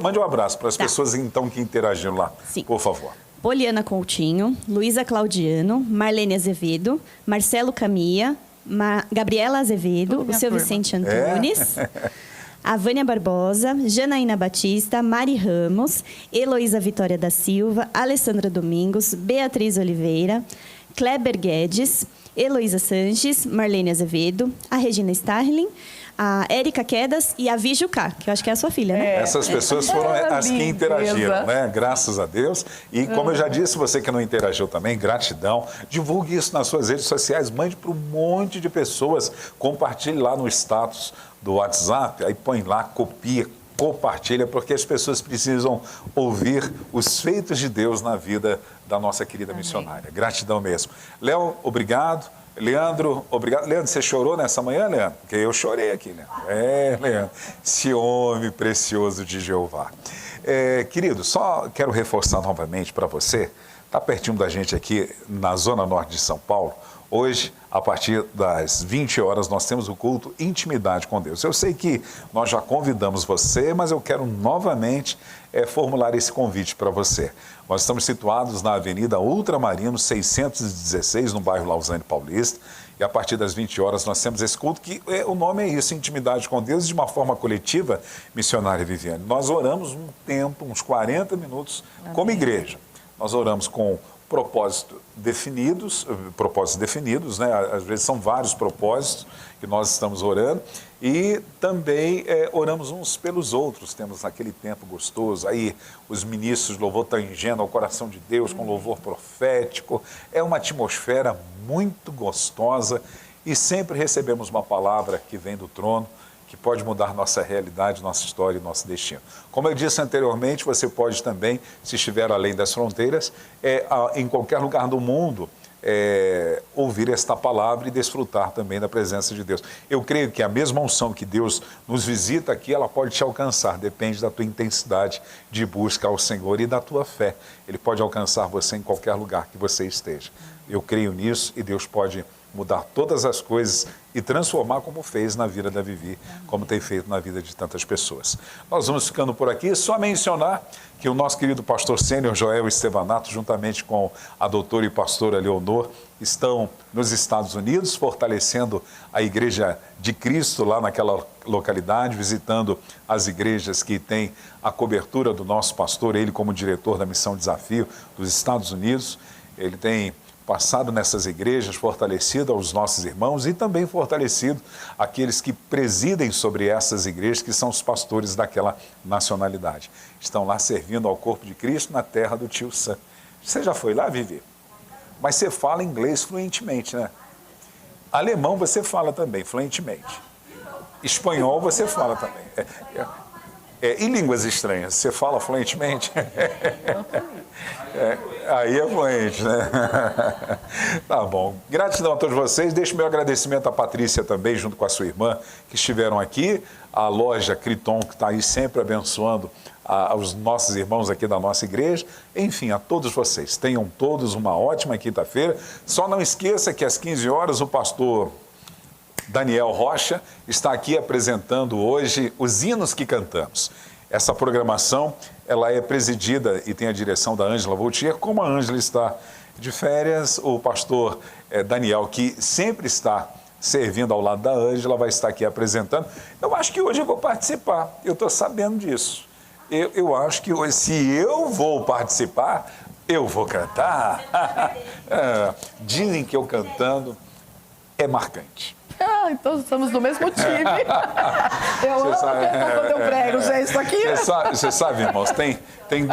Mande um abraço para as pessoas então que interagiram lá. Sim. Por favor. Poliana Coutinho, Luísa Claudiano, Marlene Azevedo, Marcelo Camia, Gabriela Azevedo, o seu Vicente Antunes, a Vânia Barbosa, Janaína Batista, Mari Ramos, Heloísa Vitória da Silva, Alessandra Domingos, Beatriz Oliveira, Kleber Guedes, Heloísa Sanches, Marlene Azevedo, a Regina Starling, a Érica Quedas e a Vijucá, que eu acho que é a sua filha, né? Essas pessoas foram as que interagiram, né? Graças a Deus. E como eu já disse, você que não interagiu também, gratidão. Divulgue isso nas suas redes sociais, mande para um monte de pessoas, compartilhe lá no status do WhatsApp, aí põe lá, copia, compartilha, porque as pessoas precisam ouvir os feitos de Deus na vida da nossa querida missionária. Gratidão mesmo. Léo, obrigado. Leandro, obrigado. Leandro, você chorou nessa manhã, Leandro? Porque eu chorei aqui, Leandro. Leandro, esse homem precioso de Jeová. Querido, só quero reforçar novamente para você, está pertinho da gente aqui na Zona Norte de São Paulo. Hoje, a partir das 20 horas, nós temos o culto Intimidade com Deus. Eu sei que nós já convidamos você, mas eu quero novamente formular esse convite para você. Nós estamos situados na Avenida Ultramarino 616, no bairro Lausanne Paulista. E a partir das 20 horas nós temos esse culto, que o nome é isso, Intimidade com Deus, de uma forma coletiva, missionária Viviane. Nós oramos um tempo, uns 40 minutos, como igreja. Nós oramos com propósitos definidos, né? Às vezes são vários propósitos que nós estamos orando e também oramos uns pelos outros, temos aquele tempo gostoso, aí os ministros de louvor tangendo ao coração de Deus com louvor profético, é uma atmosfera muito gostosa e sempre recebemos uma palavra que vem do trono, que pode mudar nossa realidade, nossa história e nosso destino. Como eu disse anteriormente, você pode também, se estiver além das fronteiras, em qualquer lugar do mundo, ouvir esta palavra e desfrutar também da presença de Deus. Eu creio que a mesma unção que Deus nos visita aqui, ela pode te alcançar, depende da tua intensidade de busca ao Senhor e da tua fé. Ele pode alcançar você em qualquer lugar que você esteja. Eu creio nisso e Deus pode mudar todas as coisas e transformar como fez na vida da Vivi, como tem feito na vida de tantas pessoas. Nós vamos ficando por aqui, só mencionar que o nosso querido pastor sênior Joel Estevanato, juntamente com a doutora e pastora Leonor, estão nos Estados Unidos, fortalecendo a Igreja de Cristo lá naquela localidade, visitando as igrejas que têm a cobertura do nosso pastor, ele como diretor da Missão Desafio dos Estados Unidos. Ele tem passado nessas igrejas, fortalecido aos nossos irmãos e também fortalecido aqueles que presidem sobre essas igrejas, que são os pastores daquela nacionalidade. Estão lá servindo ao corpo de Cristo na terra do tio Sam. Você já foi lá, Vivi? Mas você fala inglês fluentemente, né? Alemão você fala também, fluentemente. Espanhol você fala também. E línguas estranhas, você fala fluentemente? Aí é fluente, né? Tá bom. Gratidão a todos vocês. Deixo meu agradecimento à Patrícia também, junto com a sua irmã, que estiveram aqui. A loja Criton, que está aí sempre abençoando aos nossos irmãos aqui da nossa igreja, enfim, a todos vocês. Tenham todos uma ótima quinta-feira. Só não esqueça que às 15 horas o pastor Daniel Rocha está aqui apresentando hoje os hinos que cantamos. Essa programação, ela é presidida e tem a direção da Ângela Voltier. Como a Ângela está de férias, o pastor Daniel, que sempre está servindo ao lado da Ângela, vai estar aqui apresentando. Eu acho que hoje eu vou participar, eu estou sabendo disso. Eu acho que hoje, se eu vou participar, eu vou cantar. Dizem que eu cantando é marcante. Então estamos no mesmo time. Eu amo quando eu prego, gente, isso aqui. Você sabe, irmãos, tem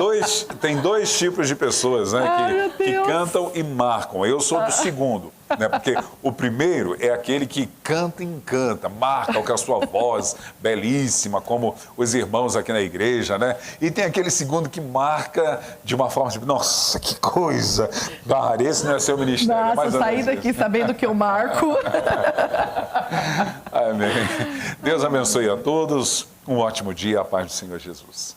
dois tipos de pessoas, né, que cantam e marcam. Eu sou do segundo, né, porque o primeiro é aquele que canta e encanta, marca com a sua voz belíssima, como os irmãos aqui na igreja, né? E tem aquele segundo que marca de uma forma tipo, nossa, que coisa! Esse não é seu ministério. Nossa, saí daqui sabendo que eu marco. Amém. Deus abençoe a todos. Um ótimo dia, a paz do Senhor Jesus.